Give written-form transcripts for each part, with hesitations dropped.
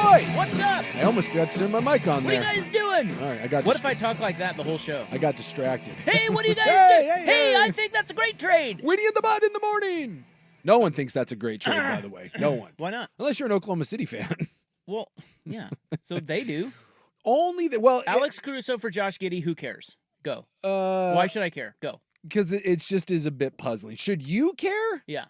Troy! What's up? I almost forgot to turn my mic on What there. are you guys doing? All right, I got What if I talk like that the whole show? I got distracted. Hey, what are you guys Hey, doing? hey, I think that's a great trade. Winnie in the Bud in the morning! No one thinks that's a great trade, by the way. No one. Why not? Unless you're an Oklahoma City fan. Well, yeah. So they do. Alex Caruso for Josh Giddey, who cares? Go. Why should I care? Go. Because it just is a bit puzzling. Should you care? Yeah.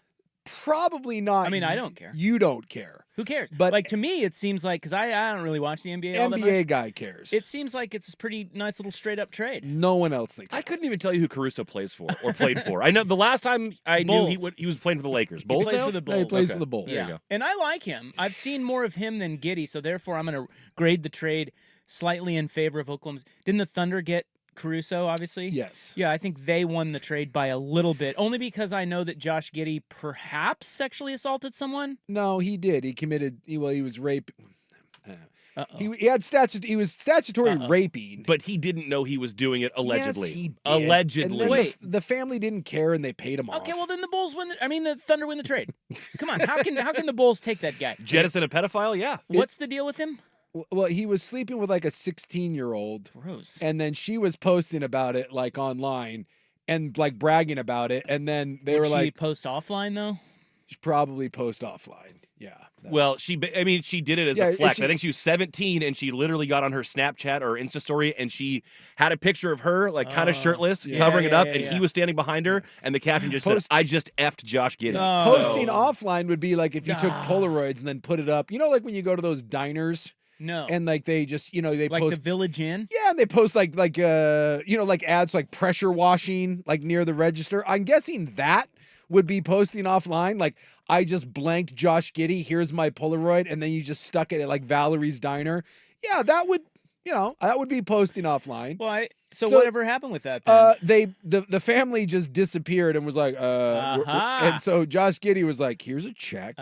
Probably not. I mean, I don't care. You don't care. Who cares? But like to me, it seems like because I don't really watch the NBA. All that NBA much. guy cares. It seems like it's a pretty nice little straight up trade. No one else thinks. I couldn't even tell you who Caruso plays for or played for. I know the last time I Bulls. knew he was playing for the Lakers. He Bulls plays now? for the Bulls. he plays Okay. for the Bulls. There you Yeah, go. and I like him. I've seen more of him than Giddey, so therefore I'm going to grade the trade slightly in favor of Oklahoma. Didn't the Thunder get Caruso, obviously? Yes. Yeah, I think they won the trade by a little bit, only because I know that Josh Giddey perhaps sexually assaulted someone. No, he did. He committed. He was raped. Uh-oh. He was statutory raping. But he didn't know he was doing it allegedly. Yes, he did. Allegedly. And then Wait. the family didn't care and they paid him off. Okay, well then the Bulls win. The Thunder win the trade. Come on, how can the Bulls take that guy? Jettison a pedophile? Yeah. What's the deal with him? Well, he was sleeping with like a 16-year-old, Gross. and then she was posting about it like online and like bragging about it, and then they Would were she like, post offline though? probably post offline. Yeah. Well, she did it as Yeah, a flex. she- I think she was 17, and she literally got on her Snapchat or Insta story, and she had a picture of her, like, kind of shirtless, Yeah. covering it up, Yeah, and yeah. he was standing behind her, and the caption just Post- said, I just effed Josh Giddey. No. Posting offline would be like if you took Ah. Polaroids and then put it up. You know, like when you go to those diners No. and like they just, they like post. the Village Inn? Yeah, and they post like ads like pressure washing like near the register. I'm guessing that would be posting offline. Like, I just blanked Josh Giddey. Here's my Polaroid, and then you just stuck it at like Valerie's Diner. Yeah, that would be posting offline. Well, so So, whatever happened with that then? The family just disappeared and was like, and so Josh Giddey was like, here's a check,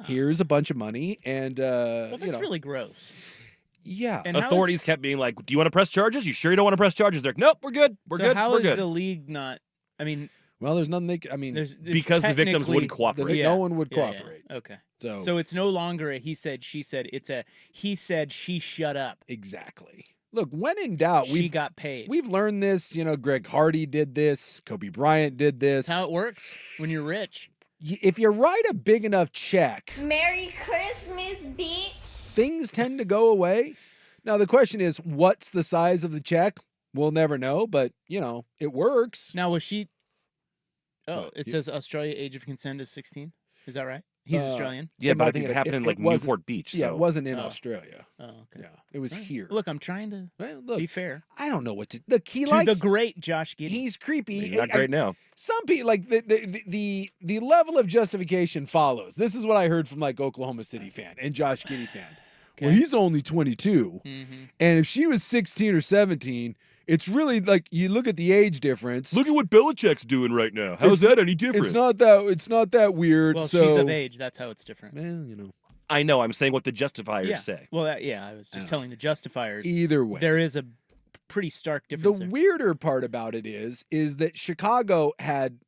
here's a bunch of money, and Well, that's really gross. yeah. And how Authorities kept being like, do you want to press charges? You sure you don't want to press charges? They're like, nope, we're good. We're good. How We're is good. the league not? I mean, Well, there's nothing there's Because the victims technically- wouldn't cooperate. no one would Yeah, yeah. cooperate. Okay. So, So it's no longer a he said, she said. It's a he said, she shut up. exactly. Look, when in doubt, She got paid. we've learned this. Greg Hardy did this. Kobe Bryant did this. That's how it works when you're rich. If you write a big enough check, Merry Christmas, bitch. things tend to go away. Now, the question is, what's the size of the check? We'll never know, but, it works. Now, was she? Oh, What? it says Australia age of consent is 16. Is that right? He's Australian. Yeah, It but might I think be, it but happened in like wasn't- Newport Beach. Yeah, so. it wasn't in Oh. Australia. Oh, okay. Yeah, it was Right. here. Look, I'm trying to Well, look, be fair. I don't know what to. Look, he To likes the great Josh Giddey. He's creepy. He's not great now. Some people like the level of justification follows. This is what I heard from like Oklahoma City fan and Josh Giddey fan. Well, Okay. he's only 22, and if she was 16 or 17, it's really like you look at the age difference. Look at what Belichick's doing right now. How's that any different? It's not that weird. Well, so, she's of age. That's how it's different. Well, I know. I'm saying what the justifiers Yeah. say. Well, I was just telling the justifiers. either way. There is a pretty stark The difference. there. weirder part about it is that Chicago had,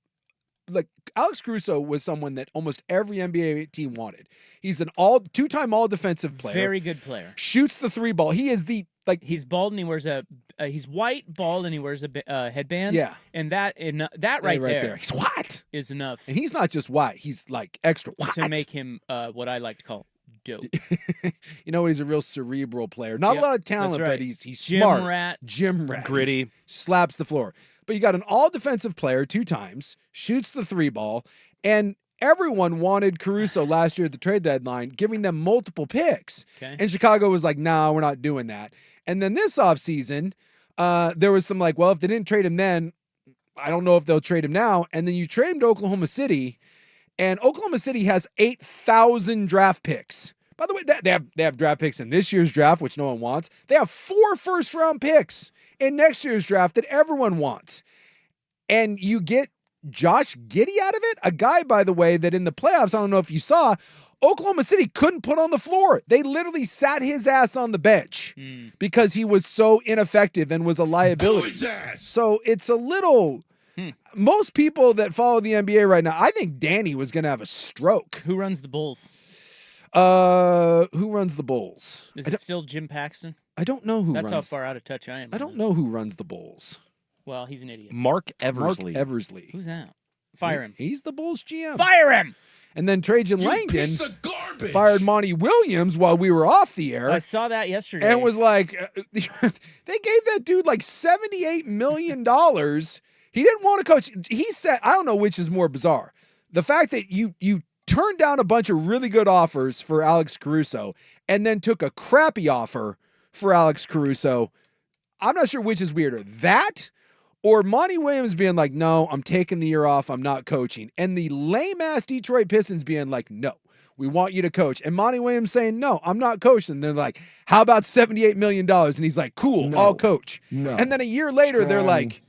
like, Alex Caruso was someone that almost every NBA team wanted. He's an two-time all-defensive player. Very good player. Shoots the three ball. He is the He's bald and he wears he's white, bald, and he wears a headband. Yeah. And that right there He's white, is enough and he's not just white. He's like extra white to make him what I like to call dope. He's a real cerebral player. Not Yep, a lot of talent, that's right. but he's Gym smart. rat. Gym rat. Gritty. He slaps the floor. But you got an all-defensive player 2 times, shoots the three ball, and everyone wanted Caruso last year at the trade deadline, giving them multiple picks. Okay. And Chicago was like, nah, we're not doing that. And then this offseason, there was some like, well, if they didn't trade him then, I don't know if they'll trade him now. And then you trade him to Oklahoma City, and Oklahoma City has 8,000 draft picks. By the way, they have draft picks in this year's draft, which no one wants. They have 4 first-round picks in next year's draft that everyone wants. And you get Josh Giddey out of it, a guy, by the way, that in the playoffs, I don't know if you saw, Oklahoma City couldn't put on the floor. They literally sat his ass on the bench because he was so ineffective and was a liability. So it's a little... Most people that follow the NBA right now, I think Danny was going to have a stroke. Who runs the Bulls? Who runs the Bulls? Is it still Jim Paxton? I don't know who That's how runs. far out of touch I am. I don't know who runs the Bulls. Well, he's an idiot. Mark Eversley. Mark Eversley. Who's that? Fire him. He's the Bulls GM. Fire him! And then Trajan Langdon Piece of garbage. fired Monty Williams while we were off the air. I saw that yesterday. And was like, they gave that dude like $78 million. He didn't want to coach. He said, I don't know which is more bizarre. The fact that you turned down a bunch of really good offers for Alex Caruso and then took a crappy offer for Alex Caruso. I'm not sure which is weirder. That or Monty Williams being like, no, I'm taking the year off. I'm not coaching. And the lame-ass Detroit Pistons being like, no, we want you to coach. And Monty Williams saying, no, I'm not coaching. And they're like, how about $78 million? And he's like, cool, I'll coach. No. And then a year later, they're like,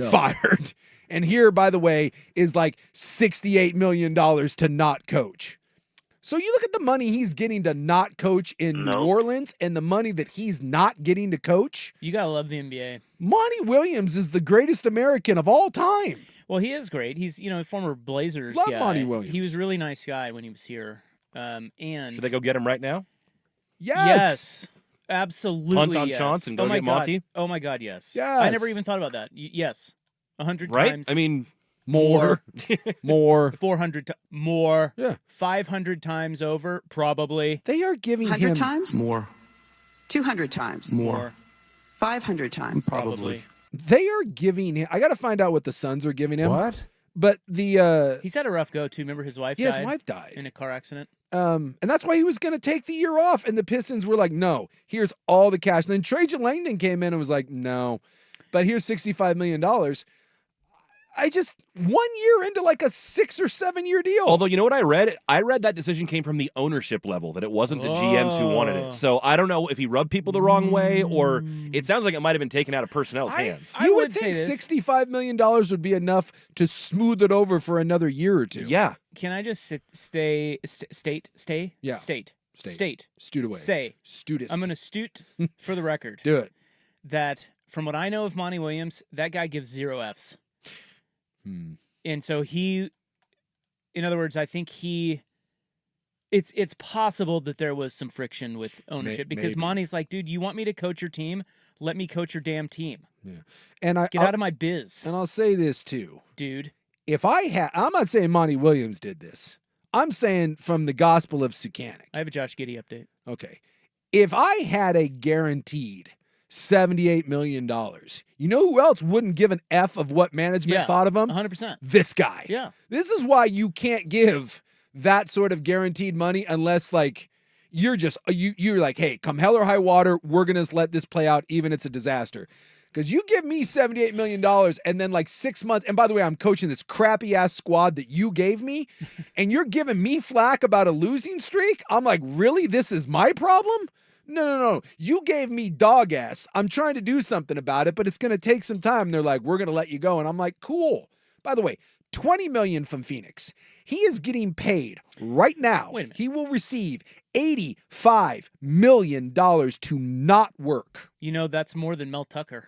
fired. And here, by the way, is like $68 million to not coach. So you look at the money he's getting to not coach in New Orleans and the money that he's not getting to coach. You gotta love the NBA. Monty Williams is the greatest American of all time. Well, he is great. He's a former Blazers Love guy. Monty Williams. He was a really nice guy when he was here. And Should they go get him right now? Yes. absolutely. Punt on yes. Chance and go my get God. Monty? Oh my God, yes. Yes. I never even thought about that. Yes, 100 Right? times. I mean, More. 400 more. Yeah. 500 times over, probably. They are giving 100 him times? More. 200 times? More, 500 times? probably. They are giving him. I got to find out what the Suns are giving him. What? But the He's had a rough go too. Remember his wife his died wife died. in a car accident. And that's why he was going to take the year off. And the Pistons were like, no, here's all the cash. And then Trajan Langdon came in and was like, no, but here's $65 million. I just 1 year into like a 6 or 7 year deal. although you know what I read? I read that decision came from the ownership level, that it wasn't the GMs who wanted Oh. it. So I don't know if he rubbed people the wrong way, or it sounds like it might have been taken out of personnel's hands. I you would would say think this. $65 million would be enough to smooth it over for another year or two. Yeah. Can I just state? Yeah. State. State. Stoot away. Say. Studist. I'm going to stoot for the record do it. that from what I know of Monty Williams, that guy gives 0 Fs. And so in other words, I think it's possible that there was some friction with ownership because maybe. Monty's like, dude, you want me to coach your team? Let me coach your damn team. And Get out of my biz, and I'll say this too. dude. If I'm not saying Monty Williams did this. I'm saying from the Gospel of Sucanic. I have a Josh Giddey update. Okay. If I had a guaranteed $78 million, you know who else wouldn't give an F of what management Yeah, thought of him? 100%. This guy. Yeah. This is why you can't give that sort of guaranteed money unless like you're just you're like, hey, come hell or high water, we're gonna let this play out even if it's a disaster. Because you give me $78 million and then like 6 months, and by the way, I'm coaching this crappy ass squad that you gave me, and you're giving me flack about a losing streak. I'm like, really? This is my problem? No. You gave me dog ass. I'm trying to do something about it, but it's going to take some time. They're like, we're going to let you go. And I'm like, cool. By the way, $20 million from Phoenix. He is getting paid right now. Wait a minute. He will receive $85 million to not work. You know, that's more than Mel Tucker.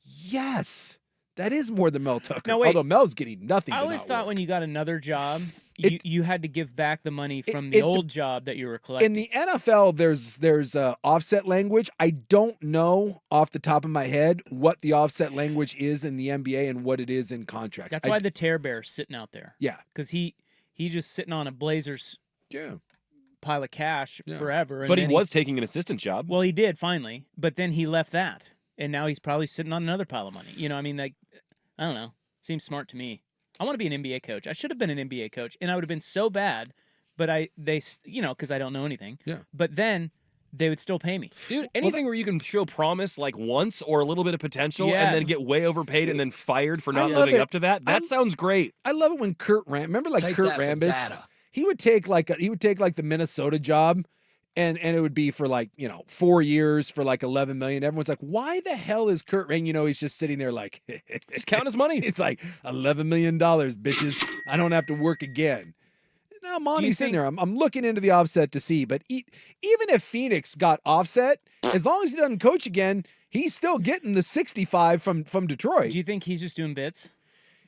Yes. That is more than Mel Tucker. No, wait. Although Mel's getting nothing. I to always not thought work. when you got another job, It- you had to give back the money from it the de- old job that you were collecting. In the NFL, there's offset language. I don't know off the top of my head what the offset language is in the NBA and what it is in contracts. That's why the Tear Bear's sitting out there. Yeah. Because he just sitting on a Blazers Yeah. pile of cash Yeah. forever. And But he then was taking an assistant job. Well, he did finally, but then he left that, and now he's probably sitting on another pile of money. You know, I mean, like, I don't know. Seems smart to me. I want to be an NBA coach. I should have been an NBA coach, and I would have been so bad, but because I don't know anything. Yeah. But then they would still pay me. Dude, anything where you can show promise like once or a little bit of potential and then Yes. get way overpaid and then fired for I not love living it. up to that, that sounds great. I love it when Kurt remember like Take Kurt that for Rambis? data. He would take the Minnesota job and it would be for 4 years for like 11 million. Everyone's like, why the hell is Kurt Rambis? You know, he's just sitting there like Just count his money. He's like $11 million, bitches. I don't have to work again. Now Monty's sitting there. I'm looking into the offset to see, but even if Phoenix got offset, as long as he doesn't coach again, he's still getting the 65 from Detroit. Do you think he's just doing bits?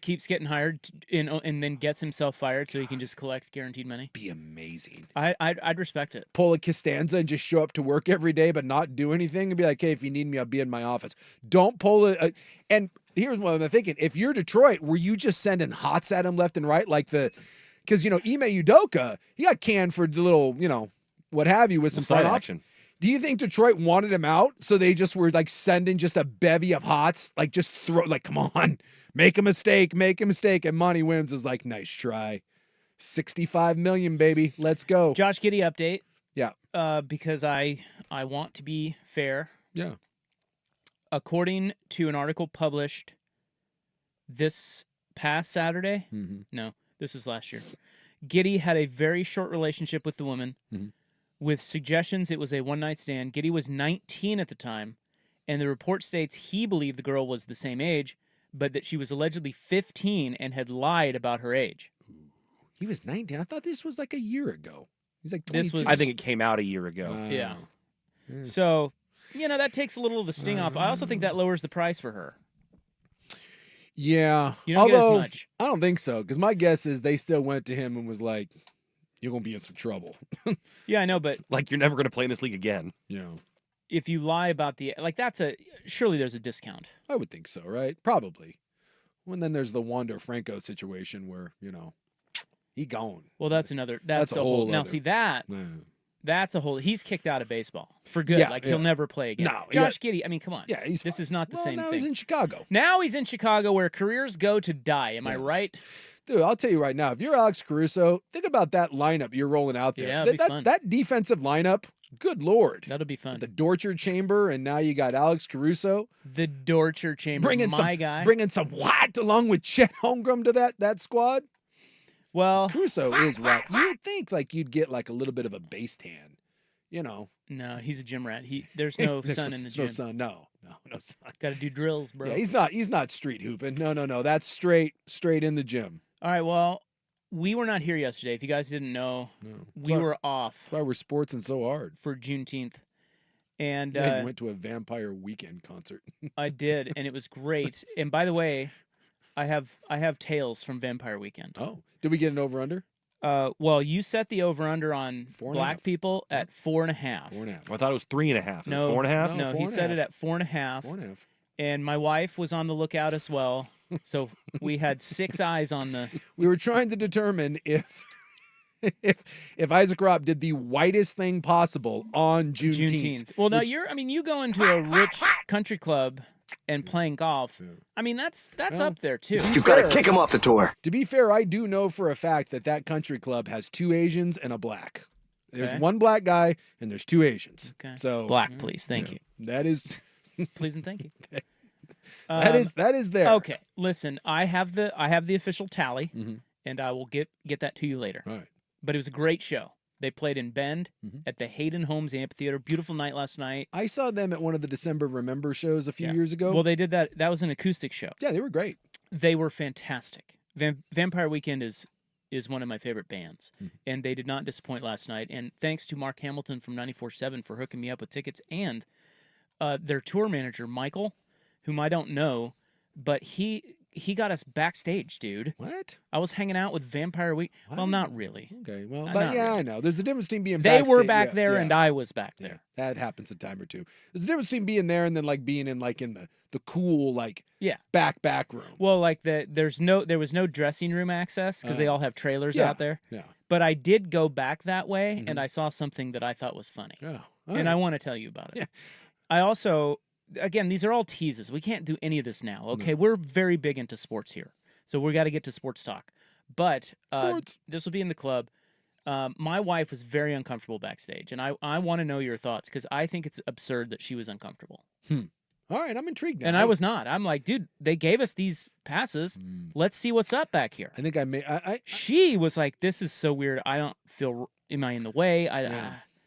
keeps getting hired and then gets himself fired so he can just collect guaranteed money. Be amazing. I'd respect it. Pull a Costanza and just show up to work every day but not do anything and be like, hey, if you need me, I'll be in my office. Don't pull it. And here's what I'm thinking. If you're Detroit, were you just sending hots at him left and right? Because, Ime Udoka, he got canned for the little, what have you with some side front action. Do you think Detroit wanted him out? So they just were like sending just a bevy of hots, like just throw, like, come on, make a mistake. And Monty Williams is like, nice try. 65 million, baby. Let's go. Josh Giddey update. Yeah. Because I want to be fair. Yeah. According to an article published this past Saturday, Mm-hmm. no, this is last year, Giddey had a very short relationship with the woman. Mm-hmm. With suggestions it was a one-night stand. Giddey was 19 at the time, and the report states he believed the girl was the same age, but that she was allegedly 15 and had lied about her age. He was 19. I thought this was like a year ago. He's like 22. This was- I think it came out a year ago. Yeah. Yeah. So, that takes a little of the sting off. I also think that lowers the price for her. Yeah. You don't get as Although, much. I don't think so, because my guess is they still went to him and was like, you're going to be in some trouble. Yeah, I know, but Like, you're never going to play in this league again. if you lie about surely there's a discount. I would think so, right? Probably. Well, and then there's the Wander Franco situation where, he gone. Well, that's That's a a whole whole. Now, other- see that Yeah. that's a whole. He's kicked out of baseball for good. Yeah, Like he'll yeah. never play again. No, Josh Giddey. I mean, come on. Yeah, he's This fine. is not the Well, same now thing. he's in Chicago. Now he's in Chicago, where careers go to die. Am I Yes. right? Dude, I'll tell you right now, if you're Alex Caruso, think about that lineup you're rolling out there. Yeah, it'd be fun. That defensive lineup, good Lord. That'll be fun. The Dorcher Chamber, and now you got Alex Caruso. The Dorcher Chamber, Bringing guy. Bringing some what along with Chet Holmgren to that squad. Well, Caruso is right. You would think like you'd get like a little bit of a base tan, no, he's a gym rat. There's no There's sun in the there's gym. No sun. No sun. Got to do drills, bro. Yeah, he's not street hooping. No. That's straight in the gym. All right. Well, we were not here yesterday. If you guys didn't know, No. we were off That's why we're sportsing so hard. for Juneteenth, and Yeah, you went to a Vampire Weekend concert. I did, and it was great. And by the way, I have tales from Vampire Weekend. Oh, did we get an over under? Well, you set the over under on 4.5. black people at 4.5. 4.5. I thought it was 3.5. No, 4.5? No, No, he set 4.5. it at 4.5. 4.5. And my wife was on the lookout as well. So we had 6 eyes on the. We were trying to determine if Isaac Robb did the whitest thing possible on Juneteenth. Well, now which- you go into a rich country club and playing golf. Yeah. I mean, that's Well, up there too. to be You've got to fair- kick him off the tour. To be fair, I do know for a fact that country club has 2 Asians and a black. There's Okay. 1 black guy and there's 2 Asians. Okay. So Black, please, thank you, that is please and thank you. that is there. Okay, listen, I have the official tally, Mhm. and I will get that to you later. All right. But it was a great show. They played in Bend Mhm. at the Hayden Homes Amphitheater. Beautiful night last night. I saw them at one of the December Remember shows a few Yeah. years ago. Well, they did that. That was an acoustic show. yeah, they were great. They were fantastic. Vampire Weekend is one of my favorite bands, and they did not disappoint last night. And thanks to Mark Hamilton from 94.7 for hooking me up with tickets, and their tour manager Michael, whom I don't know, but he got us backstage, dude. What? I was hanging out with Vampire Week. Well, What? not really. Okay, well, Not but yeah, really. I know. There's a difference between being They were backstage- back yeah, there, yeah, and I was back yeah, there. that happens a time or two. There's a difference between being there and then like being in the cool Yeah. back room. Well, like there was no dressing room access because they all have trailers yeah. out there. Yeah. But I did go back that way, and I saw something that I thought was funny, Yeah. and I want to tell you about it. Yeah. I also, again, these are all teases. We can't do any of this now. Okay, we're very big into sports here, so we got to get to sports talk. But Sports. this will be in the club. My wife was very uncomfortable backstage, and I want to know your thoughts because I think it's absurd that she was uncomfortable. All right, I'm intrigued now. And I was not. I'm like, dude, they gave us these passes. Let's see what's up back here. I think I may. She was like, "This is so weird. I don't feel. Am I in the way? I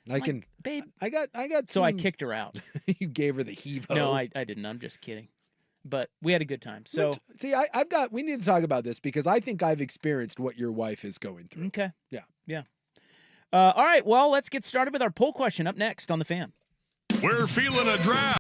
I'm can. like, babe." I got. So I some- kicked her out. you gave her the heave. No, I didn't. I'm just kidding. But we had a good time. So see, I've got. We need to talk about this because I think I've experienced what your wife is going through. okay, Yeah. All right. Well, let's get started with our poll question up next on the Fan. We're feeling a draft.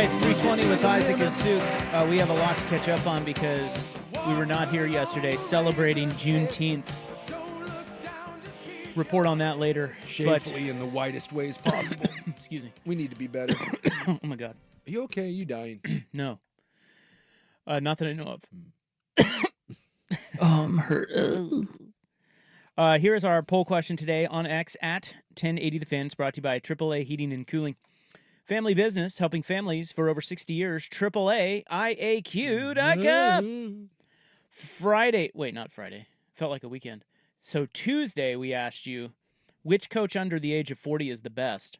right, it's 3:20 with Isaac and Suk. We have a lot to catch up on because we were not here yesterday celebrating Juneteenth. Report on that later. Shamefully in the whitest ways possible. Excuse me. We need to be better. Oh my God. Are you okay? Are you dying? No. Not that I know of. I'm hurt. Here is our poll question today on X at 1080 The Fan. It's brought to you by AAA Heating and Cooling. Family business helping families for over 60 years. AAA IAQ.com. Friday. Wait, not Friday. Felt like a weekend. So Tuesday, we asked you, which coach under the age of 40 is the best?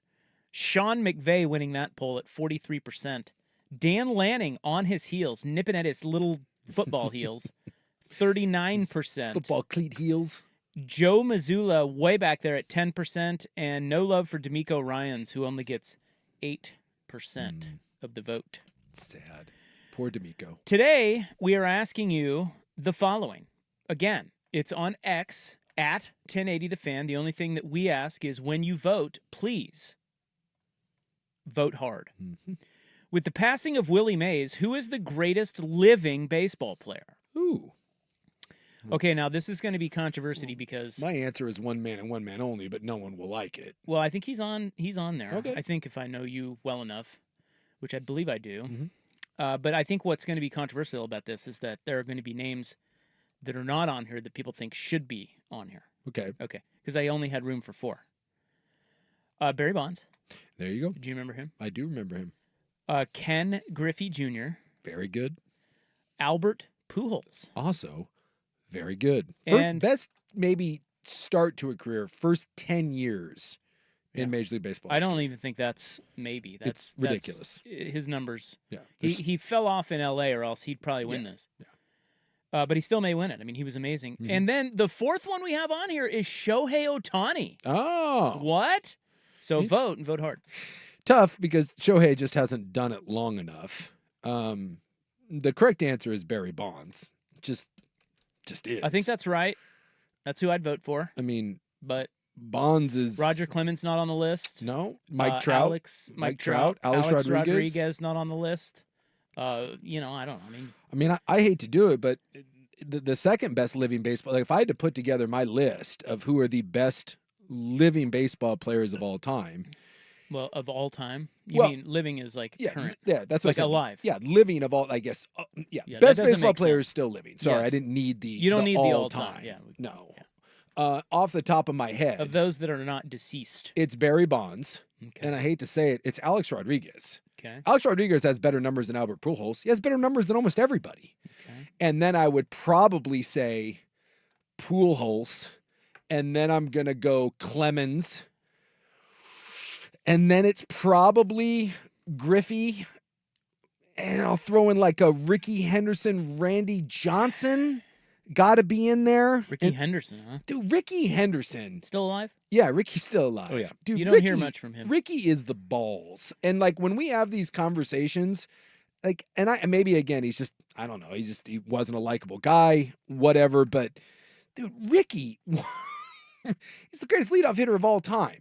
Sean McVay winning that poll at 43%. Dan Lanning on his heels, nipping at his little football heels, 39%. Football cleat heels. Joe Mazzulla way back there at 10%, and no love for D'Amico Ryans, who only gets 8% of the vote. Sad. Poor D'Amico. Today, we are asking you the following. Again, it's on X at 1080 The Fan. The only thing that we ask is when you vote, please vote hard. Mm-hmm. With the passing of Willie Mays, who is the greatest living baseball player? Ooh. Okay, now this is going to be controversy because My answer is one man and one man only, but no one will like it. well, I think he's on there. Okay. I think if I know you well enough, which I believe I do. Mhm. But I think what's going to be controversial about this is that there are going to be names that are not on here that people think should be on here. Okay. Okay, because I only had room for 4. Barry Bonds. There you go. Do you remember him? I do remember him. Ken Griffey Jr. Very good. Albert Pujols. Also, very good. And- Best maybe start to a career, first 10 years Yeah. in Major League Baseball. I don't history. even think that's maybe. It's That's ridiculous. His numbers. Yeah. He fell off in L.A. or else he'd probably win Yeah, this. But he still may win it. I mean, he was amazing. Mhm. And then the fourth one we have on here is Shohei Ohtani. Oh. What? So Int- vote and vote hard. Tough because Shohei just hasn't done it long enough. The correct answer is Barry Bonds. Just is. I think that's right. That's who I'd vote for. I mean, But Bonds is Roger Clemens not on the list. No, Mike Trout. Mike Trout. Alex Rodriguez. not on the list. I don't know. I mean, I hate to do it, but the second best living baseball. Like if I had to put together my list of who are the best living baseball players of all time. Well, of all time, you Well, mean living is like Yeah, current. yeah, that's what Like I said. alive. Yeah, living of all. I guess. Yeah, that best doesn't baseball make player sense. is still living. Sorry, I Yes. didn't need the. You don't need the all all-time, yeah. No. Yeah. Off the top of my head, Of those that are not deceased. it's Barry Bonds, Okay. and I hate to say it, it's Alex Rodriguez. Okay. Alex Rodriguez has better numbers than Albert Pujols. He has better numbers than almost everybody. Okay. And then I would probably say Pujols, and then I'm gonna go Clemens, and then it's probably Griffey, and I'll throw in like a Ricky Henderson, Randy Johnson, got to be in there. Ricky And- Henderson, huh? dude, Ricky Henderson. Still alive? Yeah, Ricky's still alive. Oh, yeah. Dude, You don't hear much from him. Ricky is the balls. And like when we have these conversations, like, and maybe again, he's just, I don't know, he wasn't a likable guy, whatever. But dude, Ricky, he's the greatest leadoff hitter of all time,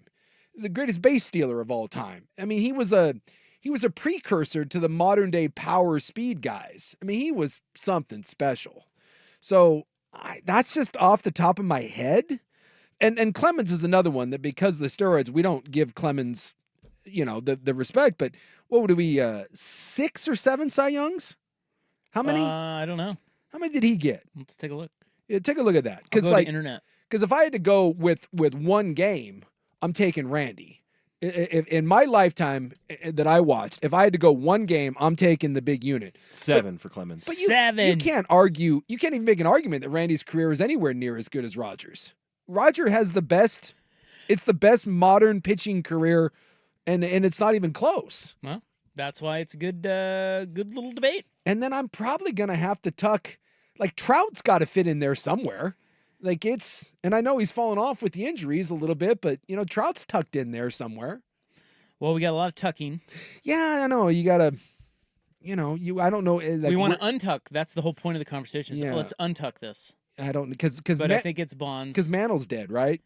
the greatest base stealer of all time. I mean, he was a precursor to the modern day power speed guys. I mean, he was something special. So that's just off the top of my head. And Clemens is another one that because of the steroids, we don't give Clemens, the respect. But what would we, 6 or 7 Cy Youngs? How many? I don't know. How many did he get? Let's take a look. Yeah, take a look at that. I'll Because go to internet. if I had to go with one game, I'm taking Randy. If in my lifetime that I watched, if I had to go one game, I'm taking the big unit. 7 for Clemens. But you 7. can't argue. You can't even make an argument that Randy's career is anywhere near as good as Rogers. Roger has the best. It's the best modern pitching career, and it's not even close. Well, that's why it's a good little debate. And then I'm probably gonna have to tuck, like Trout's got to fit in there somewhere. Like and I know he's fallen off with the injuries a little bit, but Trout's tucked in there somewhere. Well, we got a lot of tucking. Yeah, I know. You gotta, I don't know. Like, we want to untuck. That's the whole point of the conversation. So Yeah. let's untuck this. I don't because But I think it's Bonds. because Mantle's dead, right?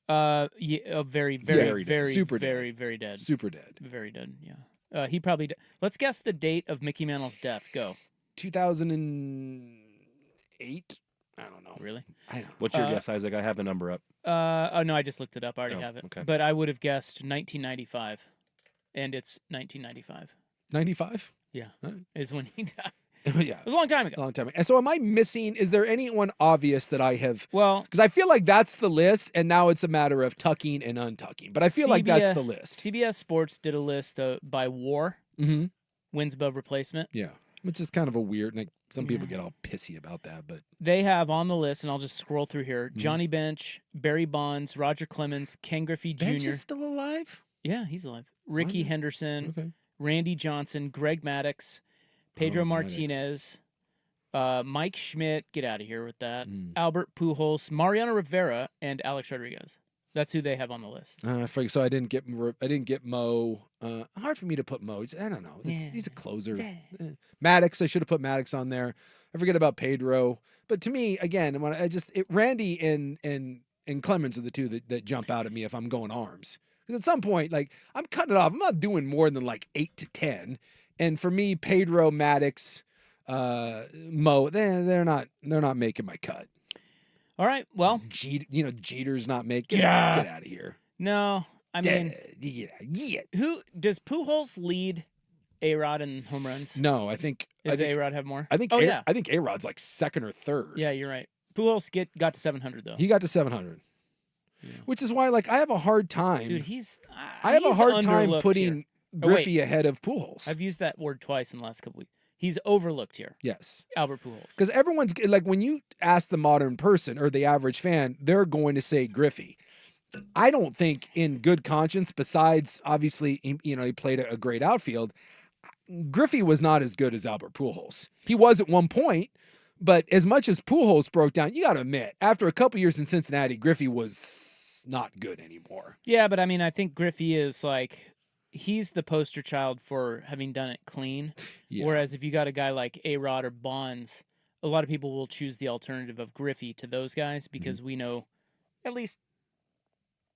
Yeah, very, very, Very dead. very, Super dead. very, very dead. Super dead. Very dead. Yeah. He probably. Let's guess the date of Mickey Mantle's death. Go. 2008. I don't know. Really? I don't know. What's your guess, Isaac? I have the number up. Oh no, I just looked it up. I already Oh, have it. okay. But I would have guessed 1995, and it's 1995. 95. Yeah, Right. is when he died. Yeah. It was a long time ago. A long time. And so, am I missing? Is there anyone obvious that I have? Well, Because I feel like that's the list, and now it's a matter of tucking and untucking. But I feel like that's the list. CBS Sports did a list by WAR, Mm-hmm. wins above replacement. Yeah, which is kind of a weird. Like some people get all pissy about that, but They have on the list, and I'll just scroll through here: Mm-hmm. Johnny Bench, Barry Bonds, Roger Clemens, Ken Griffey Jr. Bench is still alive. Yeah, he's alive. Ricky Wow. Henderson, Okay. Randy Johnson, Greg Maddox, Pedro Oh, Maddox. Martinez, Mike Schmidt. Get out of here with that. Mm. Albert Pujols, Mariano Rivera, and Alex Rodriguez. That's who they have on the list. So I didn't get Mo. Hard for me to put Mo. I don't know. He's a closer. Maddox. I should have put Maddox on there. I forget about Pedro. But to me, again, Randy and Clemens are the two that jump out at me if I'm going arms. Because at some point, like I'm cutting it off. I'm not doing more than like 8 to 10. And for me, Pedro, Maddox, Mo, they're not making my cut. All right. Well, Jeter's not making. Yeah. Get out of here. no. I mean, Yeah. who does Pujols lead A-Rod in home runs? No, I think Does A-Rod have more? I think Oh, yeah. I think A-Rod's like second or third. Yeah, you're right. Pujols got to 700 though. He got to 700. Which is why like I have a hard time. Dude, I have a hard time underlooked putting here. Griffey ahead of Pujols. I've used that word twice in the last couple weeks. He's overlooked here. Yes. Albert Pujols. Because everyone's like when you ask the modern person or the average fan, they're going to say Griffey. I don't think in good conscience, besides obviously, he played a great outfield. Griffey was not as good as Albert Pujols. He was at one point, but as much as Pujols broke down, you got to admit, after a couple years in Cincinnati, Griffey was not good anymore. Yeah, but I mean, I think Griffey is he's the poster child for having done it clean. Yeah. Whereas if you got a guy like A-Rod or Bonds, a lot of people will choose the alternative of Griffey to those guys because we know, at least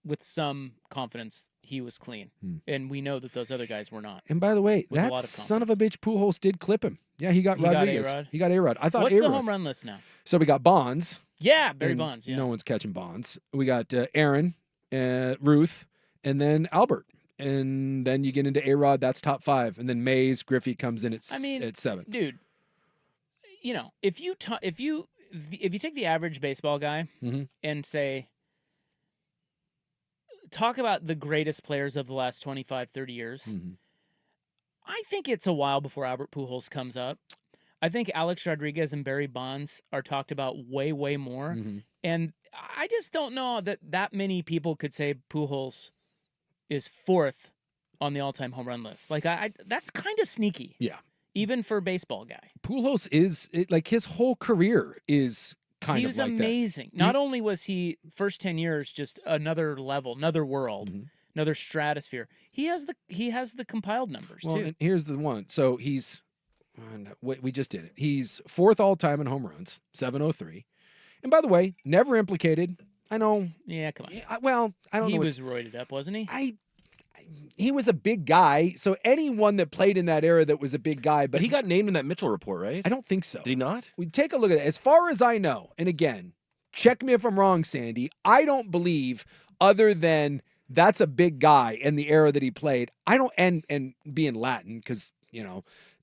with some confidence, he was clean. And we know that those other guys were not. And by the way, With a that lot of son of a bitch Pujols did clip him. Yeah, he got Rodriguez. A-Rod? He got A-Rod. I thought What's A-Rod. the home run list now? So we got Bonds. Yeah, Barry and Bonds. Yeah. No one's catching Bonds. We got Aaron, Ruth, and then Albert. And then you get into A-Rod, that's top 5. And then Mays, Griffey comes in at 7. Dude, if you take the average baseball guy and say, talk about the greatest players of the last 25, 30 years, I think it's a while before Albert Pujols comes up. I think Alex Rodriguez and Barry Bonds are talked about way, way more. And I just don't know that many people could say Pujols is 4th on the all-time home run list. That's kind of sneaky. Yeah. Even for a baseball guy. Pujols his whole career is kind He of was like amazing. Not only was he first 10 years just another level, another world, another stratosphere. He has the compiled numbers that. Well, too. and here's the one. So he's we just did it. He's 4th all-time in home runs, 703. And by the way, never implicated. I know. Yeah, come on. I don't know. He was roided up, wasn't he? He was a big guy. So anyone that played in that era that was a big guy, But he got named in that Mitchell report, right? I don't think so. Did he not? We take a look at it. As far as I know, and again, check me if I'm wrong, Sandy. I don't believe, other than that's a big guy in the era that he played. I don't and being Latin because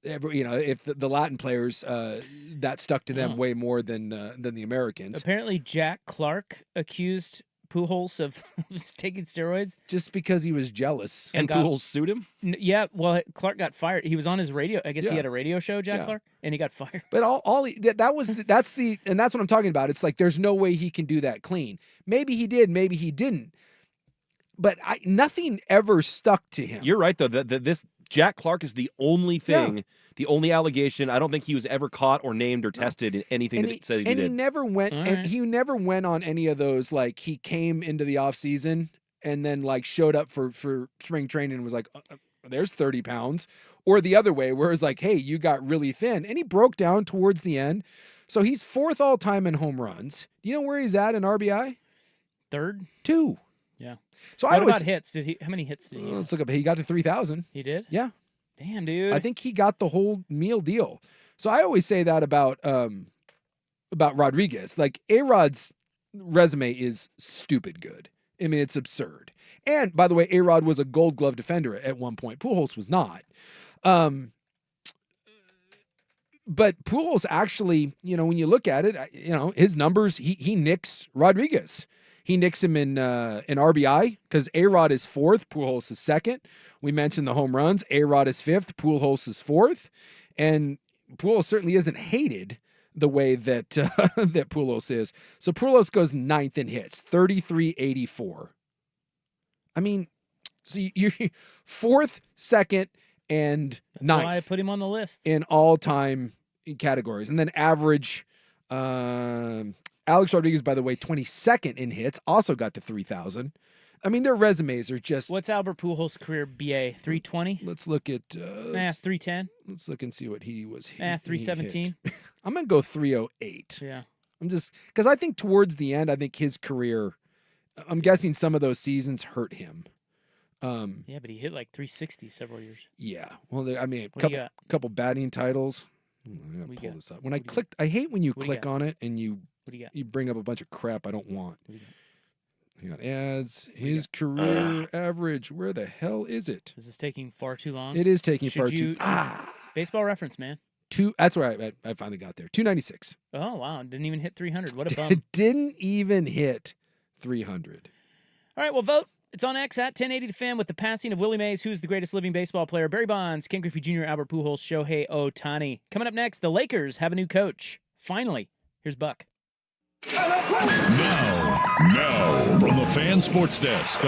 if the Latin players that stuck to them way more than the Americans. Apparently, Jack Clark accused Pujols of taking steroids Just because he was jealous. And Pujols sued him? Yeah, well, Clark got fired. He was on his radio. I guess he Yeah. had a radio show, Jack Yeah. Clark, and he got fired. But that's what I'm talking about. It's like there's no way he can do that clean. Maybe he did, maybe he didn't. But nothing ever stuck to him. You're right, though. This Jack Clark is the only thing, the only allegation. I don't think he was ever caught or named or tested in anything And that he said he and did. he never went. All And right. he never went on any of those. Like he came into the off season and then like showed up for spring training and was like, "There's 30 pounds," or the other way, where it's like, "Hey, you got really thin," and he broke down towards the end. So he's 4th all time in home runs. Do you know where he's at in RBI? 3rd? 2. Yeah. So What I was. about hits? How many hits did he have? Let's look up. He got to 3,000. He did? Yeah. Damn, dude. I think he got the whole meal deal. So I always say that about Rodriguez. Like A-Rod's resume is stupid good. I mean, it's absurd. And by the way, A-Rod was a Gold Glove defender at one point. Pujols was not. But Pujols actually, when you look at it, his numbers, he nicks Rodriguez. He nicks him in RBI because A-Rod is fourth, Pujols is second. We mentioned the home runs. A-Rod is fifth, Pujols is fourth. And Pujols certainly isn't hated the way that that Pujols is. So Pujols goes ninth in hits, 33-84. I mean, so you're fourth, second, and That's ninth. why I put him on the list. In all-time categories. And then average, Alex Rodriguez, by the way, 22nd in hits, also got to 3,000. I mean, their resumes are just... What's Albert Pujols' career BA? 320? Let's look at... 310? Let's look and see what he was. 317? I'm going to go 308. Yeah. I'm just... Because I think towards the end, I think his career... I'm guessing some of those seasons hurt him. Yeah, but he hit like 360 several years. Yeah. Well, I mean, What do you got? couple batting titles. I gotta What do pull you got? this up. When What I do you clicked, I hate when you What do you click got? on it and you What do you got? you bring up a bunch of crap I don't want. What do you got? Hang on, ads. do you His career average. Where the hell is it? Is this taking far too long? It is taking Should far you- too. Baseball reference, man. That's where I finally got there. 296. Oh, wow. Didn't even hit 300. What a bum. It didn't even hit 300. All right, well, vote. It's on X at 1080 The Fan with the passing of Willie Mays, who's the greatest living baseball player, Barry Bonds, Ken Griffey Jr., Albert Pujols, Shohei Ohtani. Coming up next, the Lakers have a new coach. Finally. Here's Buck. Now, from the Fan Sports Desk,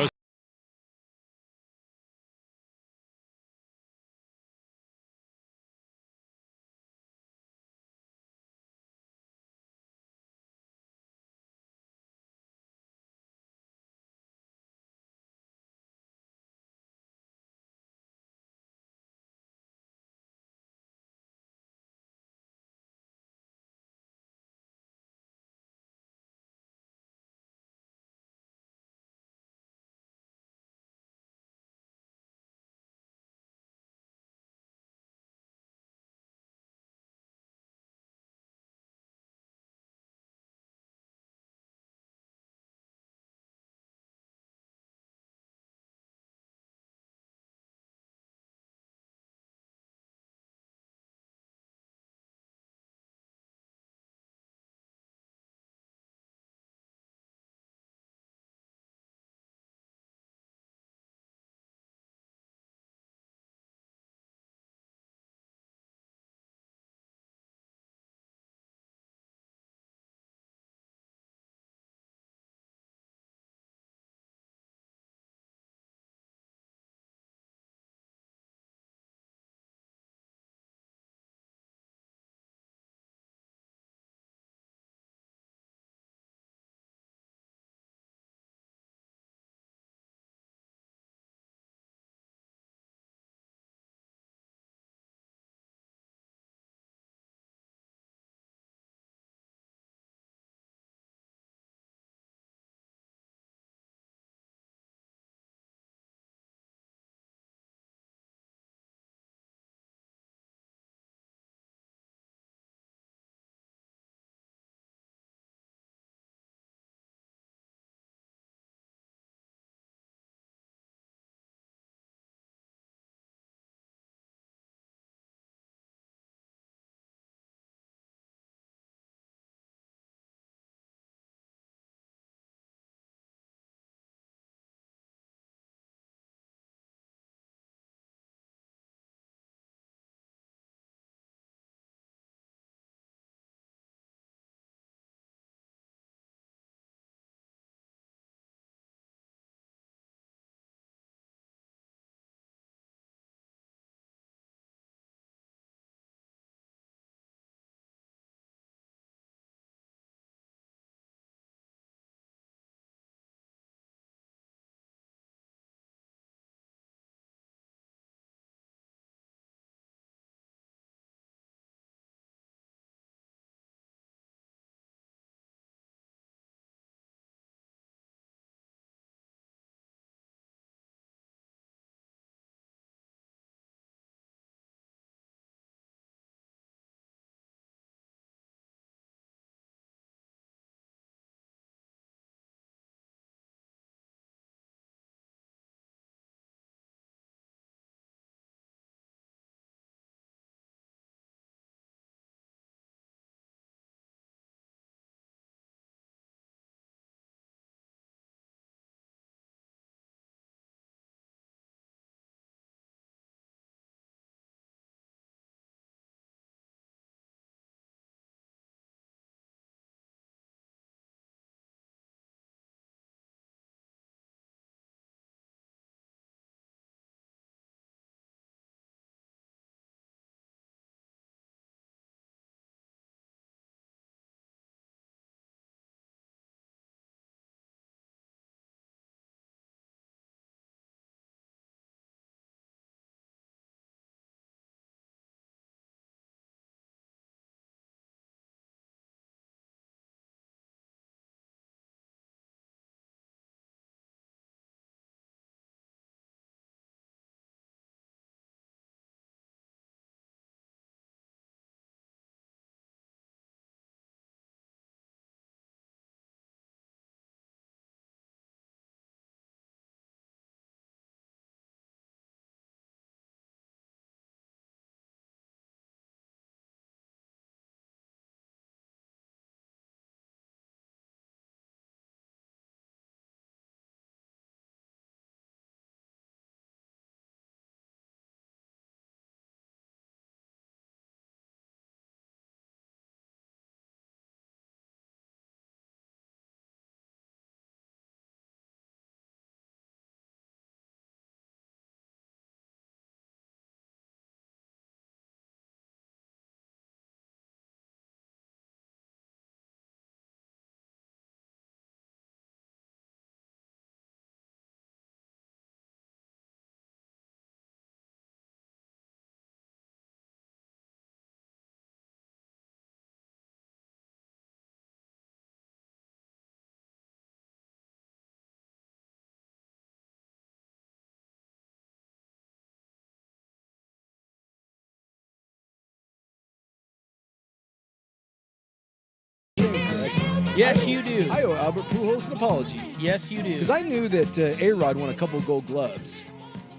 Yes, you do. I owe Albert Pujols an apology. Yes, you do. Because I knew that A-Rod won a couple gold gloves.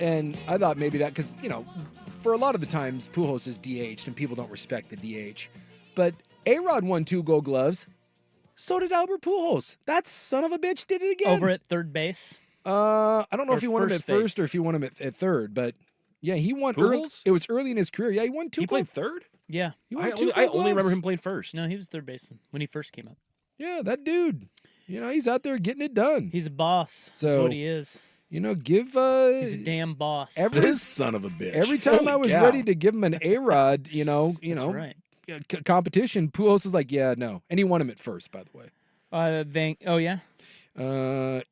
And I thought maybe that, because, for a lot of the times, Pujols is DH'd and people don't respect the DH. But A-Rod won 2 gold gloves. So did Albert Pujols. That son of a bitch did it again. Over at third base? I don't know Or if he won him at first base. first or if he won him at third. But, yeah, he won. Pujols? It was early in his career. Yeah, he won 2 He gold. played third? Yeah. He won I 2 only, I gold only remember gloves. him playing first. No, he was third baseman when he first came up. Yeah, that dude. He's out there getting it done. He's a boss. That's So- what he is. Give He's a damn boss. This son of a bitch. every time Holy I was cow. ready to give him an A-Rod, That's right. competition, Pujols is like, yeah, no. And he won him at first, by the way. Oh, yeah?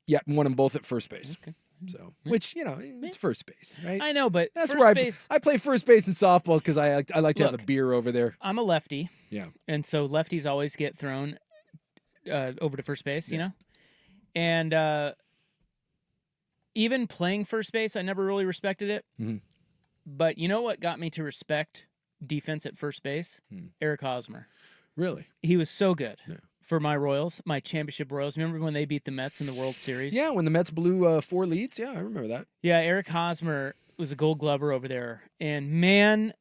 Yeah, won them both at first base. Okay. So, which, it's first base, right? I know, but That's first where base, I play first base in softball because I like to have a Look. beer over there. I'm a lefty. Yeah. And so lefties always get thrown over to first base, And even playing first base, I never really respected it. Mhm. But you know what got me to respect defense at first base? Eric Hosmer. Really? He was so good Yeah. for my Royals, my championship Royals. Remember when they beat the Mets in the World Series? Yeah, when the Mets blew 4 leads. Yeah, I remember that. Yeah, Eric Hosmer was a gold glover over there. And man,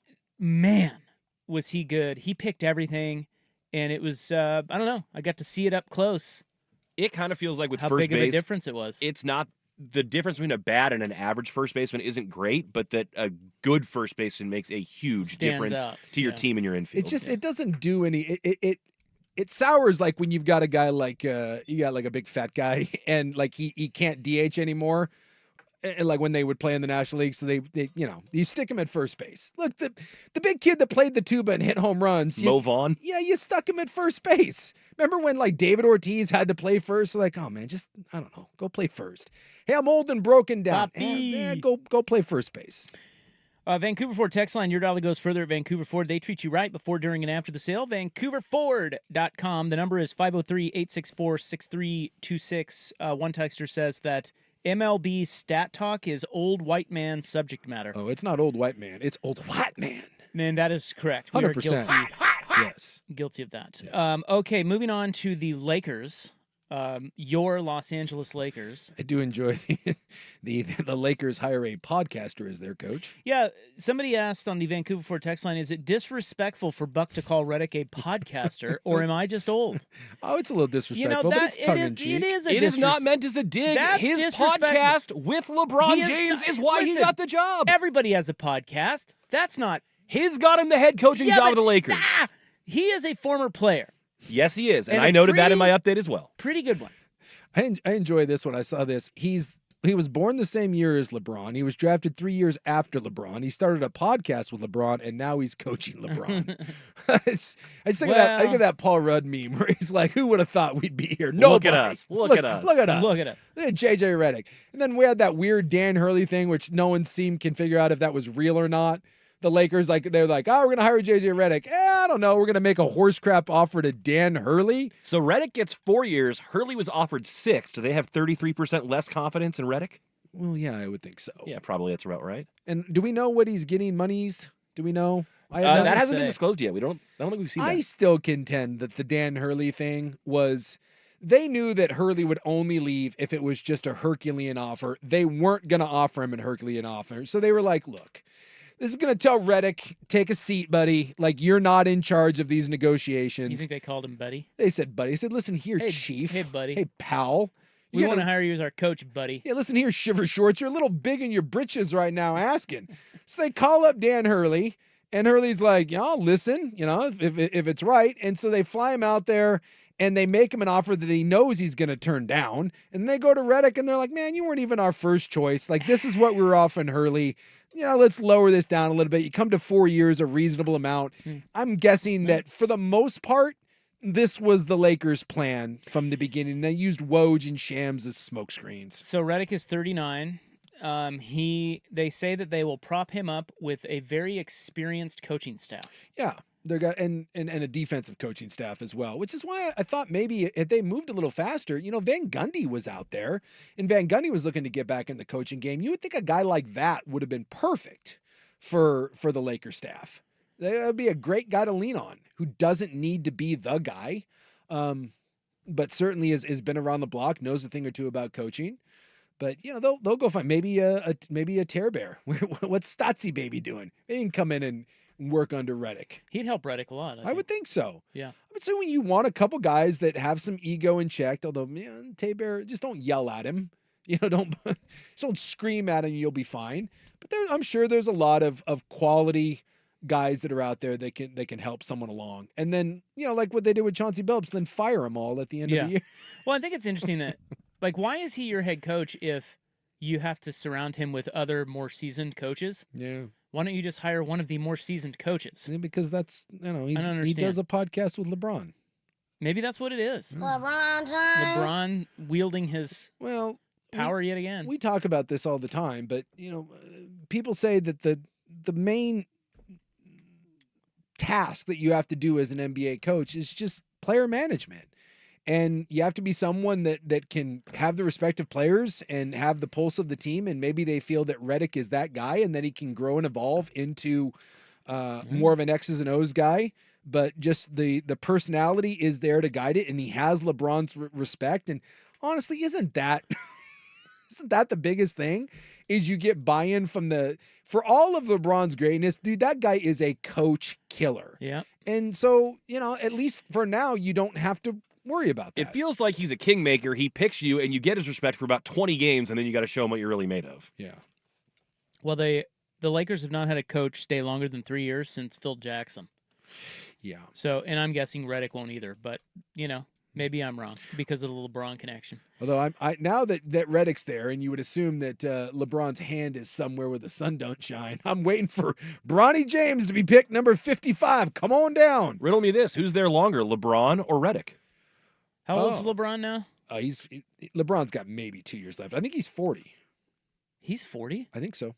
was he good. He picked everything. And it was, I don't know, I got to see it up close. It kind of feels like with How first big of a base, difference it was. it's not the difference between a bad and an average first baseman isn't great, but that a good first baseman makes a huge Stands difference out, to your yeah. team and your infield. It just it doesn't do any it sours like when you've got a guy like you got like a big fat guy and like he can't DH anymore. And like when they would play in the National League, so they you stick him at first base. Look, the big kid that played the tuba and hit home runs. Mo Vaughn. Yeah, you stuck him at first base. Remember when like David Ortiz had to play first? Like, oh man, just I don't know, go play first. Hey, I'm old and broken down. Papi. Go play first base. Vancouver Ford text line, your dollar goes further at Vancouver Ford. They treat you right before, during, and after the sale. VancouverFord.com. The number is 503-864-6326. One texter says that MLB stat talk is old white man subject matter. Oh, it's not old white man. It's old white man. Man, that is correct. We are 100%. guilty, Yes. guilty of that. Yes. Okay, moving on to the Lakers. Your Los Angeles Lakers. I do enjoy the Lakers hire a podcaster as their coach. Yeah, somebody asked on the Vancouver Ford text line, is it disrespectful for Buck to call Reddick a podcaster, or am I just old? Oh, it's a little disrespectful, but it's it tongue is. in cheek. It is. It is not meant as a dig. That's His disrespectful. podcast with LeBron He is James not- is why he listen, got the job. Everybody has a podcast. That's not. His got him the head coaching job of the Lakers. He is a former player. Yes, he is. And And I a noted that in my pretty- update as well. Pretty good one. I enjoy this when I saw this. He was born the same year as LeBron. He was drafted 3 years after LeBron. He started a podcast with LeBron, and now he's coaching LeBron. I just think of that. I think of that Paul Rudd meme where he's like, "Who would have thought we'd be here? Look Nobody. at us. Look at us. Look at us. Look at it. Look at JJ Redick." And then we had that weird Dan Hurley thing, which no one can figure out if that was real or not. The Lakers, they're like, oh, we're going to hire JJ Redick. I don't know. We're going to make a horse crap offer to Dan Hurley. So Reddick gets 4 years. Hurley was offered 6. Do they have 33% less confidence in Reddick? Well, yeah, I would think so. Yeah, probably that's about right. And do we know what he's getting monies? Do we know? That hasn't been say. disclosed yet. I don't think we've seen I that. still contend that the Dan Hurley thing was, they knew that Hurley would only leave if it was just a Herculean offer. They weren't going to offer him a Herculean offer. So they were like, look, this is going to tell Reddick, take a seat, buddy. Like, you're not in charge of these negotiations. You think they called him buddy? They said, buddy. He said, listen here, Hey, chief. hey, buddy. Hey, pal. We You want to gotta- hire you as our coach, buddy. Yeah, listen here, shiver shorts. You're a little big in your britches right now asking. So they call up Dan Hurley, and Hurley's like, yeah, I'll listen, if it's right. And so they fly him out there, and they make him an offer that he knows he's going to turn down. And they go to Reddick, and they're like, man, you weren't even our first choice. Like, this is what we were offering Hurley. Let's lower this down a little bit. You come to 4 years, a reasonable amount. I'm guessing that for the most part, this was the Lakers' plan from the beginning. They used Woj and Shams as smokescreens. So Reddick is 39. They say that they will prop him up with a very experienced coaching staff. Yeah, they got and a defensive coaching staff as well, which is why I thought maybe if they moved a little faster, Van Gundy was out there, and Van Gundy was looking to get back in the coaching game. You would think a guy like that would have been perfect for the Lakers staff. That would be a great guy to lean on who doesn't need to be the guy. but certainly has been around the block, knows a thing or two about coaching. But they'll go find maybe a tear bear. What's Stotzy baby doing? They can come in and work under Reddick. He'd help Reddick a lot. I would think so. Yeah. I would say when you want a couple guys that have some ego in check, although Tear Bear, just don't yell at him. Don't just don't scream at him. You'll be fine. But I'm sure there's a lot of quality guys that are out there that can help someone along. And then like what they did with Chauncey Billups, then fire them all at the end of the year. Well, I think it's interesting that why is he your head coach if you have to surround him with other more seasoned coaches? Yeah. Why don't you just hire one of the more seasoned coaches? Because that's I don't he understand. does a podcast with LeBron. Maybe that's what it is. LeBron James. LeBron wielding his power yet again. We talk about this all the time, but people say that the main task that you have to do as an NBA coach is just player management. And you have to be someone that can have the respect of players and have the pulse of the team. And maybe they feel that Reddick is that guy and that he can grow and evolve into more of an X's and O's guy. But just the personality is there to guide it. And he has LeBron's respect. And honestly, isn't that the biggest thing? Is you get buy-in for all of LeBron's greatness, dude, that guy is a coach killer. Yeah. And so, at least for now, you don't have to worry about that. It feels like he's a kingmaker. He picks you, and you get his respect for about 20 games, and then you got to show him what you're really made of. Yeah. Well, the Lakers have not had a coach stay longer than 3 years since Phil Jackson. Yeah. So, and I'm guessing Reddick won't either. But maybe I'm wrong because of the LeBron connection. Although I now that Reddick's there, and you would assume that LeBron's hand is somewhere where the sun don't shine. I'm waiting for Bronny James to be picked number 55. Come on down. Riddle me this: who's there longer, LeBron or Reddick? How old's LeBron now? LeBron's got maybe 2 years left. I think he's 40. He's 40? I think so.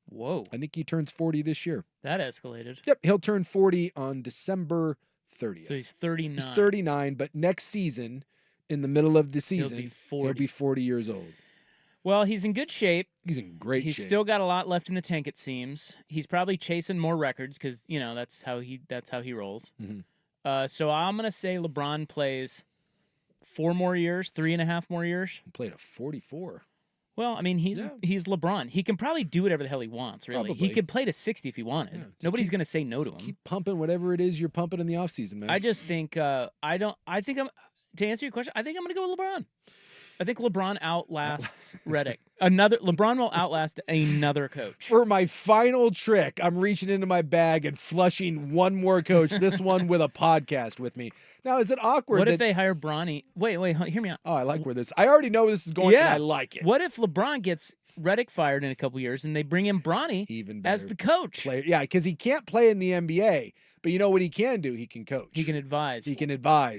Whoa. I think he turns 40 this year. That escalated. Yep, he'll turn 40 on December 30th. So he's 39. He's 39, but next season, in the middle of the season, he'll be 40 years old. Well, he's in good shape. He's in great shape. He's still got a lot left in the tank, it seems. He's probably chasing more records because, that's how he rolls. Mm-hmm. So I'm going to say LeBron plays 4 more years, 3.5 more years. He played a 44. Well, I mean, he's LeBron. He can probably do whatever the hell he wants, really. Probably. He could play to 60 if he wanted. Yeah, Nobody's going to say no to him. Keep pumping whatever it is you're pumping in the offseason, man. I just think to answer your question, I think I'm going to go with LeBron. I think LeBron outlasts Reddick. LeBron will outlast another coach. For my final trick, I'm reaching into my bag and flushing one more coach, this one with a podcast with me. Now, is it awkward? What if they hire Bronny? Wait, hear me out. Oh, I like where this. I already know where this is going, and I like it. What if LeBron gets Reddick fired in a couple years and they bring in Bronny as the coach? Yeah, because he can't play in the NBA, but you know what he can do? He can coach. He can advise.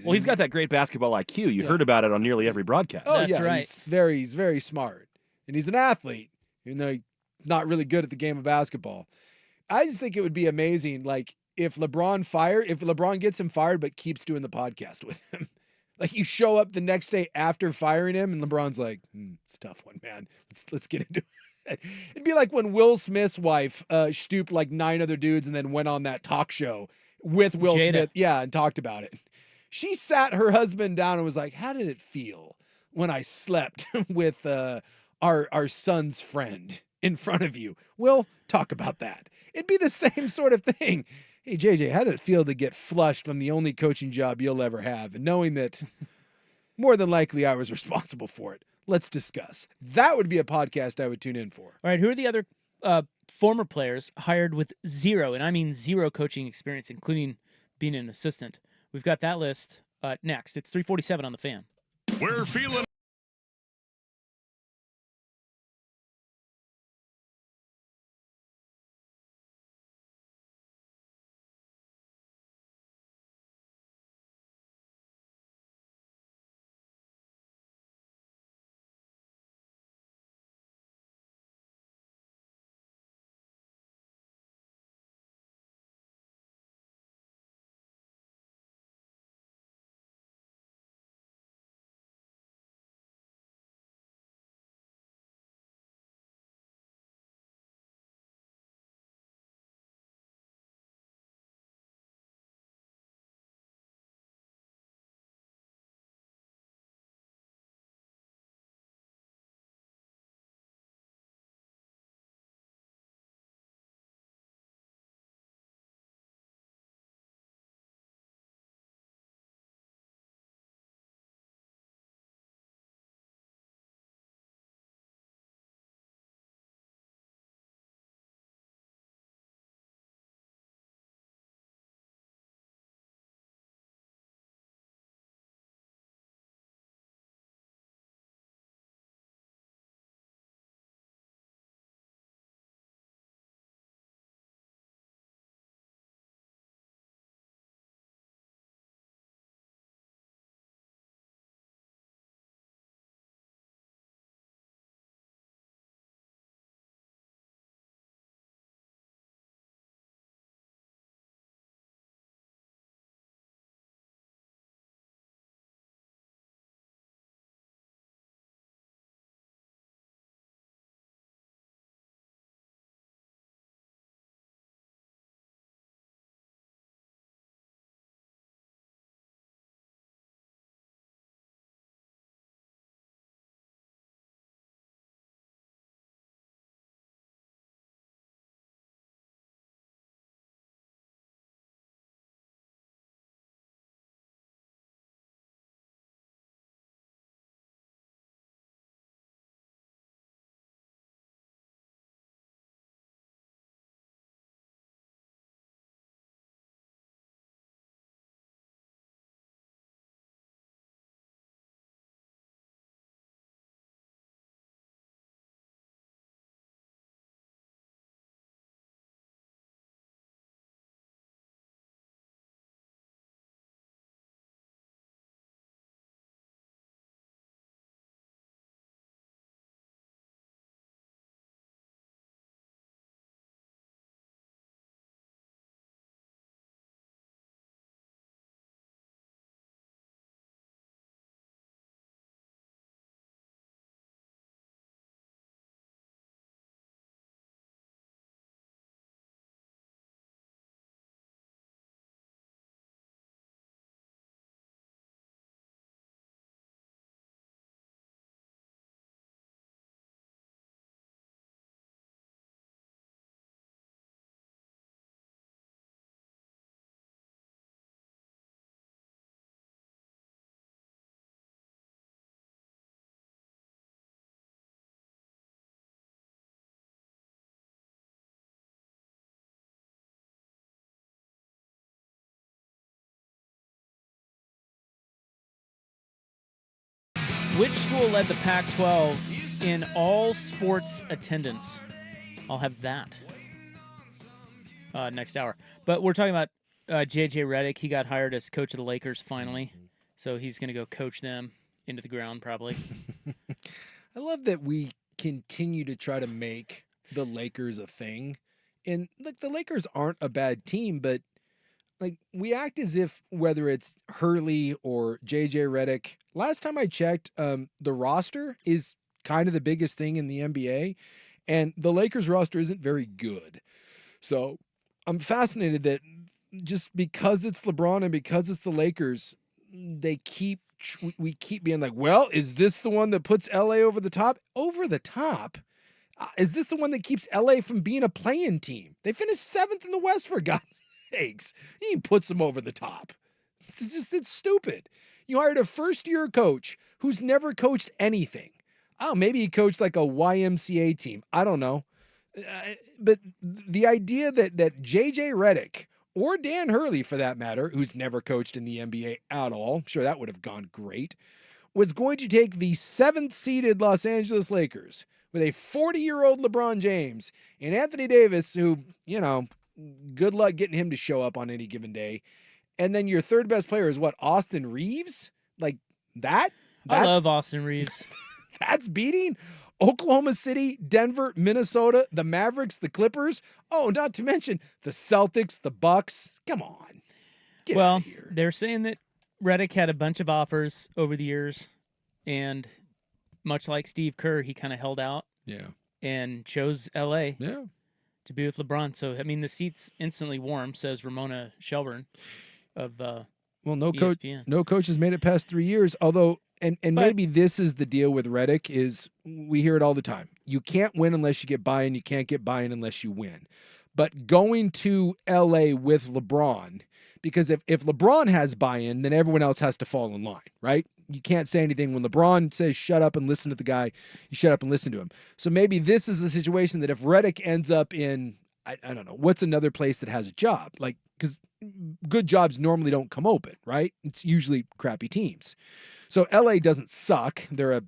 Well, he's got that great basketball IQ. You heard about it on nearly every broadcast. Oh, That's yeah, right. He's very smart. And he's an athlete, even though he's not really good at the game of basketball. I just think it would be amazing, like, if LeBron gets him fired but keeps doing the podcast with him. Like, you show up the next day after firing him, and LeBron's like, it's a tough one, man. Let's get into it. It'd be like when Will Smith's wife stooped like 9 other dudes and then went on that talk show with Will Smith. Yeah, and talked about it. She sat her husband down and was like, how did it feel when I slept with our son's friend in front of you? Will, talk about that. It'd be the same sort of thing. Hey, JJ, how did it feel to get flushed from the only coaching job you'll ever have? And knowing that more than likely I was responsible for it. Let's discuss. That would be a podcast I would tune in for. All right, who are the other former players hired with zero, and I mean zero coaching experience, including being an assistant? We've got that list next. It's 3:47 on the Fan. We're feeling Which school led the Pac-12 in all sports attendance? I'll have that next hour. But we're talking about J.J. Redick. He got hired as coach of the Lakers finally. So he's going to go coach them into the ground probably. I love that we continue to try to make the Lakers a thing. And like the Lakers aren't a bad team, but like we act as if whether it's Hurley or JJ Redick, last time I checked, the roster is kind of the biggest thing in the NBA, and the Lakers roster isn't very good. So I'm fascinated that just because it's LeBron and because it's the Lakers, we keep being like, well, is this the one that puts LA over the top? Over the top? Is this the one that keeps LA from being a play-in team? They finished 7th in the West, for God's sakes. He puts them over the top. It's stupid. You hired a first-year coach who's never coached anything. Oh, maybe he coached like a YMCA team. I don't know. But the idea that JJ Redick or Dan Hurley, for that matter, who's never coached in the NBA at all, I'm sure that would have gone great, was going to take the 7th-seeded Los Angeles Lakers with a 40-year-old LeBron James and Anthony Davis, who, good luck getting him to show up on any given day. And then your third best player is what, Austin Reeves? Like that? I love Austin Reeves. That's beating Oklahoma City, Denver, Minnesota, the Mavericks, the Clippers. Oh, not to mention the Celtics, the Bucks. Come on. Get out of here. They're saying that Redick had a bunch of offers over the years, and much like Steve Kerr, he kind of held out. Yeah. And chose L.A. Yeah. to be with LeBron. So, I mean, the seat's instantly warm, says Ramona Shelburne of no ESPN. No coach has made it past 3 years, although but maybe this is the deal with Redick is we hear it all the time. You can't win unless you get buy-in. You can't get buy-in unless you win. But going to L.A. with LeBron, because if LeBron has buy-in, then everyone else has to fall in line, right? You can't say anything when LeBron says shut up and listen to the guy. You shut up and listen to him. So maybe this is the situation that if Redick ends up in, I don't know, what's another place that has a job? Like, because good jobs normally don't come open, right? It's usually crappy teams. So LA doesn't suck. They're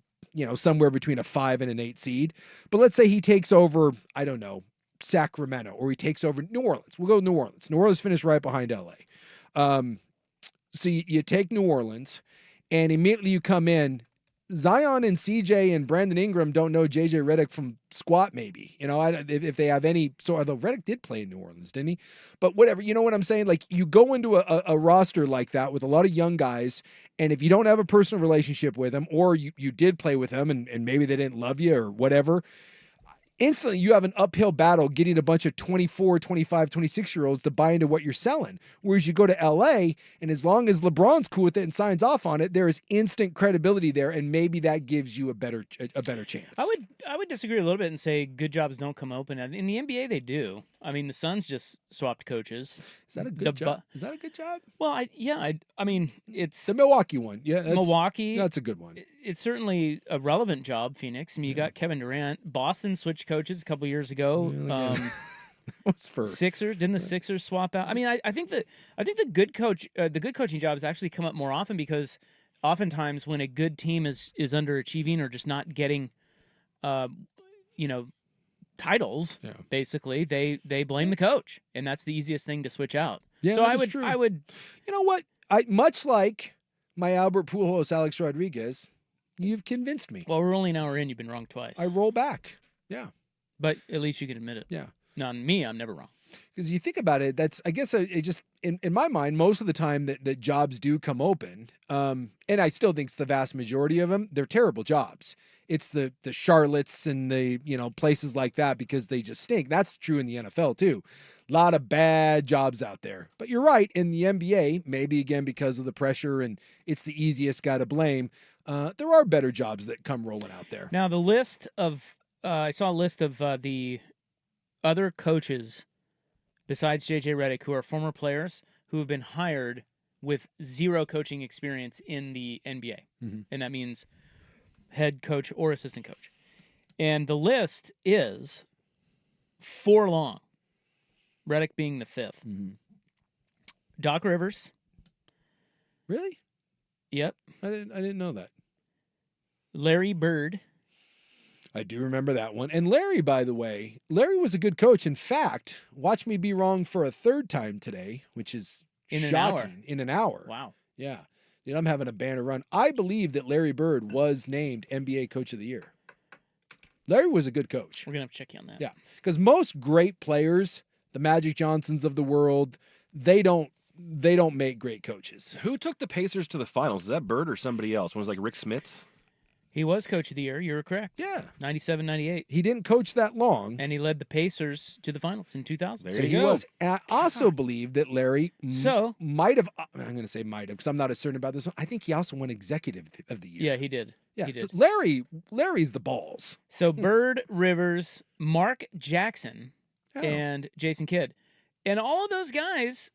somewhere between a 5 and an 8 seed. But let's say he takes over, I don't know, Sacramento, or he takes over New Orleans. We'll go New Orleans. New Orleans finished right behind LA. So you take New Orleans, and immediately you come in. Zion and CJ and Brandon Ingram don't know JJ Redick from squat, maybe. If they have any. So, although Redick did play in New Orleans, didn't he? But whatever. You know what I'm saying? Like, you go into a roster like that with a lot of young guys, and if you don't have a personal relationship with them, or you did play with them and maybe they didn't love you or whatever, instantly you have an uphill battle getting a bunch of 24, 25, 26-year-olds to buy into what you're selling. Whereas you go to LA, and as long as LeBron's cool with it and signs off on it, there is instant credibility there, and maybe that gives you a better chance. I would disagree a little bit and say good jobs don't come open. In the NBA, they do. I mean, the Suns just swapped coaches. Is that a good job? Is that a good job? Well, I mean, it's the Milwaukee one. Yeah, Milwaukee. That's a good one. It's certainly a relevant job, Phoenix. I mean, you got Kevin Durant. Boston switched coaches a couple years ago. That was first. Sixers, didn't the Sixers swap out? I mean, I think the good coaching job has actually come up more often because oftentimes when a good team is underachieving or just not getting, titles, basically they blame the coach, and that's the easiest thing to switch out. Yeah, so I would. You know what? Much like my Albert Pujols, Alex Rodriguez, you've convinced me. Well, we're only an hour in. You've been wrong twice. I roll back. Yeah. But at least you can admit it. Yeah. Now, me, I'm never wrong. Because you think about it, that's, I guess, it just, in my mind, most of the time that jobs do come open, and I still think it's the vast majority of them, they're terrible jobs. It's the Charlottes and the, places like that because they just stink. That's true in the NFL, too. A lot of bad jobs out there. But you're right, in the NBA, maybe, again, because of the pressure and it's the easiest guy to blame, there are better jobs that come rolling out there. Now, the list of, I saw a list of the other coaches besides JJ Redick who are former players who have been hired with zero coaching experience in the NBA. Mm-hmm. And that means head coach or assistant coach. And the list is 4 long, Redick being the 5th. Mm-hmm. Doc Rivers. Really? Yep. I didn't know that. Larry Bird. I do remember that one. And Larry, by the way, Larry was a good coach. In fact, watch me be wrong for a third time today, which is In an shocking. hour. In an hour. Wow. Yeah. Dude, I'm having a banner run. I believe that Larry Bird was named NBA Coach of the Year. Larry was a good coach. We're going to have to check you on that. Yeah. Because most great players, the Magic Johnsons of the world, they don't make great coaches. Who took the Pacers to the finals? Is that Bird or somebody else? One was like Rick Smits? He was Coach of the Year. You're correct. Yeah. 97, 98. He didn't coach that long. And he led the Pacers to the finals in 2000. There So you he go. was. And I also believe that Larry So- might have. I'm going to say might have because I'm not as certain about this one. I think he also won Executive of the Year. Yeah, he did. Yeah. He So did. Larry's the balls. So Bird, Rivers, Mark Jackson, Oh. and Jason Kidd. And all of those guys,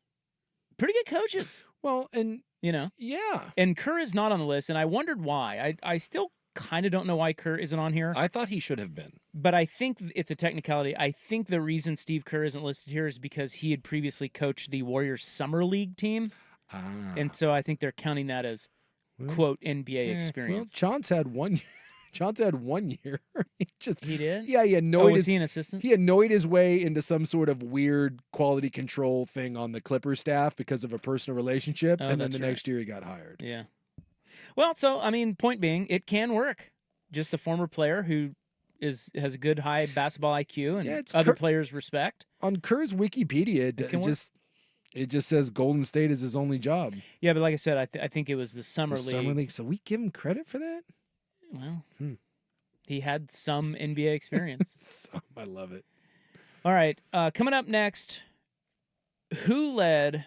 pretty good coaches, Well, and you know. yeah. And Kerr is not on the list, and I wondered why. I still kind of don't know why Kerr isn't on here, I thought he should have been. but I think it's a technicality. I think the reason Steve Kerr isn't listed here is because he had previously coached the Warriors Summer League team, and so I think they're counting that as, quote, NBA Well, experience. Chauncey had one. Chauncey had 1 year. He did? Yeah, he Oh, annoyed was his. he an assistant? He annoyed his way into some sort of weird quality control thing on the Clippers staff because of a personal relationship, Oh, and then that's the right. next year he got hired. Yeah. Well, so I mean, point being, it can work. Just a former player who has a good high basketball IQ and Yeah, it's other Kerr- players respect. On Kerr's Wikipedia, can work. it just says Golden State is his only job. Yeah, but like I said, I think it was the summer The league. Summer League. So we give him credit for that. Well, he had some NBA experience. I love it. All right, coming up next, who led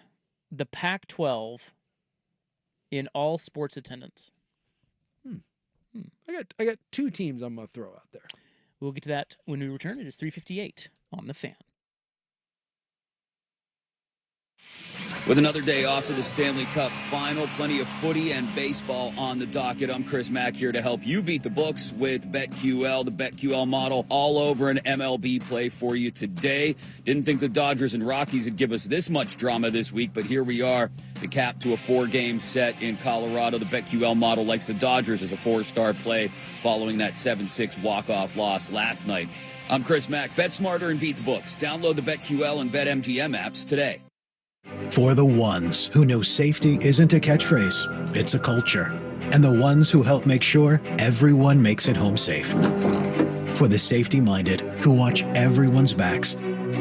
the Pac-12 in all sports attendance? I got two teams I'm gonna throw out there. We'll get to that when we return. It is 3:58 on the Fan. With another day off for the Stanley Cup final, plenty of footy and baseball on the docket. I'm Chris Mack here to help you beat the books with BetQL, the BetQL model, all over an MLB play for you today. Didn't think the Dodgers and Rockies would give us this much drama this week, but here we are, the cap to a 4-game set in Colorado. The BetQL model likes the Dodgers as a 4-star play following that 7-6 walk-off loss last night. I'm Chris Mack. Bet smarter and beat the books. Download the BetQL and BetMGM apps today. For the ones who know safety isn't a catchphrase, it's a culture. And the ones who help make sure everyone makes it home safe. For the safety-minded who watch everyone's backs,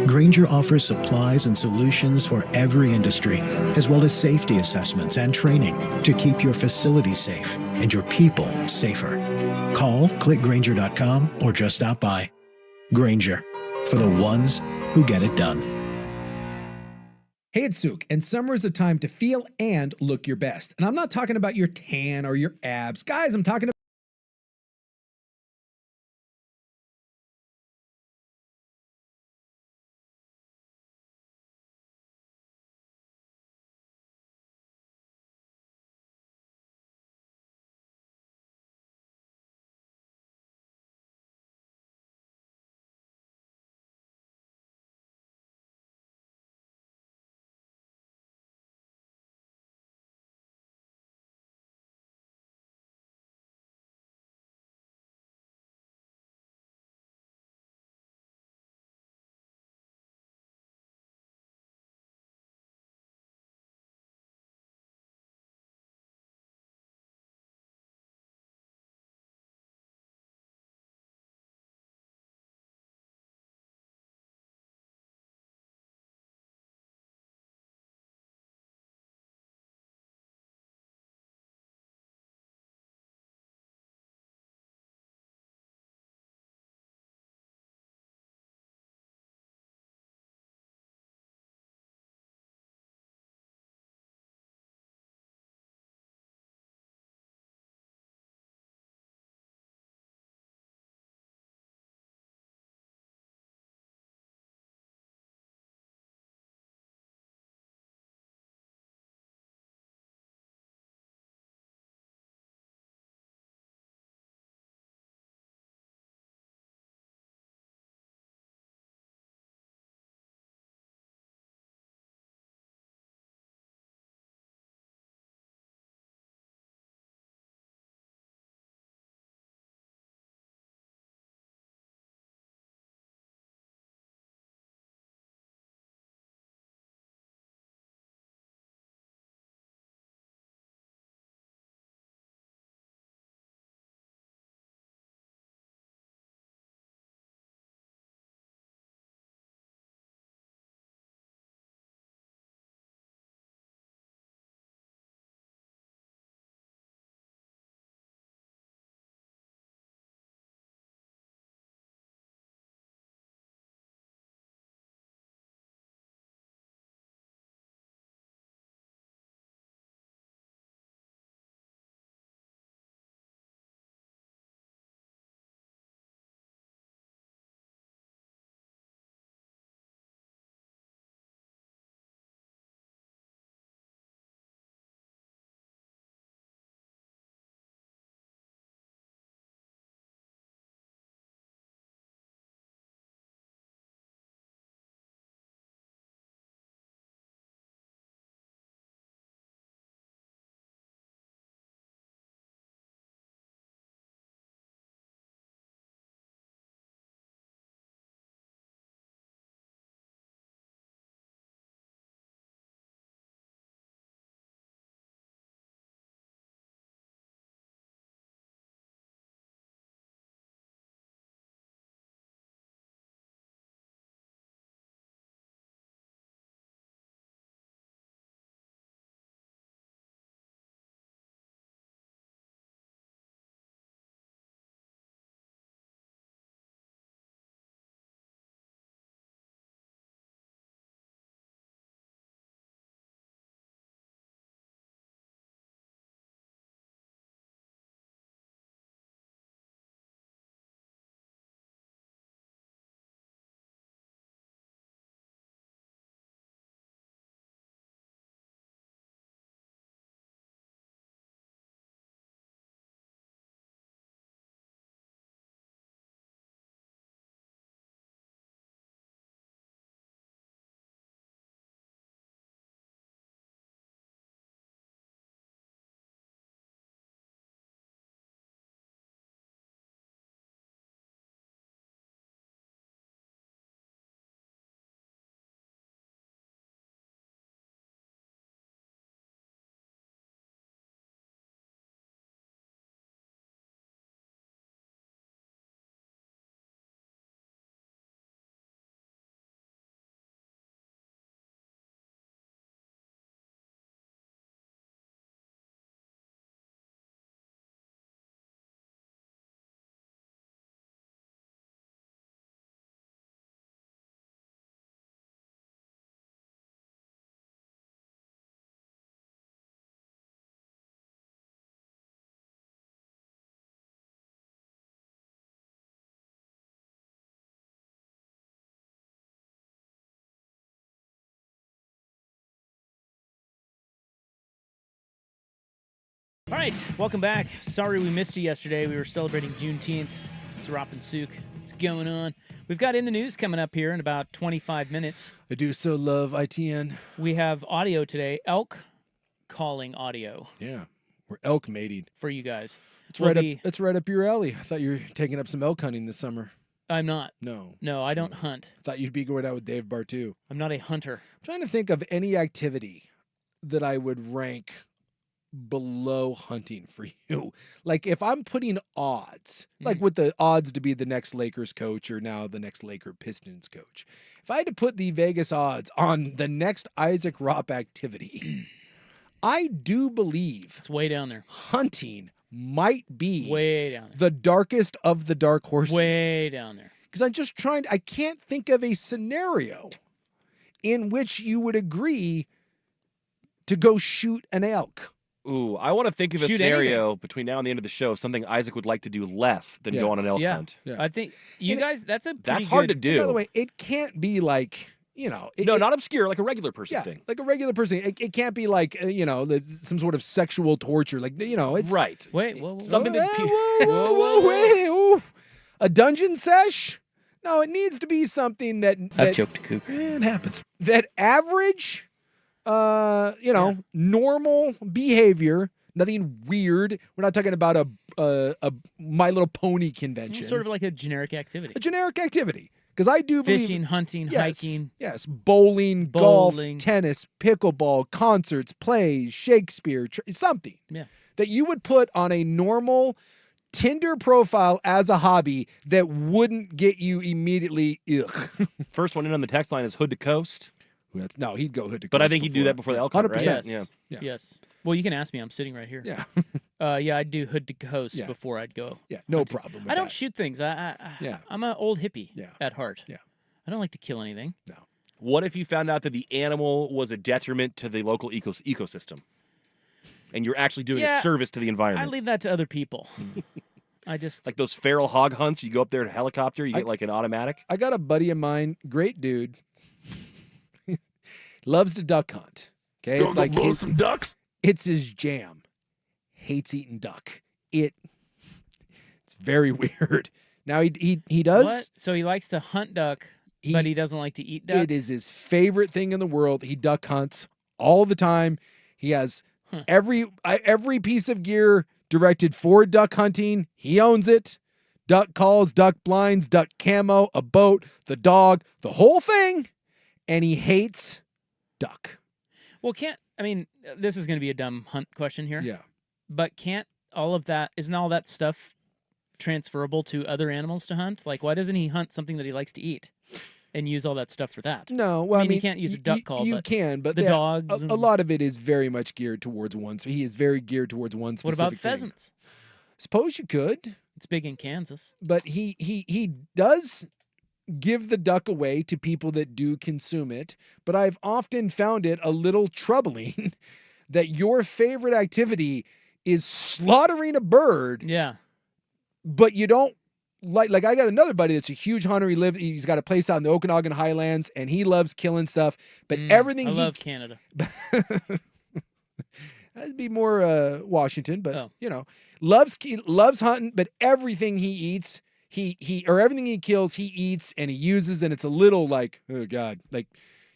Grainger offers supplies and solutions for every industry, as well as safety assessments and training to keep your facilities safe and your people safer. Call, click Grainger.com, or just stop by. Grainger, for the ones who get it done. Hey, it's Suk, and summer is a time to feel and look your best. And I'm not talking about your tan or your abs. Guys, I'm talking about All right, welcome back. Sorry we missed you yesterday. We were celebrating Juneteenth. It's Roppin' Souk. What's going on? We've got In the News coming up here in about 25 minutes. I do so love ITN. We have audio today, elk calling audio Yeah, we're elk mating. for you guys. It's That's right up your alley. I thought you were taking up some elk hunting this summer. I'm not. No, No, I don't hunt. I thought you'd be going out with Dave Bartu. I'm not a hunter. I'm trying to think of any activity that I would rank below hunting for you. Like if I'm putting odds, like with the odds to be the next Lakers coach or now the next Laker Pistons coach. If I had to put the Vegas odds on the next Isaac Ropp activity, I do believe It's way down there. hunting might be Way down there. the darkest of the dark horses. Way down there. Because I'm just I can't think of a scenario in which you would agree to go shoot an elk. Ooh, I want to think of a Shoot scenario between now and the end of the show, something Isaac would like to do less than go on an elk Yeah. hunt. Yeah. I think you And guys, that's a pretty That's hard to good- do. By the way, it can't be like, No, not obscure, like a regular person yeah, thing. like a regular person. It can't be like, some sort of sexual torture. Like, it's Right. Wait, whoa, whoa, whoa. Something that whoa, wait, ooh. A dungeon sesh? No, it needs to be something that I've choked a coop. it happens. That average, normal behavior, nothing weird. We're not talking about a My Little Pony convention. Sort of like a generic activity. a generic activity. Because I do believe Fishing, hunting, yes, hiking. Yes, bowling, Bowling. golf, tennis, pickleball, concerts, plays, Shakespeare, something Yeah. that you would put on a normal Tinder profile as a hobby that wouldn't get you immediately ugh. First one in on the text line is Hood to Coast. No, he'd go hood to But I coast think he'd do that before the elk hunt, right? 100%. Yes. Yeah. Yes. Well, you can ask me. I'm sitting right here. Yeah. Yeah, I'd do hood to coast Yeah. before I'd go. Yeah, no problem with I don't that. shoot things. Yeah. I'm an old hippie Yeah. at heart. Yeah. I don't like to kill anything. What if you found out that the animal was a detriment to the local ecosystem? And you're actually doing Yeah, a service to the I environment? leave that to other people. I just Like those feral hog hunts, you go up there in a helicopter, you get like an automatic. I got a buddy of mine, great dude, loves to duck hunt. Okay, it's like some ducks. it's his jam. Hates eating duck. It's very weird. Now he does. what? So he likes to hunt duck, He- but he doesn't like to eat duck. It is his favorite thing in the world. He duck hunts all the time. He has every piece of gear directed for duck hunting. He owns it. Duck calls, duck blinds, duck camo, a boat, the dog, the whole thing. And he hates duck. Well, this is going to be a dumb hunt question here. Yeah. But isn't all that stuff transferable to other animals to hunt? Like, why doesn't he hunt something that he likes to eat and use all that stuff for that? No, well, I mean, you can't use a duck call, You but can, but the yeah, dogs A and- lot of it is very much geared towards one. So he is very geared towards one What specific about thing. pheasants? Suppose you could, It's big in Kansas. but he does give the duck away to people that do consume it. But I've often found it a little troubling that your favorite activity is slaughtering a bird, Yeah. but you don't like I got another buddy that's a huge hunter. He's got a place out in the Okanagan Highlands and he loves killing stuff, but everything I he love Canada. That'd be more Washington, but Oh. loves hunting, but everything he eats, everything he kills, he eats and he uses, and it's a little like, oh God, like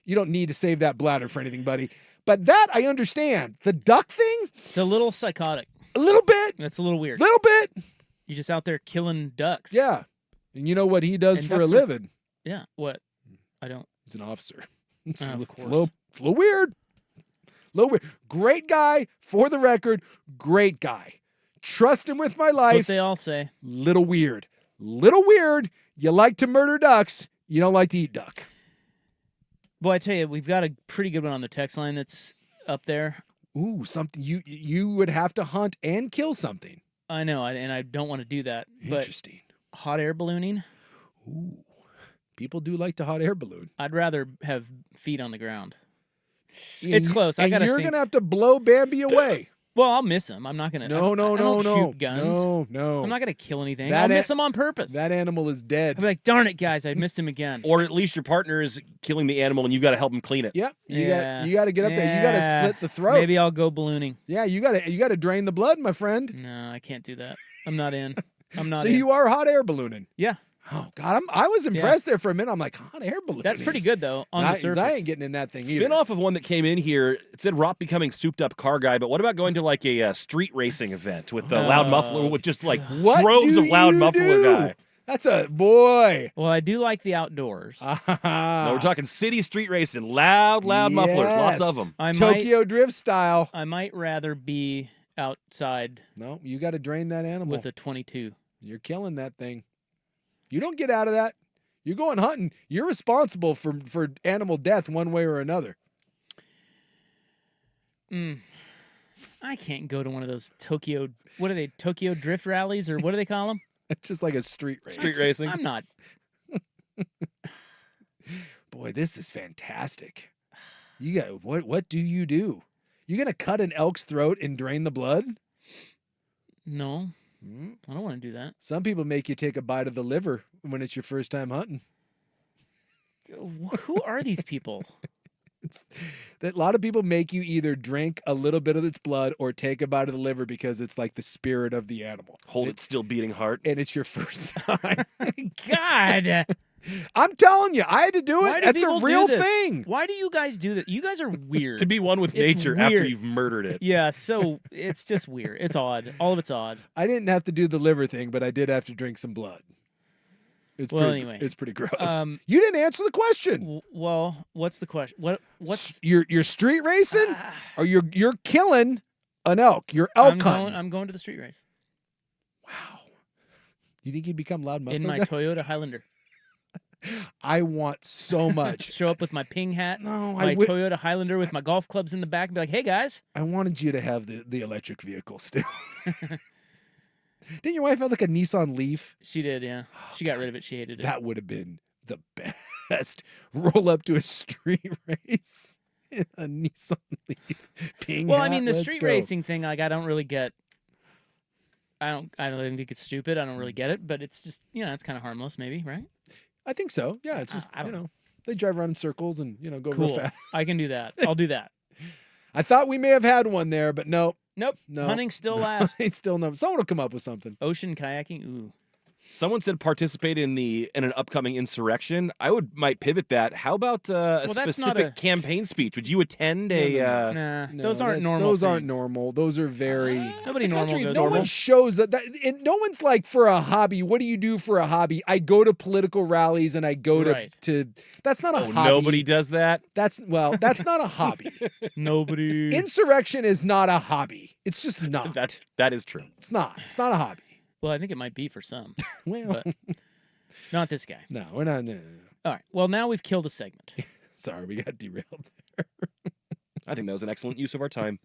you don't need to save that bladder for anything, buddy. But that I understand. The duck thing, It's a little psychotic. a little bit, That's a little weird. little bit. You're just out there killing ducks. Yeah. And you know what he does And for a ducks are- living? Yeah. What? I don't. He's an officer. It's, Of a course. little weird. Little weird. Great guy, for the record. Great guy. Trust him with my That's what life. they all say. Little weird. Little weird. You like to murder ducks. You don't like to eat duck. Boy, I tell you, we've got a pretty good one on the text line that's up there. Ooh, something you would have to hunt and kill something. I know, and I don't want to do that. But Interesting. hot air ballooning, Ooh. People do like the hot air balloon. I'd rather have feet on the ground. It's close. I And gotta you're think. gonna have to blow Bambi away. Well, I'll miss him. I'm not gonna. No, I no, don't no, shoot guns. no. I'm not gonna kill anything. That I'll miss him on purpose. That animal is dead. I'll be like, darn it, guys, I missed him again. Or at least your partner is killing the animal and you've got to help him clean it. Yep. You Yeah. got to get up there. You got to Yeah. slit the throat. Maybe I'll go ballooning. Yeah, you got to drain the blood, my friend. No, I can't do that. I'm not in. I'm not So in. you are hot air ballooning. Yeah, Oh God, I was impressed there for a minute. I'm like, hot air balloon. that's pretty good though on the surface. I ain't getting in that thing either. Spin off of one that came in here. It said Rob becoming souped up car guy, but what about going to like a street racing event with a loud muffler, with just like What droves do of loud you muffler do? guy? That's a boy. Well, I do like the outdoors. No, we're talking city street racing, loud mufflers, lots of them. Tokyo Drift style. I might rather be outside No, you got to drain that animal. with a 22. You're killing that thing. You don't get out of that. You're going hunting. You're responsible for animal death one way or another. I can't go to one of those Tokyo. What are they? Tokyo Drift rallies or what do they call them? It's just like a street race. Street racing. I'm not. Boy, this is fantastic. You got what do? You gonna cut an elk's throat and drain the blood? No, I don't want to do that. Some people make you take a bite of the liver when it's your first time hunting. Who are these people? That a lot of people make you either drink a little bit of its blood or take a bite of the liver because it's like the spirit of the animal. Hold it still beating heart. And it's your first time. God. I'm telling you, I had to do it. Why do That's a people do real this? thing. Why do you guys do that? You guys are weird. To be one with It's nature after weird. you've murdered it. Yeah, so it's just weird. It's odd. All of it's odd. I didn't have to do the liver thing, but I did have to drink some blood. Anyway, it's pretty gross. You didn't answer the question. Well, what's the question? What's You're street racing, or you're killing an elk? You're elk hunting. I'm going to the street race Wow. You think you'd become loud muffler in my guy? Toyota Highlander. I want so much. Show up with my ping hat, No, my Toyota Highlander with my golf clubs in the back, and be like, "Hey guys." I wanted you to have the electric vehicle still. Didn't your wife have like a Nissan Leaf? She did, yeah. She got rid of it. She hated it. That would have been the best. Roll up to a street race in a Nissan Leaf. Ping Well, hat, I mean, the let's street go. racing thing, like, I don't really get. I don't think it's stupid. I don't really get it, but it's just, it's kind of harmless, maybe, right? I think so. Yeah, it's just I don't know. they drive around in circles and go real Cool. fast. I can do that. I'll do that. I thought we may have had one there, but no. Nope. No. Hunting still lasts. It's still no. Someone will come up with something. Ocean kayaking. Ooh. Someone said participate in an upcoming insurrection. I might pivot that. How about a Well, that's not specific campaign speech? Would you attend a? Nah, No, those aren't normal. Those aren't things. normal. Those are very. Nobody The normal country goes is No normal. one shows that, and no one's like, for a hobby. What do you do for a hobby? I go to political rallies and I go to Right. That's not a Oh, hobby. nobody does that. That's not a hobby. Nobody. Insurrection is not a hobby. It's just not. That is true. It's not. It's not a hobby. Well, I think it might be for some, Well, but not this guy. no, we're not. No. All right. Well, now we've killed a segment. Sorry, we got derailed. I think that was an excellent use of our time.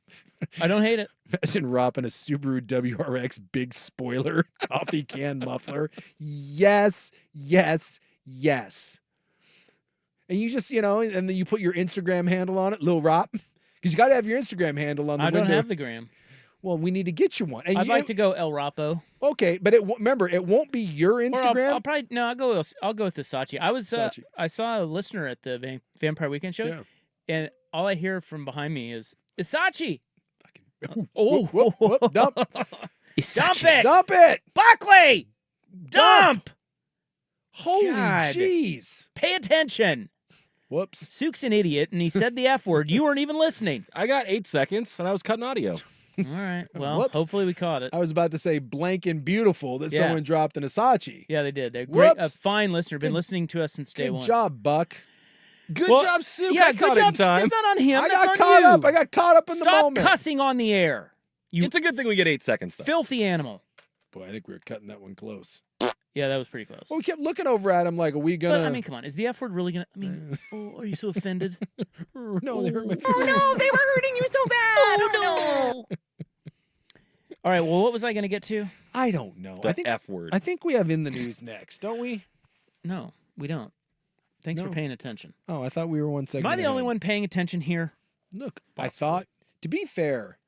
I don't hate it. Imagine Rob in a Subaru WRX big spoiler coffee can muffler. Yes, yes, yes. And you just, and then you put your Instagram handle on it, Lil Rob, because you got to have your Instagram handle on the I window. don't have the gram. Well, we need to get you one. And I'd like to go El Rapo. Okay, but remember, it won't be your Or Instagram. I'll probably I'll go with the Saatchi. Saatchi. I saw a listener at the Vampire Weekend show, Yeah. and all I hear from behind me is Saatchi. Whoop, whoop, whoop, dump. Dump it, Dump it. Buckley. Dump. Holy God. jeez. Pay attention. Whoops. Sook's an idiot, and he said the F word. You weren't even listening. I got 8 seconds and I was cutting audio. All right. Well, Whoops. hopefully we caught it. I was about to say blank and beautiful that Yeah. someone dropped an Asachi. Yeah, they did. They're great. A Whoops. fine listener. Been Good- listening to us since day Good one. job, Buck. Good Well, job, Sue. Yeah, I good caught it in job. time. That's not on him. I That's got on caught you. up. I got caught up in the Stop moment. cussing on the air. You It's a good thing we get 8 seconds, though. filthy animal. Boy, I think we were cutting that one close. Yeah, that was pretty close. Well, we kept looking over at him like, are we gonna? But, I mean, come on. Is the F word really going to... I mean, are you so offended? no, they hurt my Oh feelings. no, they were hurting you so bad. Oh no. All right, well, what was I going to get to? I don't know. The I think F word. I think we have in the news next, don't we? No, we don't. Thanks for No. paying attention. Oh, I thought we were one Am segment. I the only ahead. one paying attention here? Look, I thought, to be fair,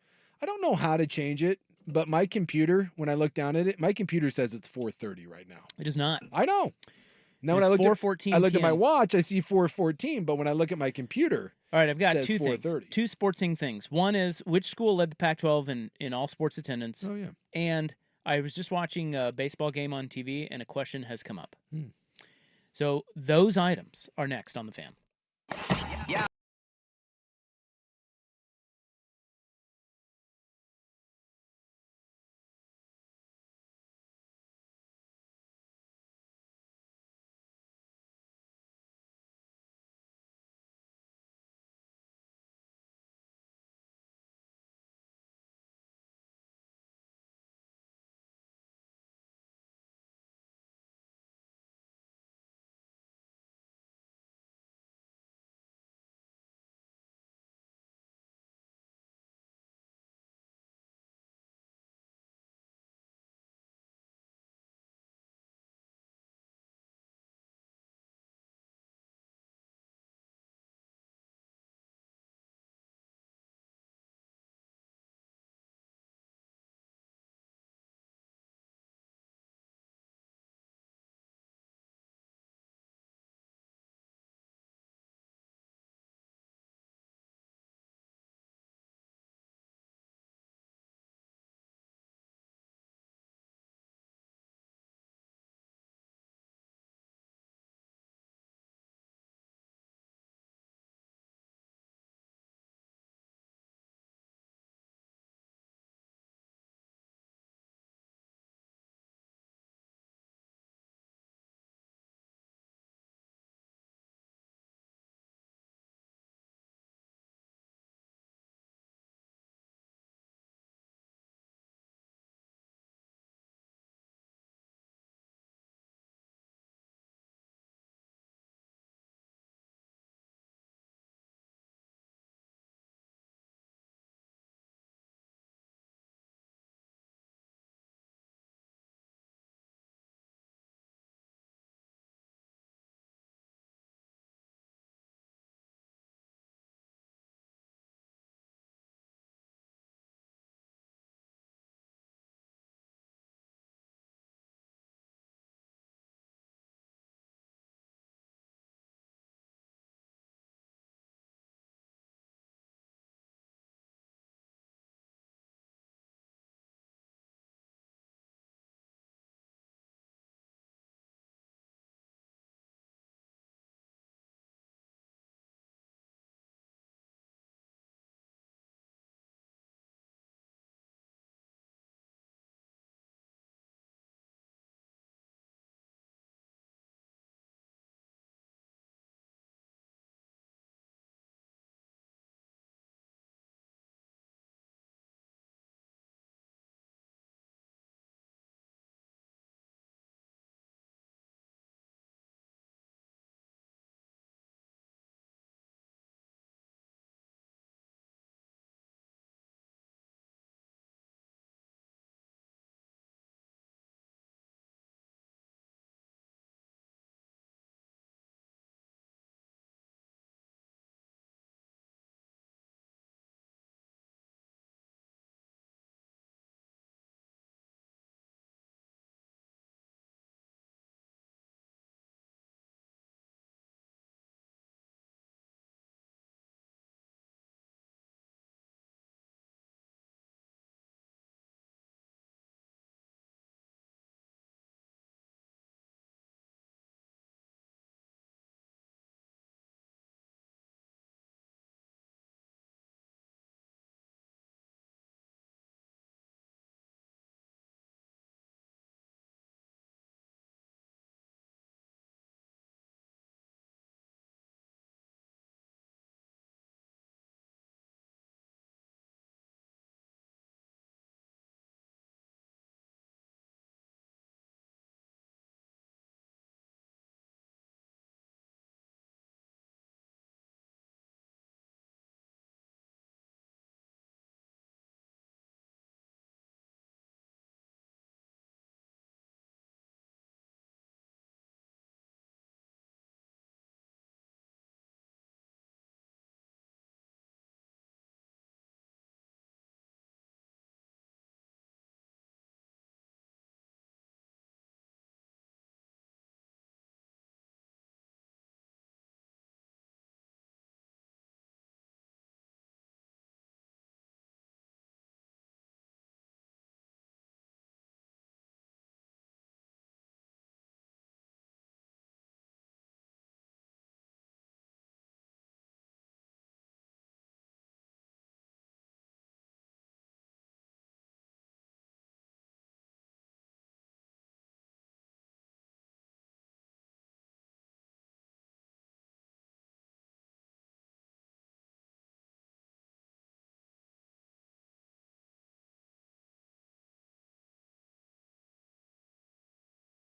I don't know how to change it, but my computer, when I look down at it, my computer says it's 4:30 right now. It is not. I know. Now when It's I looked 4:14 I looked at my PM. watch, I see 4:14, but when I look at my computer, All right, I've got says two things. 4:30. Two sportsing things. One is which school led the Pac-12 in all sports attendance. Oh yeah. And I was just watching a baseball game on TV, and a question has come up. Hmm. So those items are next on the Fan.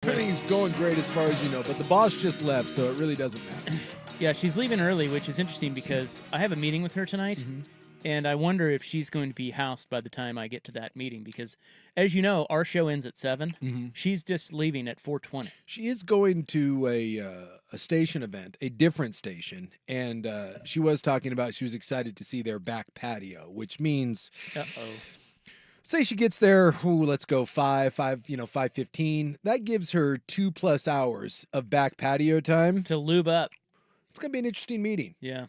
Everything's going great as far as you know, but the boss just left, so it really doesn't matter. Yeah, she's leaving early, which is interesting because I have a meeting with her tonight, and I wonder if she's going to be housed by the time I get to that meeting because, as you know, our show ends at 7. She's just leaving at 4:20. She is going to a station event, a different station, and she was talking about she was excited to see their back patio, which means, say she gets there, let's go 5:15. That gives her 2+ hours of back patio time to lube up. It's gonna be an interesting meeting. Yeah.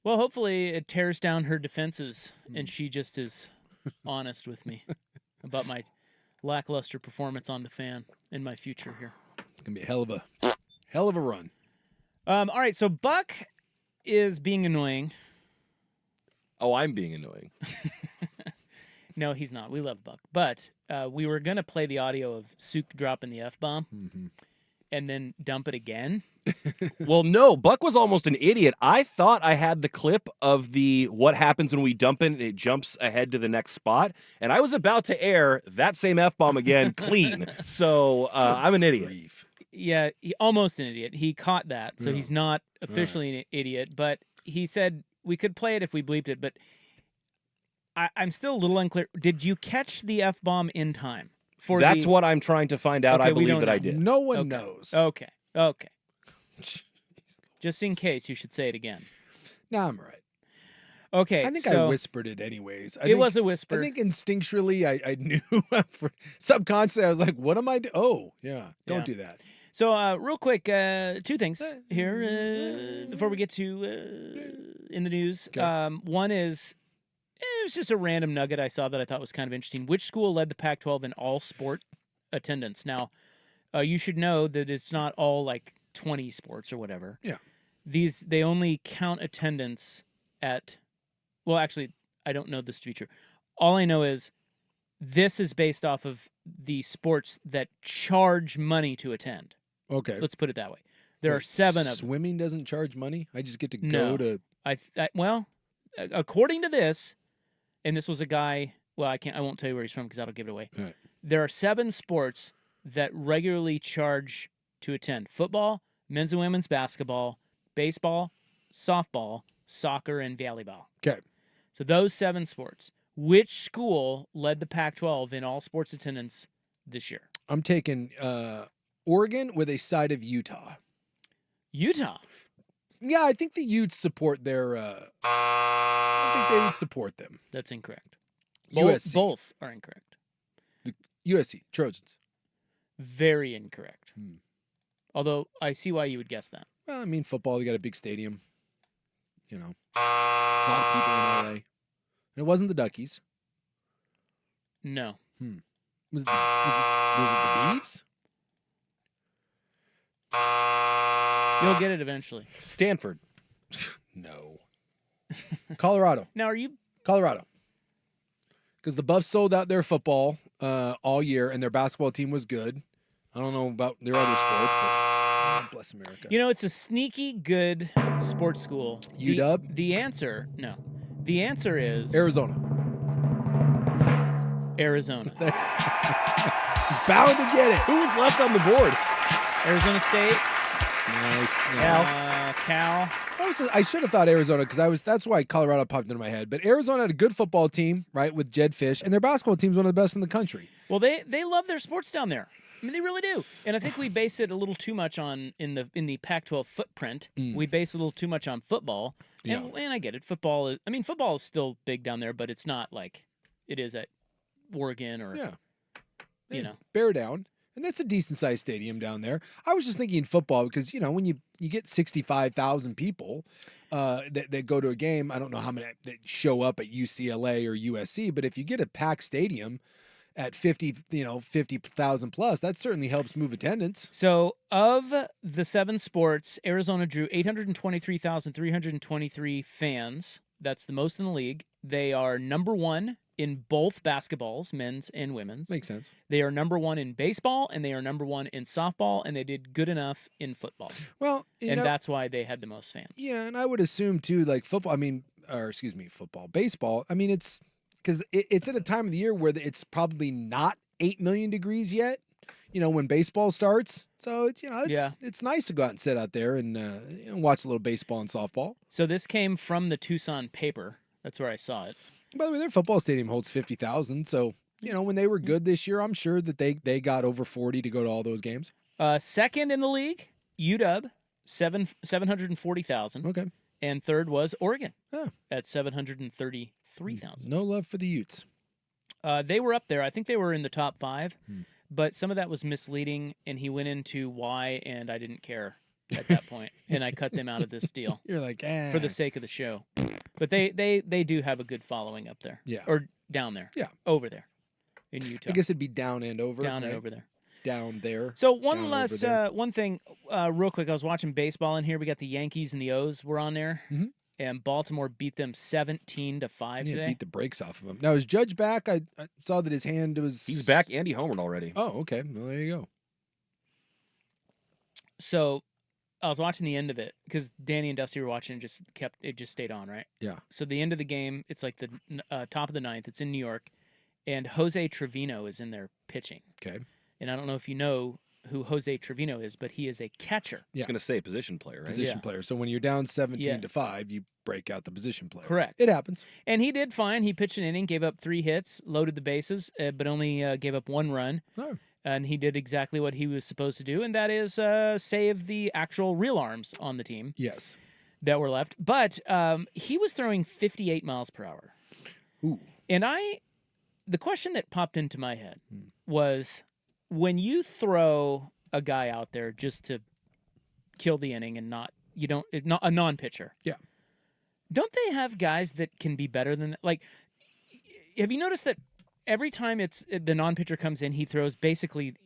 Well, hopefully it tears down her defenses and she just is honest with me about my lackluster performance on the fan in my future here. It's gonna be a hell of a run. All right, so Buck is being annoying. Oh, I'm being annoying. No, he's not. We love Buck. But we were going to play the audio of Suk dropping the F-bomb and then dump it again. Well, no, Buck was almost an idiot. I thought I had the clip of the what happens when we dump it and it jumps ahead to the next spot, and I was about to air that same F-bomb again clean. So I'm an idiot. Yeah, almost an idiot. He caught that, so he's not officially an idiot, but he said we could play it if we bleeped it, but I'm still a little unclear. Did you catch the F-bomb in time? That's what I'm trying to find out. Okay, I believe that I did. No one knows. Okay. Just in case, you should say it again. No, I'm all right. Okay, I think so I whispered it anyways. It was a whisper. I think instinctually I knew. Subconsciously, I was like, what am I doing? Oh, yeah. Don't do that. So real quick, 2 things here before we get to in the news. Okay. One is, it was just a random nugget I saw that I thought was kind of interesting. Which school led the Pac-12 in all sport attendance? Now, you should know that it's not all like 20 sports or whatever. Yeah. They only count attendance at, well, actually, I don't know this to be true. All I know is this is based off of the sports that charge money to attend. Okay. Let's put it that way. There are 7 of them. Swimming doesn't charge money? I just get to go to... Well, according to this, and this was a guy, well, I won't tell you where he's from because that'll give it away. All right. There are 7 sports that regularly charge to attend: football, men's and women's basketball, baseball, softball, soccer, and volleyball. Okay. So those 7 sports. Which school led the Pac-12 in all sports attendance this year? I'm taking Oregon with a side of Utah. Utah. Yeah, I think the Utes support their... I think they would support them. That's incorrect. USC. Both are incorrect. The USC, Trojans. Very incorrect. Although I see why you would guess that. Well, I mean, football, you got a big stadium. You know, a lot of people in LA. And it wasn't the Duckies. No. Was it the Beavs? You'll get it eventually. Stanford. No. Colorado. Now, are you... Colorado. Because the Buffs sold out their football all year, and their basketball team was good. I don't know about their other sports, but bless America. You know, it's a sneaky good sports school. UW? The answer, no. The answer is... Arizona. Arizona. He's bound to get it. Who was left on the board? Arizona State. Nice. Cal. I should have thought Arizona because that's why Colorado popped into my head. But Arizona had a good football team, right, with Jed Fish, and their basketball team's one of the best in the country. Well, they love their sports down there. I mean, they really do. And I think we base it a little too much on in the Pac-12 footprint. We base a little too much on football. And I get it. Football is still big down there, but it's not like it is at Oregon or you know. Bear down. And that's a decent-sized stadium down there. I was just thinking football because, you know, when you get 65,000 people that go to a game, I don't know how many that show up at UCLA or USC, but if you get a packed stadium at 50,000 plus, that certainly helps move attendance. So of the 7 sports, Arizona drew 823,323 fans. That's the most in the league. They are number 1 in both basketballs, men's and women's. Makes sense. They are number 1 in baseball, and they are number 1 in softball, and they did good enough in football. Well, that's why they had the most fans. Yeah, and I would assume too, like football. Baseball. I mean, it's because it's at a time of the year where it's probably not 8 million degrees yet. when baseball starts. So it's Yeah. it's nice to go out and sit out there and watch a little baseball and softball. So this came from the Tucson paper. That's where I saw it. By the way, their football stadium holds 50,000. So when they were good this year, I'm sure that they got over 40 to go to all those games. Second in the league, UW, 740,000. Okay. And third was Oregon Oh. at 733,000. No love for the Utes. They were up there. I think they were in the top 5, but some of that was misleading, and he went into why, and I didn't care at that point, and I cut them out of this deal You're like, for the sake of the show. But they do have a good following up there. Yeah. Or down there. Yeah. Over there in Utah. I guess it'd be down and over. down right? and over there. Down there. So down one over last there. one thing, real quick. I was watching baseball in here. We got the Yankees and the O's were on there, and Baltimore beat them 17-5 Yeah, today. beat the brakes off of him. Now is Judge back? I saw that his hand was. He's back. Andy homered already. Oh, okay. Well, there you go. So I was watching the end of it because Danny and Dusty were watching. It just stayed on, right? Yeah. So the end of the game, it's like the top of the ninth. It's in New York, and Jose Trevino is in there pitching. Okay. And I don't know if you know who Jose Trevino is, but he is a catcher. I was going to say position player, right? Position Yeah. player. So when you're down 17 to Yes. 5, you break out the position player. Correct. It happens. And he did fine. He pitched an inning, gave up 3 hits, loaded the bases, but only gave up 1 run. Oh. And he did exactly what he was supposed to do, and that is save the actual real arms on the team Yes. that were left. But he was throwing 58 miles per hour. Ooh. And the question that popped into my head was, when you throw a guy out there just to kill the inning and not a non-pitcher. Yeah. Don't they have guys that can be better than that? Like, have you noticed that every time the non-pitcher comes in, he throws basically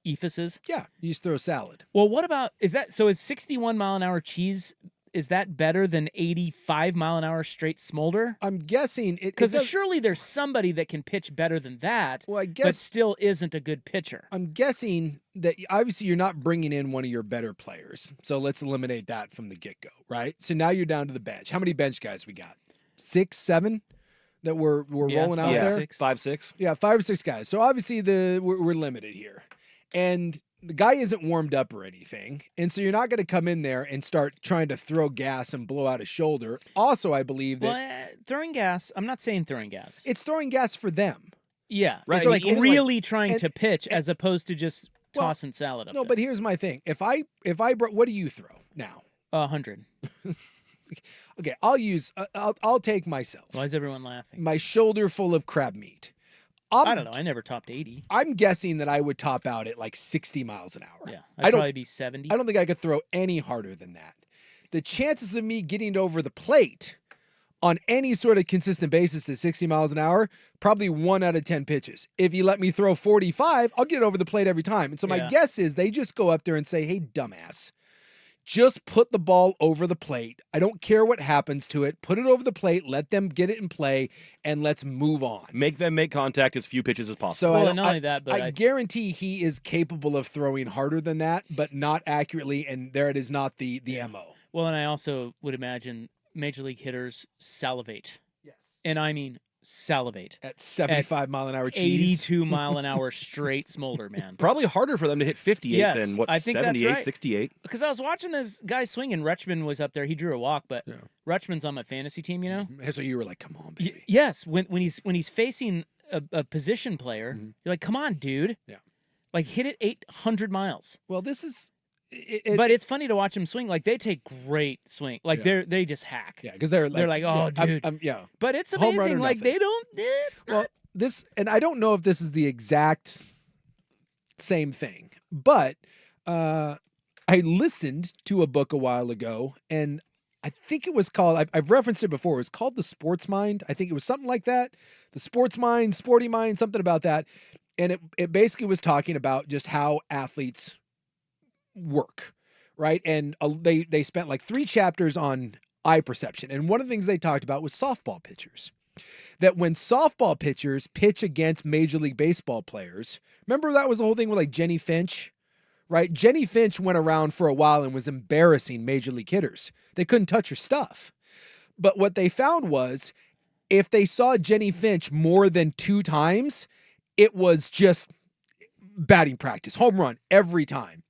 ephuses? Yeah. You just throw a salad. Well, what about is 61 mile an hour cheese? Is that better than 85 mile an hour straight smolder? I'm guessing it Because does- surely there's somebody that can pitch better than that, Well, I but guess still isn't a good pitcher. I'm guessing that obviously you're not bringing in one of your better players. So let's eliminate that from the get-go, right? So now you're down to the bench. How many bench guys we got? 6, 7 that we're Yeah, rolling out 5, there? 6. 5'6". Yeah, 5 or 6 guys. So obviously we're limited here. And the guy isn't warmed up or anything. And so you're not going to come in there and start trying to throw gas and blow out his shoulder. Also, I believe that Well, throwing gas. I'm not saying throwing gas. it's throwing gas for them. Yeah, Right, it's I like mean, really trying and- to pitch as opposed to just Well, tossing salad up No, there. but here's my thing. If I what do you throw now? 100. Okay, I'll take myself. Why is everyone laughing? My shoulder full of crab meat. I don't know. I never topped 80. I'm guessing that I would top out at like 60 miles an hour. Yeah, I I'd don't- probably be 70. I don't think I could throw any harder than that. The chances of me getting over the plate on any sort of consistent basis at 60 miles an hour, probably 1 out of 10 pitches. If you let me throw 45, I'll get over the plate every time. And so my Yeah. guess is they just go up there and say, hey, dumbass, just put the ball over the plate. I don't care what happens to it. Put it over the plate, let them get it in play, and let's move on. Make them make contact as few pitches as possible. So Well, I and not only that, but I guarantee he is capable of throwing harder than that, but not accurately, and there it is not the MO. Well, and I also would imagine major league hitters salivate. Yes. And I mean salivate. At 75 mile an hour cheese. 82 mile an hour straight smolder, man. Probably harder for them to hit 58 Yes, than what I think that's 78, right. 68. Because I was watching this guy swing and Rutschman was up there. He drew a walk, but Yeah. Rutschman's on my fantasy team, you know? So you were like, come on, baby. Yes, when he's facing a position player, Mhm. you're like, come on, dude. Yeah. Like hit it 800 miles. Well, this is. But it's funny to watch him swing. Like they take great swing. Like Yeah. they just hack. Yeah, because they're like, oh, yeah, dude. yeah. But it's Home run or amazing. Like nothing. they don't. It's Well, not. this, and I don't know if this is the exact same thing, but I listened to a book a while ago, and I think it was called, I've referenced it before, it was called The Sports Mind. I think it was something like that. The Sports Mind, Sporty Mind, something about that. And it basically was talking about just how athletes work, right? And they spent like 3 chapters on eye perception. And one of the things they talked about was softball pitchers. That when softball pitchers pitch against Major League Baseball players, remember that was the whole thing with like Jenny Finch, right? Jenny Finch went around for a while and was embarrassing Major League hitters. They couldn't touch her stuff. But what they found was if they saw Jenny Finch more than 2 times, it was just batting practice, home run every time.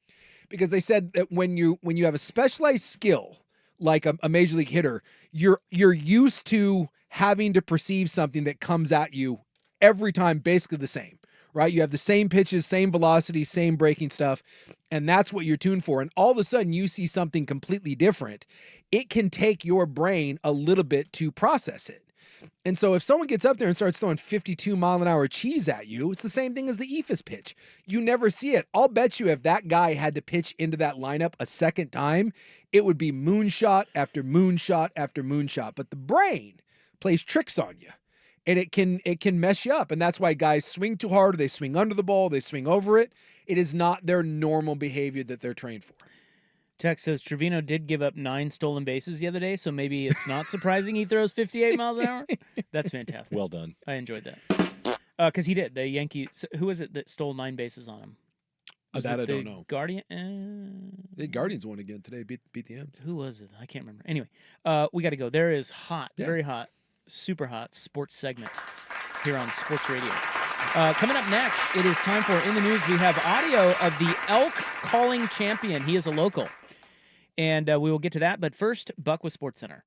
Because they said that when you have a specialized skill like a major league hitter, you're used to having to perceive something that comes at you every time basically the same, right? You have the same pitches, same velocity, same breaking stuff, and that's what you're tuned for. And all of a sudden you see something completely different. It can take your brain a little bit to process it. And so if someone gets up there and starts throwing 52-mile-an-hour cheese at you, it's the same thing as the eephus pitch. You never see it. I'll bet you if that guy had to pitch into that lineup a second time, it would be moonshot after moonshot after moonshot. But the brain plays tricks on you, and it can mess you up. And that's why guys swing too hard. They swing under the ball. They swing over it. It is not their normal behavior that they're trained for. Text says Trevino did give up 9 stolen bases the other day, so maybe it's not surprising he throws 58 miles an hour. That's fantastic. Well done. I enjoyed that. Because he did. The Yankees. Who was it that stole 9 bases on him? Was That it I the don't know. Guardian. The Guardians won again today. Beat the M's. Who was it? I can't remember. Anyway, we got to go. There is hot, Yeah. very hot, super hot sports segment here on Sports Radio. Coming up next, it is time for In the News. We have audio of the elk calling champion. He is a local. And we will get to that. But first, Buck with Sports Center.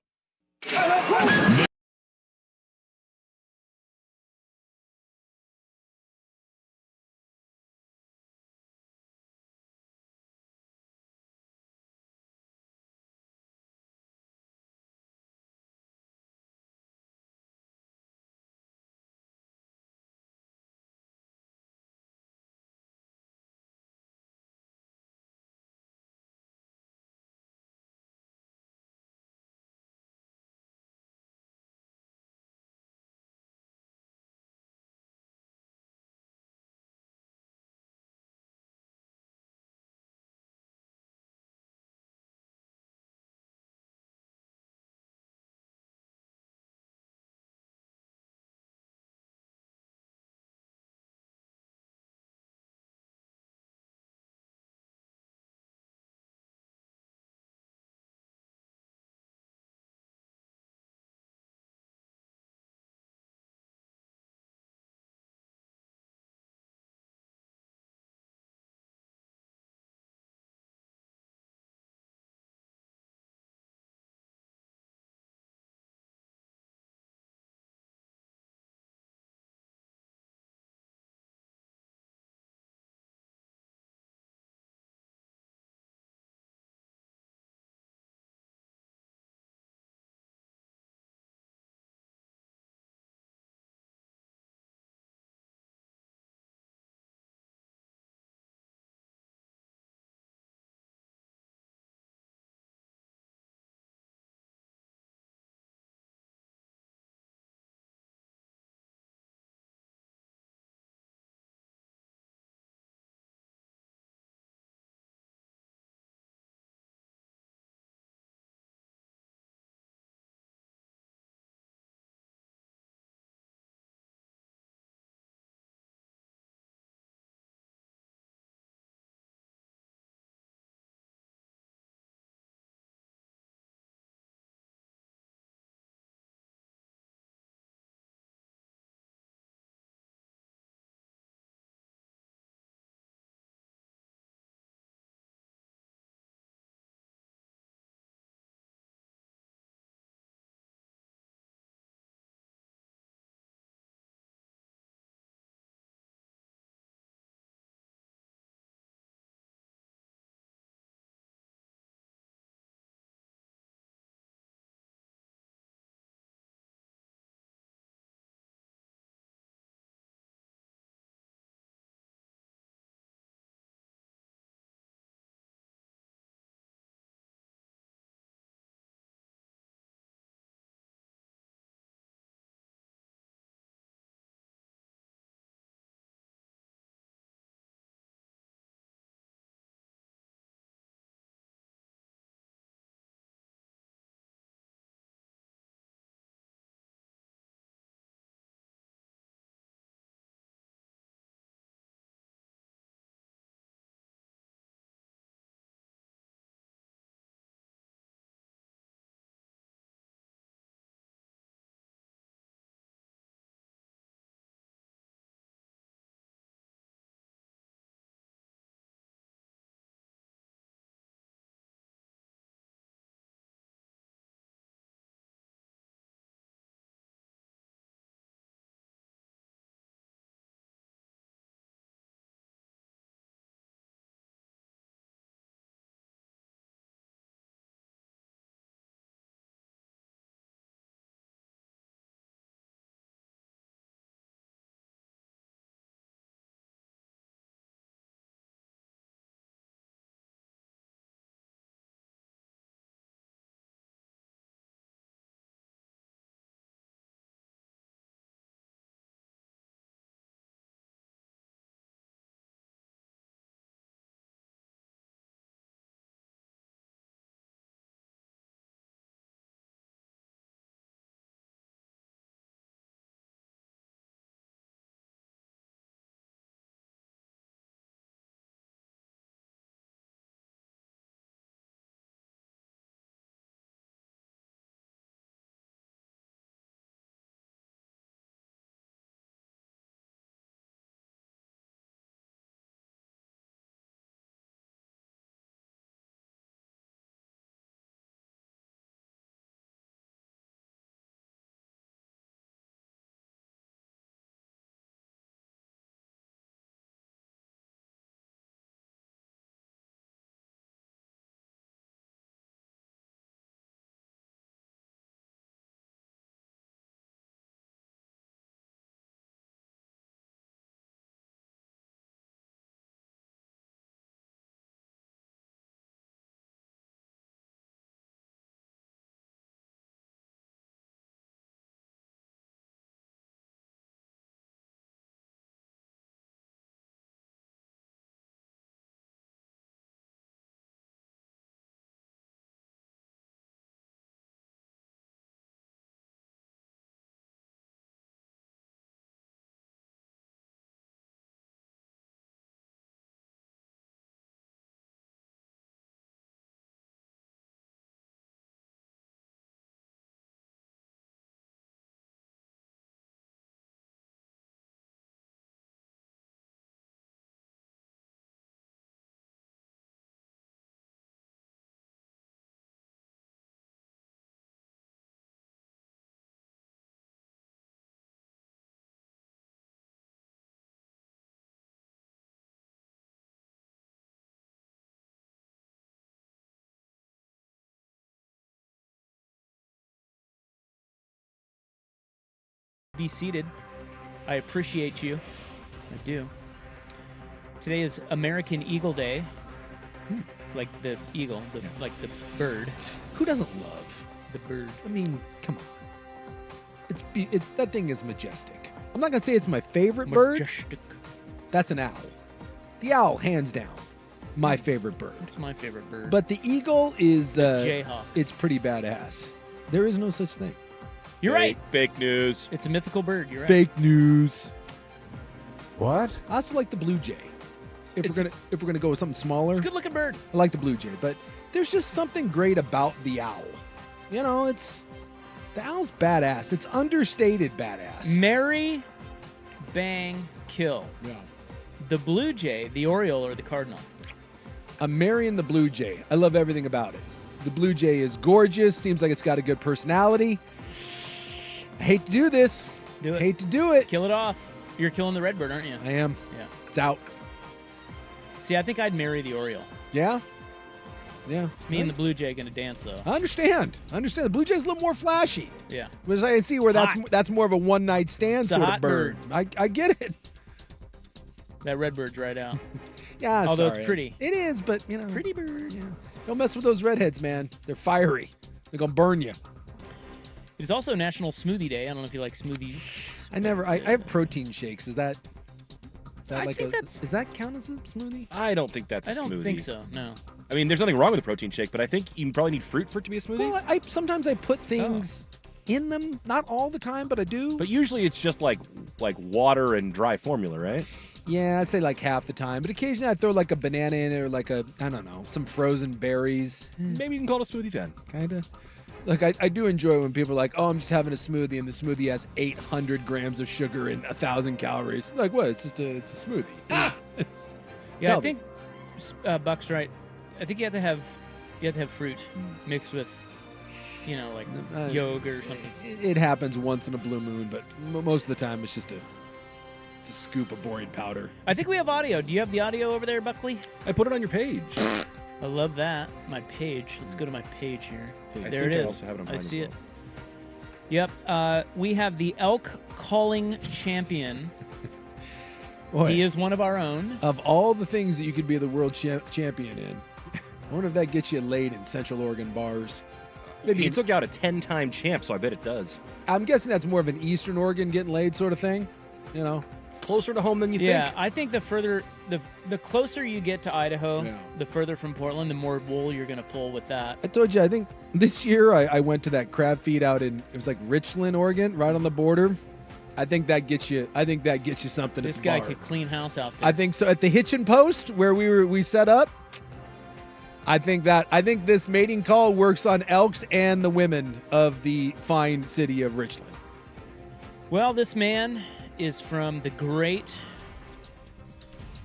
be seated. I appreciate you. I do. Today is American Eagle Day. Like the eagle, like the bird. Who doesn't love the bird? I mean, come on. It's that thing is majestic. I'm not gonna say it's my favorite bird. That's an owl. The owl, hands down, my favorite bird. That's my favorite bird. But the eagle is Jayhawk. It's pretty badass. There is no such thing. You're right. Fake news. It's a mythical bird. You're right. Fake news. What? I also like the blue jay. If we're gonna go with something smaller, It's a good-looking bird. I like the blue jay. But there's just something great about the owl. You know, the owl's badass. It's understated badass. Marry, bang, kill. Yeah. The blue jay, the oriole, or the cardinal? I'm marrying the blue jay. I love everything about it. The blue jay is gorgeous. Seems like it's got a good personality. I hate to do this. Do it. Hate to do it. Kill it off. You're killing the redbird, aren't you? I am. Yeah. It's out. See, I think I'd marry the oriole. Yeah. Yeah. Me and the blue jay gonna dance though. I understand. The blue jay's a little more flashy. Yeah. Which I can see where that's more of a one night stand It's a sort of hot bird. I get it. That redbird's right out. Yeah. Although sorry. it's pretty. It is, but you know. Pretty bird. Yeah. Don't mess with those redheads, man. They're fiery. They're gonna burn you. It is also National Smoothie Day. I don't know if you like smoothies. I have protein shakes. Is that I like think that's- does that count as a smoothie? I don't think that's a I don't smoothie. think so. No. I mean, there's nothing wrong with a protein shake, but I think you probably need fruit for it to be a smoothie. Well, I sometimes I put things in them. Not all the time, but I do. But usually it's just like water and dry formula, right? Yeah, I'd say like half the time. But occasionally I throw like a banana in it or like I don't know, some frozen berries. Maybe you can call it a smoothie then. Kinda. Look, I do enjoy when people are like, oh, I'm just having a smoothie, and the smoothie has 800 grams of sugar and 1,000 calories. Like, what? It's just it's a smoothie. It's Yeah, I healthy. think Buck's right. I think you have to have fruit mixed with, like yogurt or something. It happens once in a blue moon, but most of the time it's just a scoop of boring powder. I think we have audio. Do you have the audio over there, Buckley? I put it on your page. I love that. My page. Let's go to my page here. I There think it I is. also have it on I mine see as it. Yep. We have the elk calling champion. Boy, He is one of our own. of all the things that you could be the world champion in, I wonder if that gets you laid in Central Oregon bars. Maybe He took out a 10-time champ, so I bet it does. I'm guessing that's more of an Eastern Oregon getting laid sort of thing. You know, Closer to home than you Yeah, think. I think the closer you get to Idaho, Yeah. the further from Portland, the more wool you're going to pull with that. I told you, I think this year I went to that crab feed out in, it was like Richland, Oregon, right on the border. I think that gets you something This at the guy bar. could clean house out there. I think so. At the hitching post where we set up, I think this mating call works on elks and the women of the fine city of Richland. Well, this man is from the great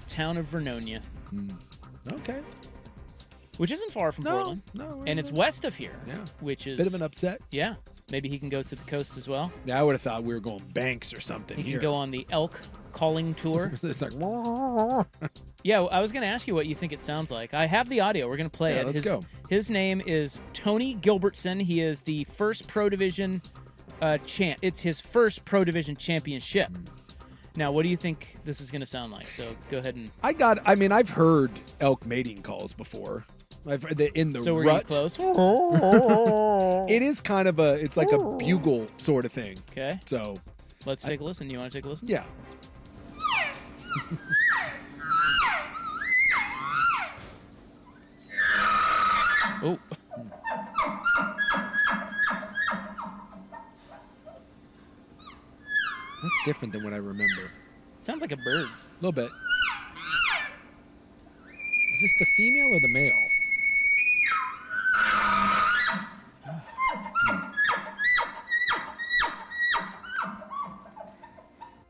town of Vernonia, Okay. which isn't far from Portland. No. And it's west of here, Yeah. which is Bit of an upset. Yeah, maybe he can go to the coast as well. Yeah, I would have thought we were going Banks or something He here. can go on the elk calling tour. It's like, Yeah, I was going to ask you what you think it sounds like. I have the audio. We're going to play Yeah, it. let's go. His name is Tony Gilbertson. He is the first Pro Division champ. It's his first Pro Division championship. Now, what do you think this is going to sound like? So go ahead and. I've heard elk mating calls before. I've heard that in the So were rut. you close? It is kind of it's like a bugle sort of thing. Okay, So, let's take a listen. You want to take a listen? yeah. Oh, That's different than what I remember. sounds like a bird. A little bit. Is this the female or the male?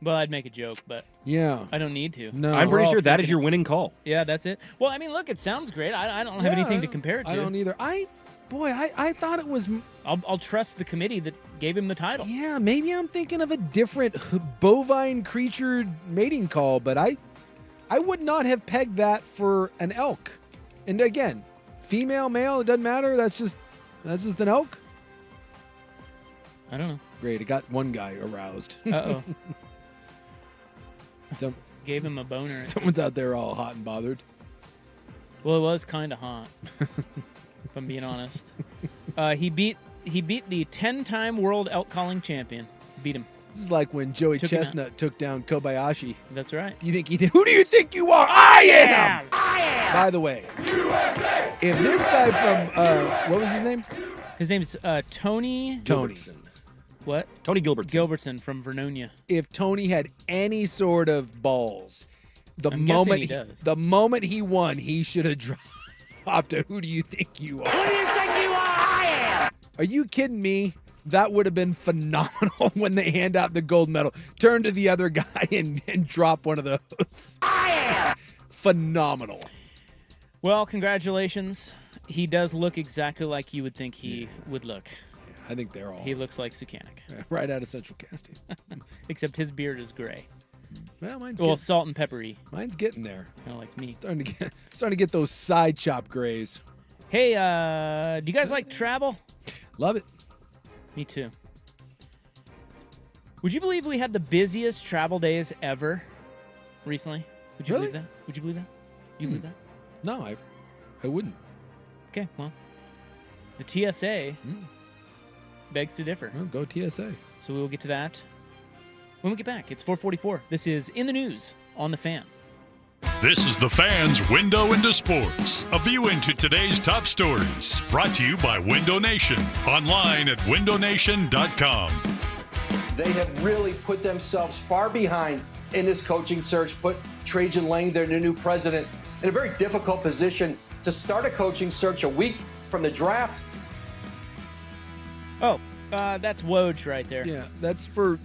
Well, I'd make a joke, but Yeah. I don't need to. No. I'm We're pretty all sure that is freaking- your winning call. Yeah, that's it. Well, I mean, look, it sounds great. I don't have anything to compare it to. I don't either. I thought it was. I'll trust the committee that gave him the title. Yeah, maybe I'm thinking of a different bovine creature mating call, but I would not have pegged that for an elk. And again, female, male, it doesn't matter. That's just an elk. I don't know. Great. It got one guy aroused. Uh-oh. Some- Gave him a boner. Someone's out there all hot and bothered. Well, it was kind of hot, if I'm being honest. He beat the 10-time world elk calling champion. Beat him. This is like when Joey Took him out. Chestnut took down Kobayashi. That's right. Do you think he did? Who do you think you are? I am! By the way, if this guy from, what was his name? His name's Tony. Gilbertson. What? Tony Gilbertson. Gilbertson from Vernonia. If Tony had any sort of balls, I'm guessing he does. the moment he won, he should have dropped a "Who do you think you are?" Who do you think you are? I am. Are you kidding me? That would have been phenomenal when they hand out the gold medal. Turn to the other guy and drop one of those. I am. Phenomenal. Well, congratulations. He does look exactly like you would think he would look. I think they're all He looks like Sukanik, right out of Central Casting. except his beard is gray. Well, Well, salt and peppery, mine's getting there. kind of like me. Starting to get those side chop grays. Hey, do you guys like travel? Love it. Me too. Would you believe we had the busiest travel days ever recently? Would you Really? believe that? Would you believe that? You believe that? No, I wouldn't. Okay, well, the TSA Hmm. begs to differ. Well, go TSA. So we will get to that when we get back. It's 4:44. This is In the News on The Fan. This is the Fan's Window into Sports, a view into today's top stories. Brought to you by Window Nation, online at windownation.com. They have really put themselves far behind in this coaching search, put Trajan Lang, their new president, in a very difficult position to start a coaching search a week from the draft. Oh, that's Woj right there. Yeah, that's for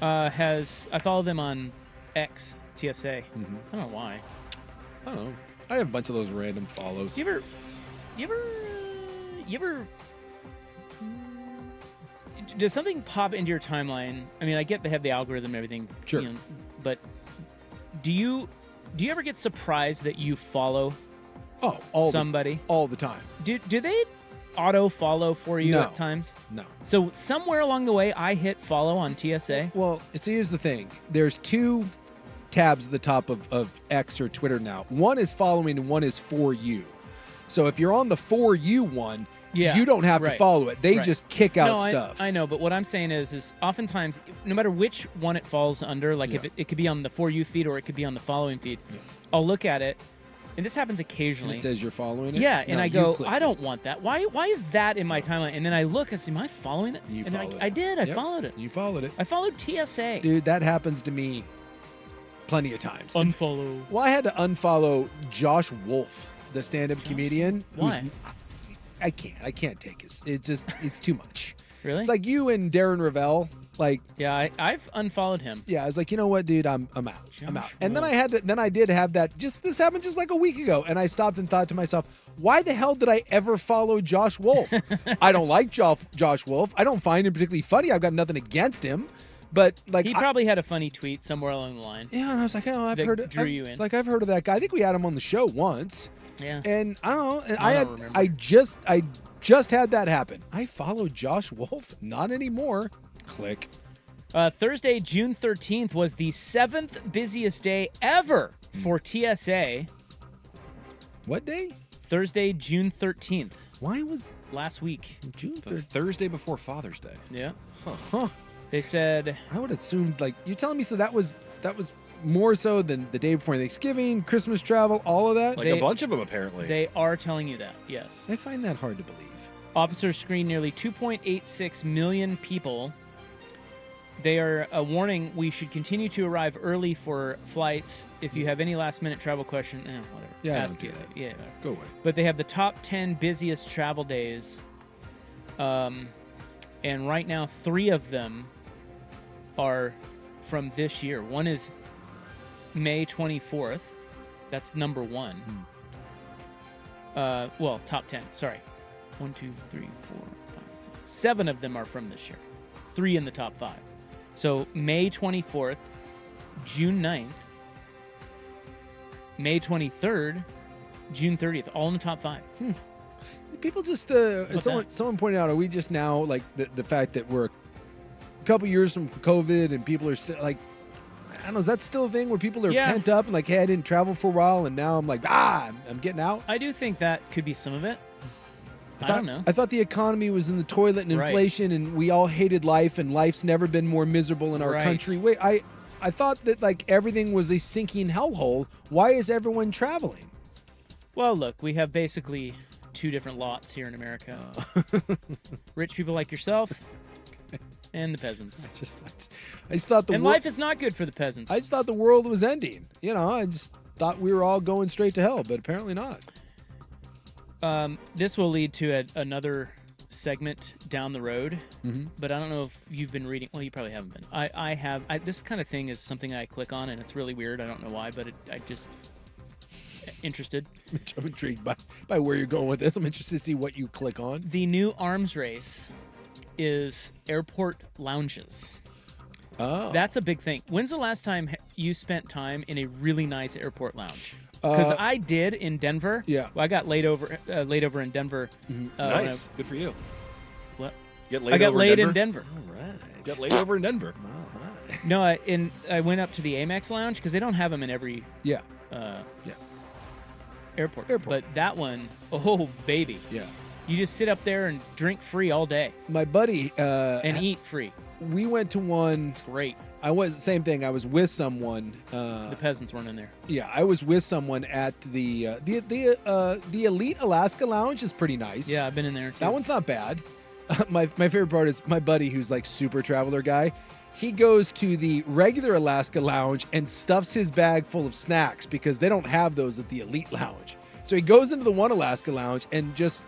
I follow them on X, TSA. Mhm. I don't know why. I don't know. I have a bunch of those random follows. You ever does something pop into your timeline? I mean, I get they have the algorithm and everything. Sure. But do you ever get surprised that you follow somebody all the time? Do they auto follow for you No. at times? No. So somewhere along the way, I hit follow on TSA. Well, see, here's the thing. There's two tabs at the top of X or Twitter now. One is following and one is for you. So if you're on the for you one, you don't have to right, follow it. They right. just kick out No, stuff. I know, but what I'm saying is oftentimes, no matter which one it falls under, like if it could be on the for you feed or it could be on the following feed, I'll look at it, and this happens And occasionally. it says you're following it? Yeah, and No, I you go, click I it. don't want that. Why is that in my timeline? And then I look and see, am I following that? You And then followed I it. did. I Yep. followed it. You followed it. I followed TSA. Dude, that happens to me plenty of times. Unfollow. Well, I had to unfollow Josh Wolf, the stand-up comedian. Why? I can't take it. It's too much. Really? It's like you and Darren Ravel. Like, yeah, I've unfollowed him. yeah, I was like, you know what, dude, I'm out. I'm out. Josh And then Wolf. I did have that. This happened just like a week ago, and I stopped and thought to myself, why the hell did I ever follow Josh Wolf? I don't like Josh Wolf. I don't find him particularly funny. I've got nothing against him, but like He probably had a funny tweet somewhere along the line. yeah, and I was like, oh, I've that heard it. drew you in. Like I've heard of that guy. I think we had him on the show once. Yeah. And I don't know. And I I don't remember. I just had that happen. I followed Josh Wolf. Not anymore. Click. Thursday, June 13th was the 7th busiest day ever for TSA. What day? Thursday, June 13th. Why was last week? June The 3rd? Thursday before Father's Day. Yeah. Huh. They said I would assume like you're telling me so that was more so than the day before Thanksgiving, Christmas travel, all of that. Like a bunch of them, apparently. they are telling you that. Yes. I find that hard to believe. Officers screened nearly 2.86 million people. They are warning we should continue to arrive early for flights. If you have any last-minute travel question, whatever. Yeah, I Ask don't do TSA. that. Yeah, whatever. Go away. But they have the top 10 busiest travel days. And right now, 3 of them are from this year. One is May 24th. That's number 1. Well, top 10. Sorry. 1, 2, 3, 4, 5, 6. 7 of them are from this year. 3 in the top 5. So May 24th, June 9th, May 23rd, June 30th, all in the top 5. People just What's someone pointed out, are we just now like the fact that we're a couple years from COVID and people are still like, I don't know, is that still a thing where people are pent up and like, hey, I didn't travel for a while and now I'm like, I'm getting out? I do think that could be some of it. I don't know. I thought the economy was in the toilet and Right. inflation and we all hated life and life's never been more miserable in our Right. country. Wait, I thought that like everything was a sinking hellhole. Why is everyone traveling? Well, look, we have basically 2 different lots here in America. Rich people like yourself and the peasants. I just thought And life is not good for the peasants. I just thought the world was ending. You know, I just thought we were all going straight to hell, but apparently not. This will lead to another segment down the road, Mhm. but I don't know if you've been reading. Well, you probably haven't been. I have. This kind of thing is something I click on, and it's really weird. I don't know why, but I just interested. I'm intrigued by where you're going with this. I'm interested to see what you click on. The new arms race is airport lounges. Oh. That's a big thing. When's the last time you spent time in a really nice airport lounge? Because I did in Denver. Yeah. Well, I got laid over in Denver. Nice. Good for you. What? Get laid I got over laid Denver? in Denver. All right. Get laid over in Denver. No, I went up to the Amex lounge because they don't have them in every Yeah. airport. Airport. But that one, oh baby, Yeah. you just sit up there and drink free all day My buddy and eat free. we went to one. It's great. Same thing. I was with someone. The peasants weren't in there. Yeah, I was with someone at the Elite Alaska Lounge is pretty nice. Yeah, I've been in there too. That one's not bad. My favorite part is my buddy who's like super traveler guy. He goes to the regular Alaska Lounge and stuffs his bag full of snacks because they don't have those at the Elite Lounge. So he goes into the one Alaska Lounge and just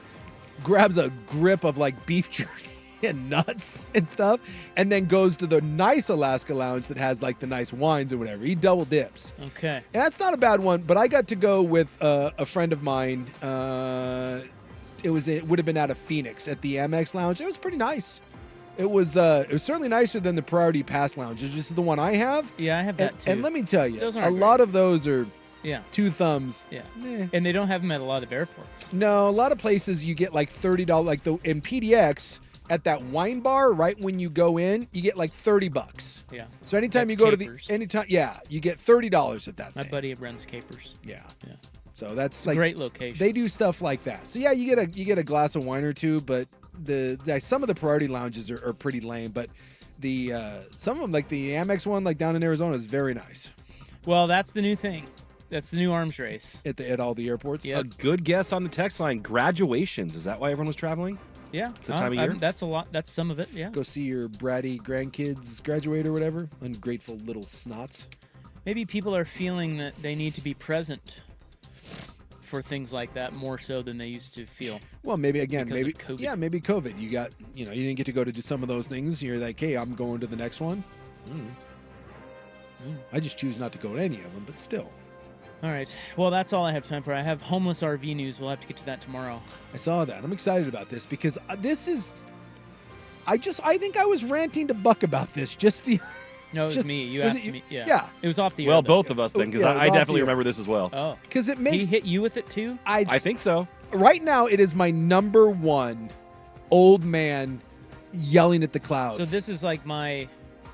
grabs a grip of like beef jerky and nuts and stuff, and then goes to the nice Alaska Lounge that has like the nice wines and whatever. He double dips. Okay. And that's not a bad one, but I got to go with a friend of mine. It would have been out of Phoenix at the Amex Lounge. It was pretty nice. It was certainly nicer than the Priority Pass Lounge. This is the one I have. Yeah, I have that too. And let me tell you, Those a aren't lot of those are Yeah. two thumbs. Yeah. Eh. And they don't have them at a lot of airports. No, a lot of places you get like $30, like in PDX at that wine bar right when you go in, you get like $30. Yeah. So anytime That's you go capers. you get $30 at that My thing. buddy runs Capers. Yeah. Yeah. So that's It's a like great location. They do stuff like that. So yeah, you get a glass of wine or two, but some of the Priority Lounges are pretty lame, but the some of them, like the Amex one, like down in Arizona, is very nice. Well, that's the new thing. That's the new arms race. At all the airports. Yep. A good guess on the text line. Graduations. Is that why everyone was traveling? Yeah. It's the time of year? That's a lot. That's some of it. Yeah. Go see your bratty grandkids graduate or whatever. Ungrateful little snots. Maybe people are feeling that they need to be present for things like that more so than they used to feel. Well, maybe again, Because of maybe COVID. maybe COVID. You didn't get to go to do some of those things. You're like, hey, I'm going to the next one. I just choose not to go to any of them, but still. All right. Well, that's all I have time for. I have homeless RV news. We'll have to get to that tomorrow. I saw that. I'm excited about this because this is. I think I was ranting to Buck about this. Just the. No, it was me. You was asked it me. Yeah. Yeah. It was off the air. Well, though. both of us then, because Yeah, it was I off definitely the air. remember this as well. Oh. Because it He makes. hit you with it too? I think so. Right now, it is my number one old man yelling at the clouds. So this is like my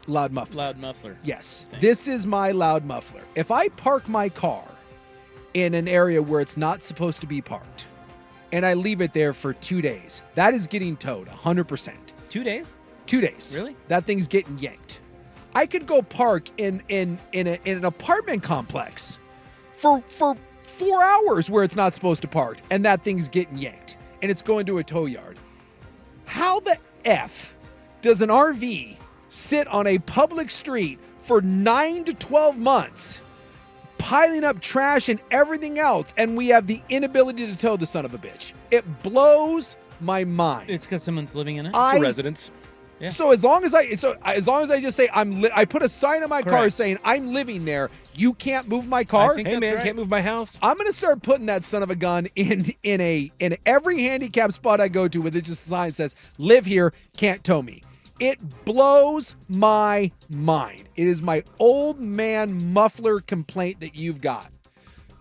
loud muffler. loud muffler. Yes. thing. This is my loud muffler. If I park my car in an area where it's not supposed to be parked and I leave it there for 2 days, that is getting towed 100%. 2 days? 2 days. Really? That thing's getting yanked. I could go park in an apartment complex for 4 hours where it's not supposed to park, and that thing's getting yanked, and it's going to a tow yard. How the F does an RV sit on a public street for 9 to 12 months, piling up trash and everything else, and we have the inability to tow the son of a bitch? It blows my mind. It's because someone's living in it? It's a residence. Yeah. So as long as I just say I put a sign on my car Correct. saying I'm living there, you can't move my car. think Hey, that's man, right. can't move my house. I'm gonna start putting that son of a gun in every handicap spot I go to with it just a sign that says "Live here, can't tow me." It blows my mind. It is my old man muffler complaint that you've got.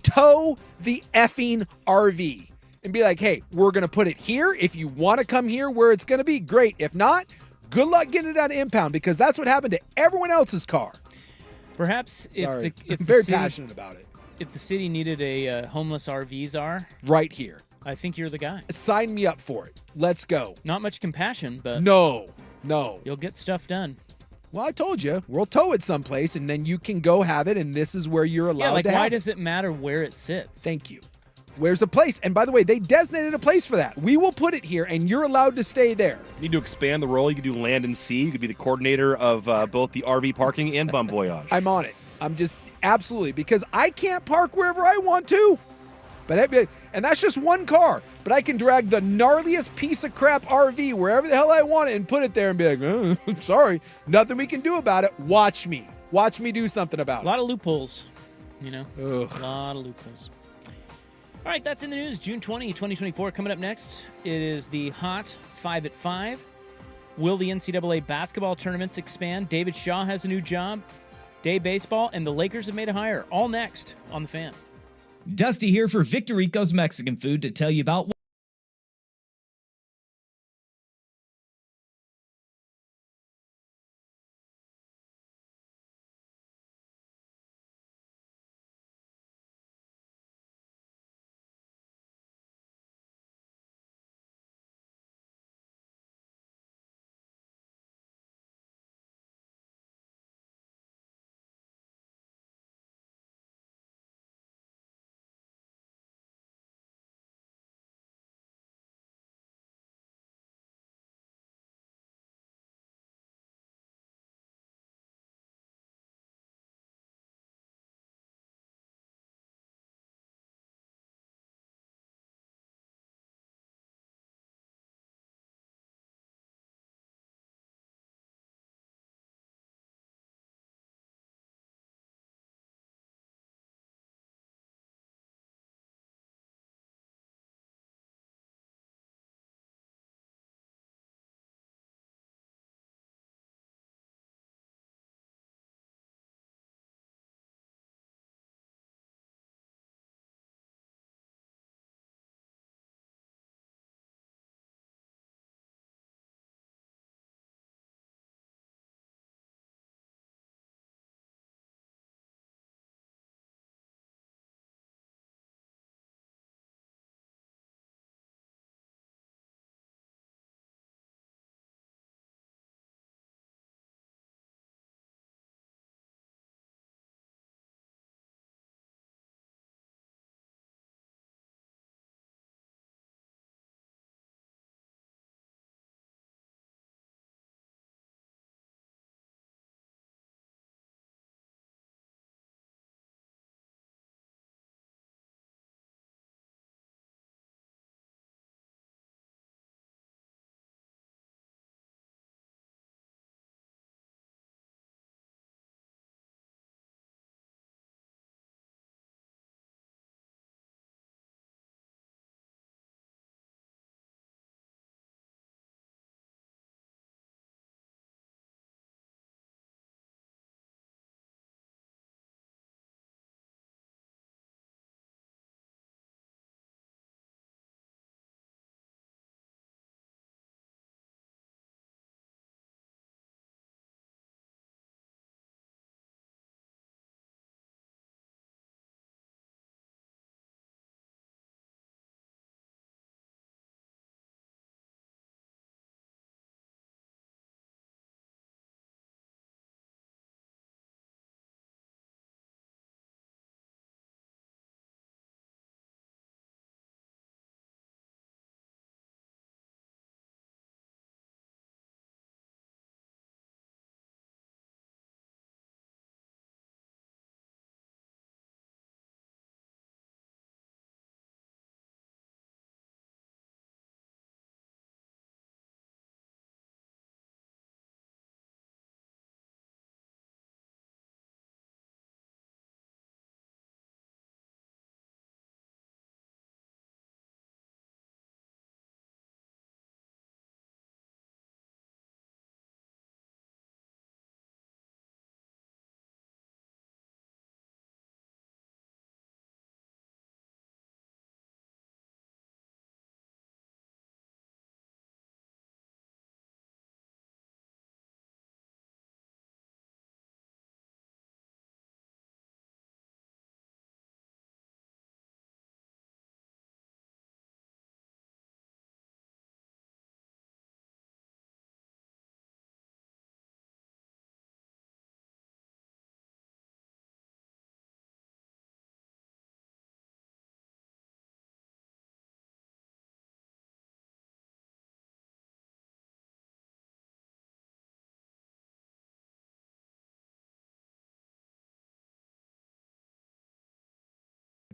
Tow the effing RV and be like, hey, we're gonna put it here. If you want to come here where it's gonna be, great. If not, good luck getting it out of impound, because that's what happened to everyone else's car. Perhaps Sorry. if I'm very the city, passionate about it. If the city needed a homeless RV czar, Right here. I think you're the guy. Sign me up for it. Let's go. Not much compassion, but No. you'll get stuff done. Well, I told you, we'll tow it someplace, and then you can go have it, and this is where you're allowed Yeah, like to have why it. does it matter where it sits? Thank you. Where's the place? And by the way, they designated a place for that. We will put it here, and you're allowed to stay there. You need to expand the role. You could do land and sea. You could be the coordinator of both the RV parking and Bum Voyage. I'm on it. I'm just absolutely, because I can't park wherever I want to. And that's just one car. But I can drag the gnarliest piece of crap RV wherever the hell I want it and put it there and be like, oh, sorry, nothing we can do about it. Watch me. Watch me do something about A lot of loopholes, Ugh. A lot of loopholes. All right, that's in the news. June 20, 2024. Coming up next, it is the Hot 5 at 5. Will the NCAA basketball tournaments expand? David Shaw has a new job. Day baseball, and the Lakers have made a hire. All next on The Fan. Dusty here for Victorico's Mexican Food to tell you about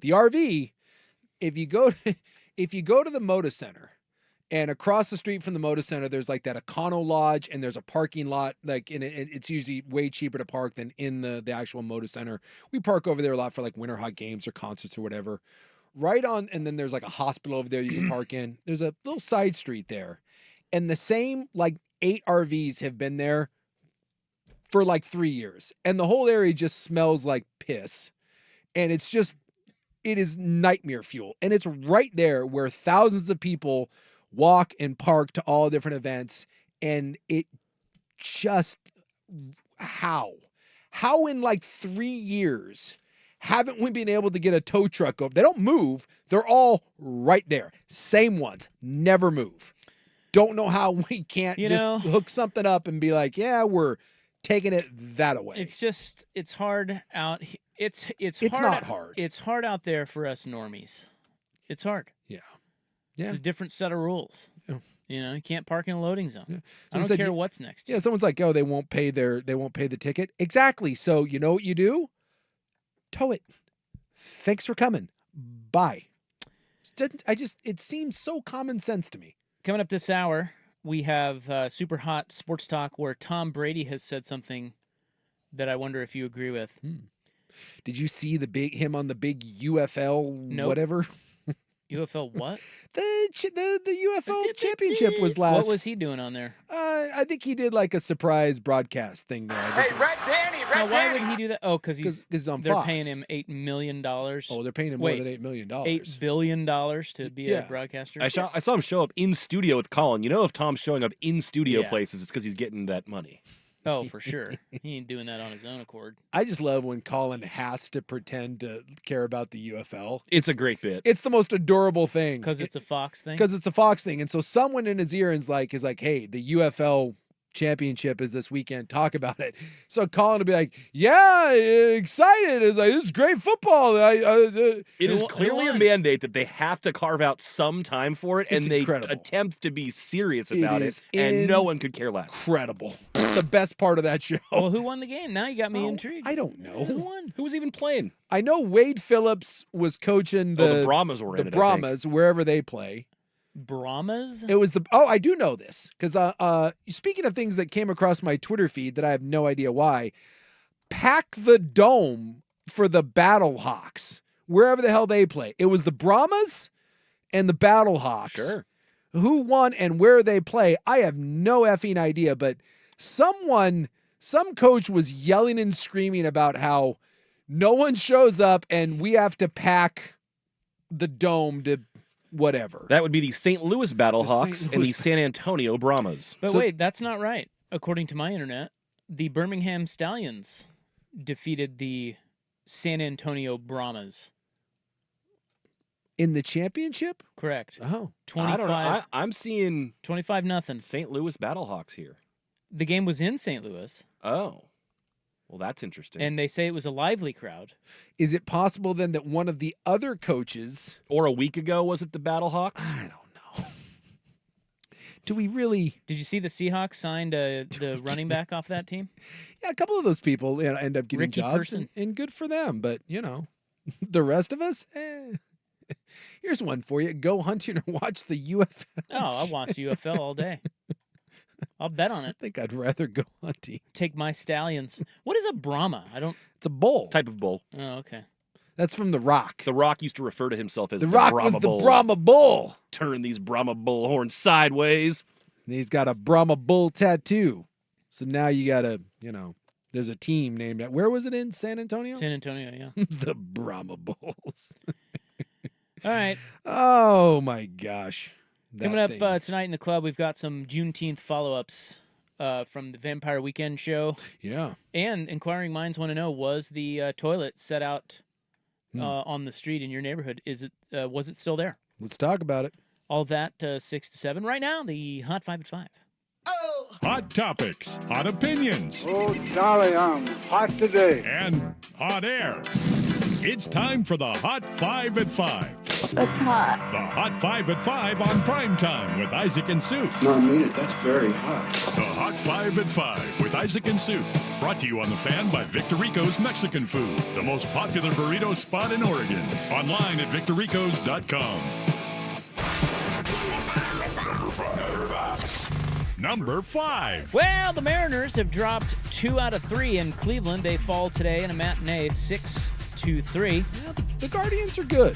the RV, if you go to the Moda Center, and across the street from the Moda Center, there's like that Econo Lodge, and there's a parking lot. Like, it's usually way cheaper to park than in the actual Moda Center. We park over there a lot for like winter hot games or concerts or whatever. Right on, and then there's like a hospital over there you can park in. There's a little side street there, and the same like 8 RVs have been there for like 3 years, and the whole area just smells like piss, and it is nightmare fuel, and it's right there where thousands of people walk and park to all different events, and it just how in like 3 years haven't we been able to get a tow truck over? They don't move. They're all right there. Same ones. Never move. Don't know how we can't hook something up and be like, yeah, we're taking it that away. It's hard out. It's not hard. It's hard out there for us normies. It's hard. Yeah. It's a different set of rules. Yeah. You can't park in a loading zone. Yeah. I don't care what's next. Yeah, someone's like, oh, they won't pay the ticket. Exactly. So you know what you do? Tow it. Thanks for coming. Bye. It seems so common sense to me. Coming up this hour, we have Super Hot Sports Talk where Tom Brady has said something that I wonder if you agree with. Did you see him on the big UFL whatever? UFL what? The UFL championship was last. What was he doing on there? I think he did like a surprise broadcast thing there. Hey, Red Danny, now, why would he do that? Oh, because they're Fox. paying him $8 million. Oh, they're paying him more than $8 million. $8 billion to be a broadcaster. I saw him show up in studio with Colin. You know, if Tom's showing up in studio places, it's because he's getting that money. Oh, for sure. He ain't doing that on his own accord. I just love when Colin has to pretend to care about the UFL. It's a great bit. It's the most adorable thing. Because it's a Fox thing? Because it's a Fox thing. And so someone in his ear is like, hey, the UFL championship is this weekend. Talk about it. So Colin will be like, yeah, excited. It's like, this is great football. It is clearly a mandate that they have to carve out some time for it, and they attempt to be serious about it, and no one could care less. Incredible. It's the best part of that show. Well, who won the game? Now you got me intrigued. I don't know. Who won? Who was even playing? I know Wade Phillips was coaching the Brahmas were in it, Brahmas, wherever they play. Brahmas? It was I do know this because speaking of things that came across my Twitter feed that I have no idea why, pack the dome for the Battlehawks wherever the hell they play. It was the Brahmas and the Battlehawks. Sure. Who won and where they play? I have no effing idea, but some coach was yelling and screaming about how no one shows up and we have to pack the dome to whatever. That would be the St. Louis Battlehawks and the San Antonio Brahmas. But wait, that's not right. According to my internet, the Birmingham Stallions defeated the San Antonio Brahmas. In the championship? Correct. Oh. 25. I don't know. I'm seeing 25-0. St. Louis Battlehawks here. The game was in St. Louis. Oh. Well, that's interesting. And they say it was a lively crowd. Is it possible then that one of the other coaches... Or a week ago, was it the Battlehawks? I don't know. Do we really... Did you see the Seahawks signed the running back off that team? Yeah, a couple of those people end up getting Ricky jobs, Person. and good for them. But, the rest of us... Here's one for you. Go hunting or watch the UFL. Oh, I'll watch UFL all day. I'll bet on it. I think I'd rather go hunting. Take my stallions. What is a Brahma? It's a bull. Type of bull. Oh, okay. That's from The Rock. The Rock used to refer to himself as The Rock Brahma was the bull. Brahma bull. Turn these Brahma bull horns sideways. And he's got a Brahma bull tattoo. So now you got to, there's a team named that. Where was it in? San Antonio? San Antonio, yeah. The Brahma Bulls. All right. Oh, my gosh. Coming up tonight in the club, we've got some Juneteenth follow-ups from the Vampire Weekend show. Yeah. And inquiring minds want to know, was the toilet set out on the street in your neighborhood? Was it still there? Let's talk about it. All that 6 to 7. Right now, the Hot 5 at 5. Hot topics, hot opinions. Oh, Charlie, I'm hot today. And hot air. It's time for the Hot 5 at 5. That's hot. The Hot 5 at 5 on Primetime with Isaac and Sue. No, I mean it. That's very hot. The Hot 5 at 5 with Isaac and Sue. Brought to you on The Fan by Victor Rico's Mexican Food, the most popular burrito spot in Oregon. Online at victorricos.com. Number 5. Well, the Mariners have dropped 2 out of 3 in Cleveland. They fall today in a matinee 6-3. Yeah, the Guardians are good.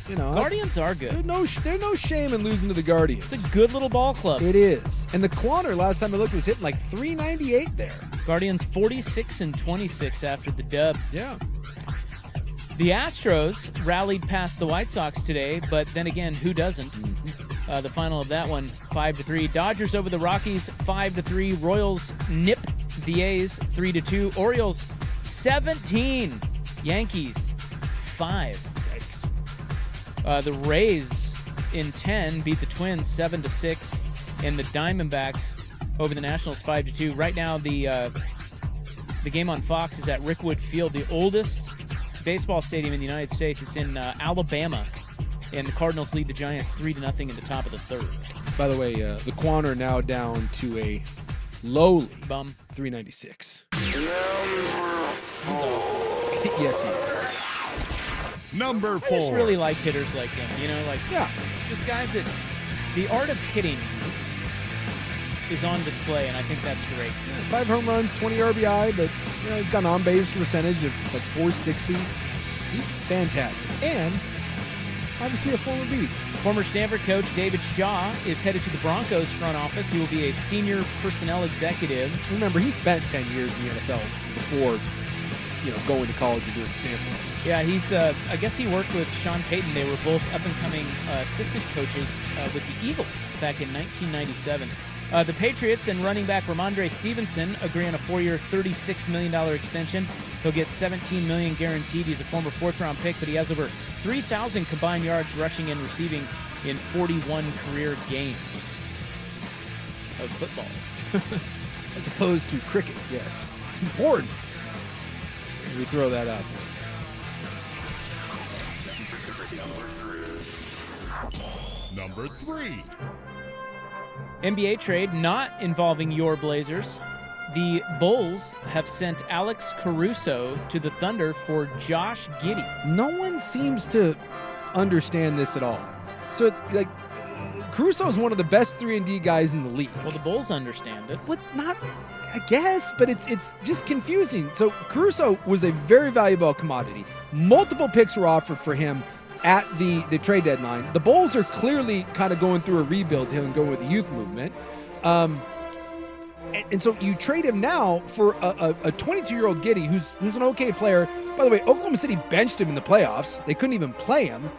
You know, Guardians are good. There's no shame in losing to the Guardians. It's a good little ball club. It is. And the Quanner, last time I looked, was hitting like 398 there. Guardians 46-26 after the dub. Yeah. The Astros rallied past the White Sox today, but then again, who doesn't? The final of that one, 5-3. Dodgers over the Rockies, 5-3. Royals nip the A's, 3-2. Orioles, 17. Yankees, 5. Yikes. The Rays in 10 beat the Twins 7-6, and the Diamondbacks over the Nationals 5-2. Right now, the game on Fox is at Rickwood Field, the oldest baseball stadium in the United States. It's in Alabama, and the Cardinals lead the Giants 3-0 in the top of the third. By the way, the Quanner now down to a lowly Bum. 396. He's awesome. Yes, he is. Number 4. I just really like hitters like him. You know, like just guys that the art of hitting is on display, and I think that's great. 5 home runs, 20 RBI, but you know he's got an on-base percentage of like 460. He's fantastic, and obviously a former Beef. Former Stanford coach David Shaw is headed to the Broncos front office. He will be a senior personnel executive. Remember, he spent 10 years in the NFL before, going to college and doing Stanford. Yeah, he's. I guess he worked with Sean Payton. They were both up-and-coming assistant coaches with the Eagles back in 1997. The Patriots and running back Ramondre Stevenson agree on a 4-year, $36 million extension. He'll get $17 million guaranteed. He's a former fourth-round pick, but he has over 3,000 combined yards rushing and receiving in 41 career games of football. As opposed to cricket, yes. It's important. We throw that out there. Number 3. NBA trade not involving your Blazers. The Bulls have sent Alex Caruso to the Thunder for Josh Giddey. No one seems to understand this at all. So, like, Caruso is one of the best 3-and-D guys in the league. Well, the Bulls understand it. What? Not, I guess, but it's just confusing. So Caruso was a very valuable commodity. Multiple picks were offered for him at the trade deadline. The Bulls are clearly kind of going through a rebuild here and going with the youth movement. And so you trade him now for a 22-year-old Giddey who's an okay player. By the way, Oklahoma City benched him in the playoffs. They couldn't even play him.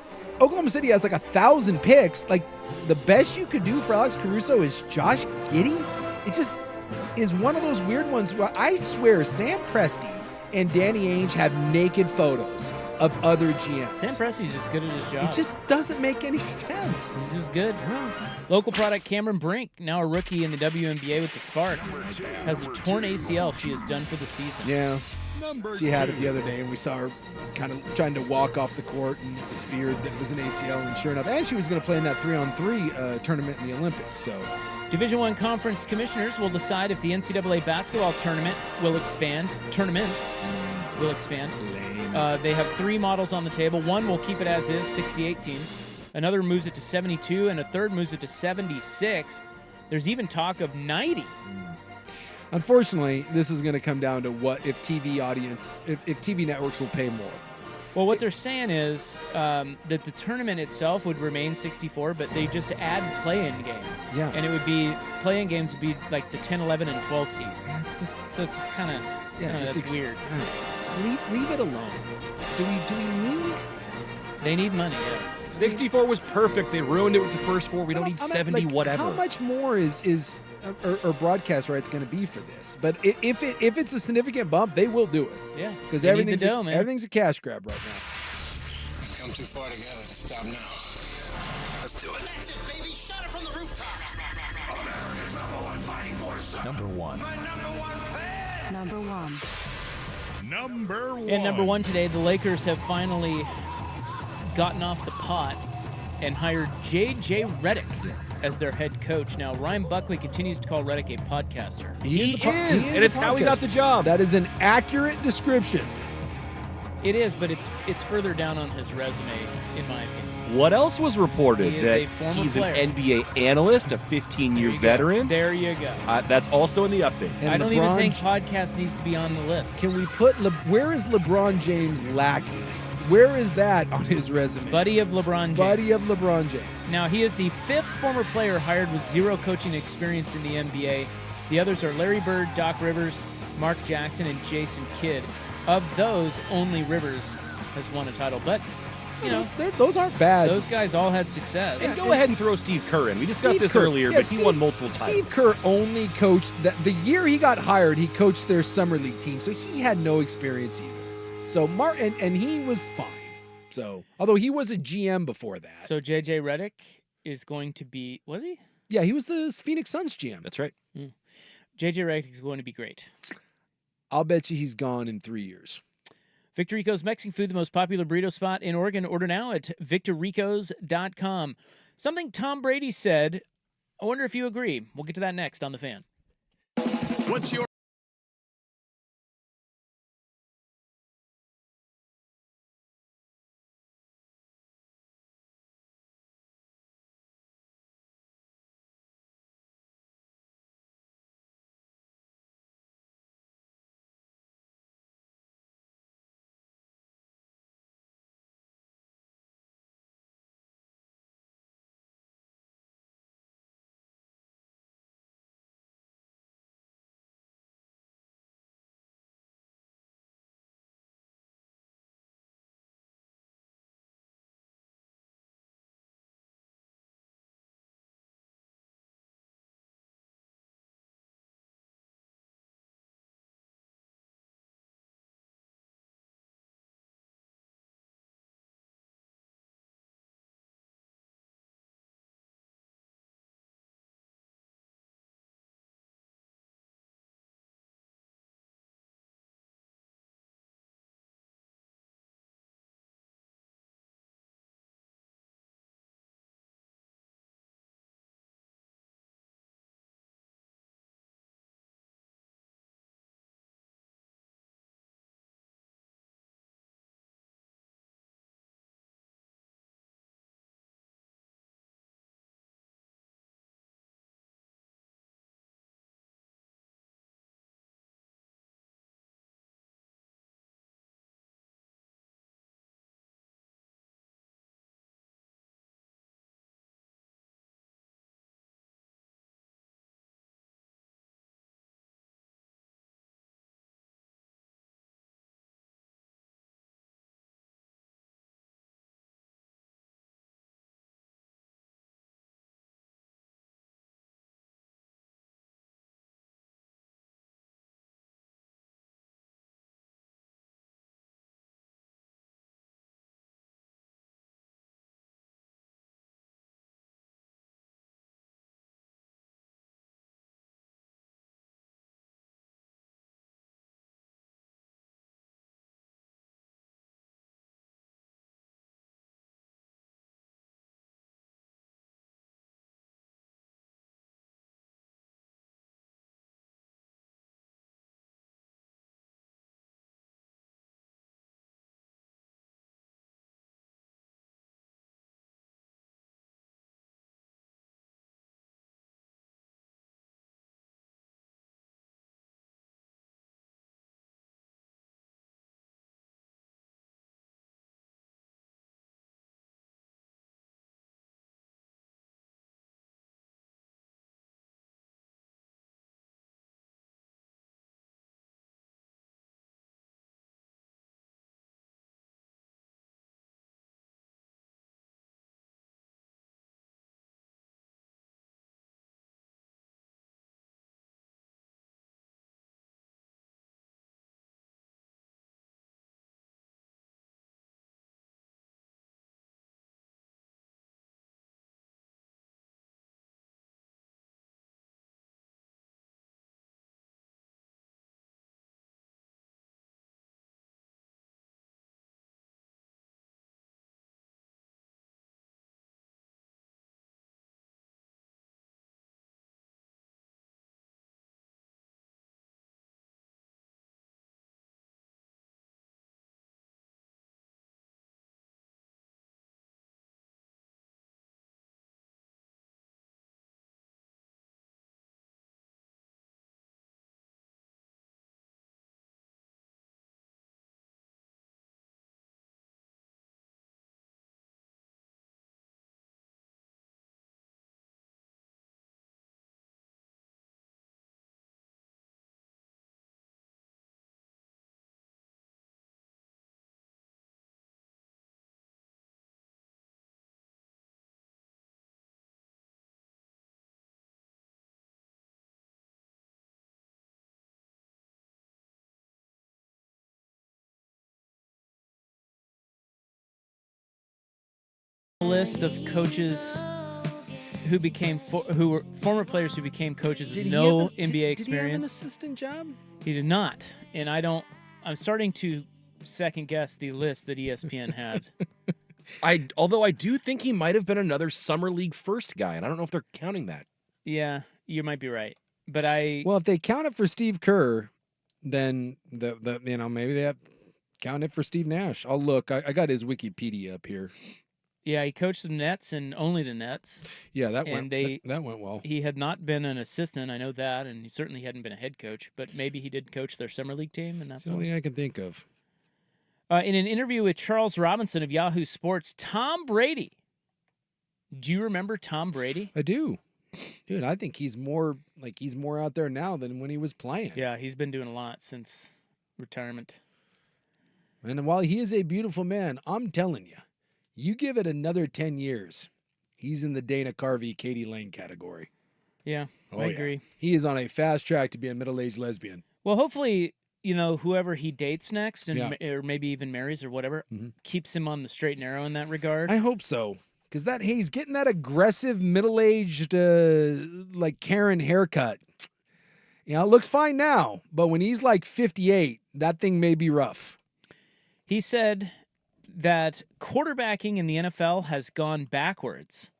Oklahoma City has like 1,000 picks. Like, the best you could do for Alex Caruso is Josh Giddey. It just is one of those weird ones where I swear Sam Presti and Danny Ainge have naked photos of other GMs. Sam Presti's just good at his job. It just doesn't make any sense. He's just good. Local product Cameron Brink, now a rookie in the WNBA with the Sparks, has a torn ACL. She is done for the season. Yeah. Number She had it 2. the other day, and we saw her kind of trying to walk off the court, and it was feared that it was an ACL, and sure enough, and she was going to play in that 3-on-3 tournament in the Olympics. So, Division I conference commissioners will decide if the NCAA basketball tournament will expand. Tournaments will expand. They have 3 models on the table. One will keep it as is, 68 teams. Another moves it to 72, and a third moves it to 76. There's even talk of 90. unfortunately, this is going to come down to what if TV networks will pay more. Well, what they're saying is that the tournament itself would remain 64, but they just add play-in games. Yeah. And it would be, play-in games would be like the 10, 11, and 12 seeds. So it's just kind of, that's weird. Leave it alone. Do we need? They need money, yes. 64 was perfect. They ruined it with the first 4. We don't need 70 whatever. How much more is broadcast rights going to be for this? But if it's a significant bump, they will do it. Yeah. Because They need the dough, man. everything's a cash grab right now. Come too far together to stop now. Let's do it. That's it, baby. Shout it from the rooftops. America's #1 fighting force. Number 1. My #1 fan. Number 1. Number 1. And number 1 today, the Lakers have finally gotten off the pot and hired J.J. Redick as their head coach. Now, Ryan Buckley continues to call Redick a podcaster. He is, and it's how he got the job. That is an accurate description. It is, but it's further down on his resume, in my opinion. What else was reported? He is that a former he's player. an NBA analyst, a 15-year veteran. There you go. That's also in the update. And I don't even LeBron- think podcast needs to be on the list. Can we put where is LeBron James lacking? Where is that on his resume? Buddy of LeBron James. Buddy of LeBron James. Now, he is the 5th former player hired with 0 coaching experience in the NBA. The others are Larry Bird, Doc Rivers, Mark Jackson, and Jason Kidd. Of those, only Rivers has won a title. But, you know, those aren't bad. Those guys all had success. And go ahead and throw Steve Kerr in. We discussed Steve this Kerr. earlier, Yeah, but he won multiple titles. Steve Kerr only coached the year he got hired. He coached their summer league team, so he had no experience either. So and he was fine. So although he was a GM before that. So J.J. Redick is going to be, was he? Yeah, he was the Phoenix Suns GM. That's right. J.J. Redick is going to be great. I'll bet you he's gone in 3 years. Victor Rico's Mexican food, the most popular burrito spot in Oregon. Order now at victorricos.com. Something Tom Brady said. I wonder if you agree. We'll get to that next on The Fan. What's your list of coaches who became who were former players who became coaches with no NBA experience. Did he have an assistant job? He did not, and I'm starting to second guess the list that ESPN had. Although I do think he might have been another summer league first guy, and I don't know if they're counting that. Yeah, you might be right, but well, if they count it for Steve Kerr, then maybe they have count it for Steve Nash. I'll look. I got his Wikipedia up here. Yeah, he coached the Nets and only the Nets. Yeah, that went well. He had not been an assistant, I know that, and he certainly hadn't been a head coach. But maybe he did coach their summer league team, and that's the only thing I can think of. In an interview with Charles Robinson of Yahoo Sports, Tom Brady. Do you remember Tom Brady? I do. Dude, I think he's more out there now than when he was playing. Yeah, he's been doing a lot since retirement. And while he is a beautiful man, I'm telling you, you give it another 10 years, he's in the Dana Carvey, Katie Lane category. Yeah, I agree. He is on a fast track to be a middle-aged lesbian. Well, hopefully, whoever he dates next, or maybe even marries or whatever, keeps him on the straight and narrow in that regard. I hope so. Because he's getting that aggressive, middle-aged, like Karen haircut. It looks fine now, but when he's like 58, that thing may be rough. He said that quarterbacking in the NFL has gone backwards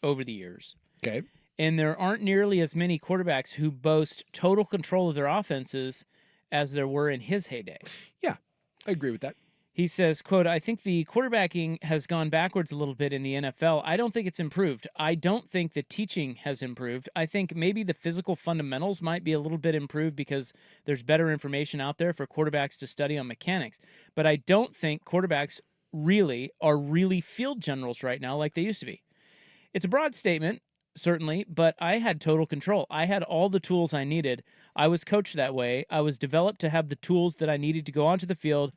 over the years. Okay. And there aren't nearly as many quarterbacks who boast total control of their offenses as there were in his heyday. Yeah, I agree with that. He says, quote, I think the quarterbacking has gone backwards a little bit in the NFL. I don't think it's improved. I don't think the teaching has improved. I think maybe the physical fundamentals might be a little bit improved because there's better information out there for quarterbacks to study on mechanics. But I don't think quarterbacks are really field generals right now like they used to be. It's a broad statement, certainly, but I had total control. I had all the tools I needed. I was coached that way. I was developed to have the tools that I needed to go onto the field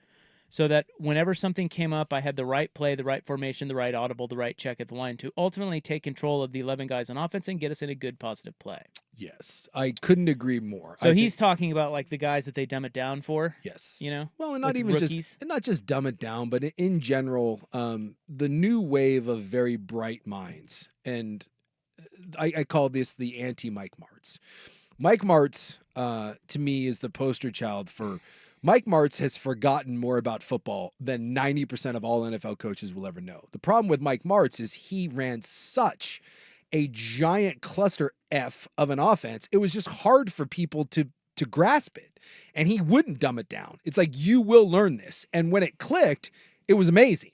so that whenever something came up, I had the right play, the right formation, the right audible, the right check at the line to ultimately take control of the 11 guys on offense and get us in a good positive play. Yes, I couldn't agree more. So he's talking about like the guys that they dumb it down for. Yes. like Well, and not even rookies. not just dumb it down, but in general, the new wave of very bright minds. And I call this the anti-Mike Martz. Mike Martz, to me, is the poster child for Mike Martz has forgotten more about football than 90% of all NFL coaches will ever know. The problem with Mike Martz is he ran such a giant cluster F of an offense. It was just hard for people to grasp it. And he wouldn't dumb it down. It's like, you will learn this. And when it clicked, it was amazing.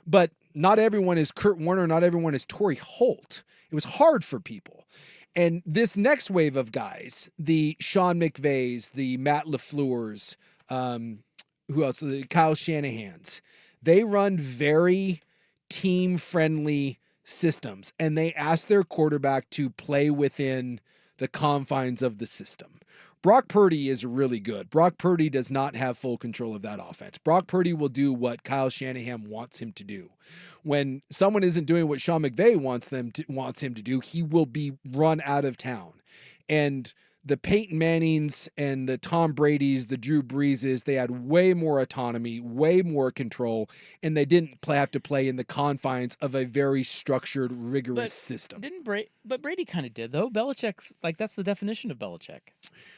But not everyone is Kurt Warner. Not everyone is Torrey Holt. It was hard for people. And this next wave of guys, the Sean McVays, the Matt LaFleurs, who else? The Kyle Shanahans. They run very team-friendly systems, and they ask their quarterback to play within the confines of the system. Brock Purdy is really good. Brock Purdy does not have full control of that offense. Brock Purdy will do what Kyle Shanahan wants him to do. When someone isn't doing what Sean McVay wants him to do, he will be run out of town. And the Peyton Mannings and the Tom Bradys, the Drew Breeses, they had way more autonomy, way more control, and they didn't have to play in the confines of a very structured, rigorous system. But Brady kind of did, though. Belichick's like, that's the definition of Belichick.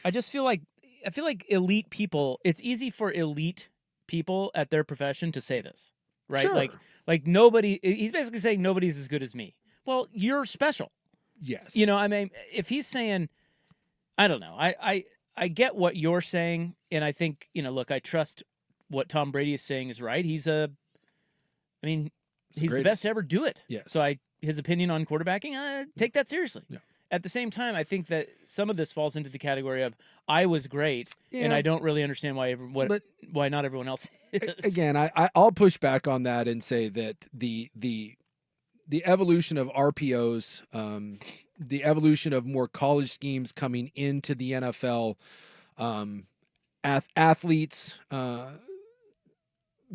I feel like elite people, it's easy for elite people at their profession to say this, right? Sure. Like nobody, he's basically saying nobody's as good as me. Well, you're special. Yes. I mean, if he's saying, I don't know. I get what you're saying, and I think, look, I trust what Tom Brady is saying is right. He's the best to ever do it. Yes. So his opinion on quarterbacking, take that seriously. Yeah. At the same time, I think that some of this falls into the category of I was great, and I don't really understand why not everyone else is. Again, I'll push back on that and say that the evolution of RPOs, the evolution of more college schemes coming into the NFL, athletes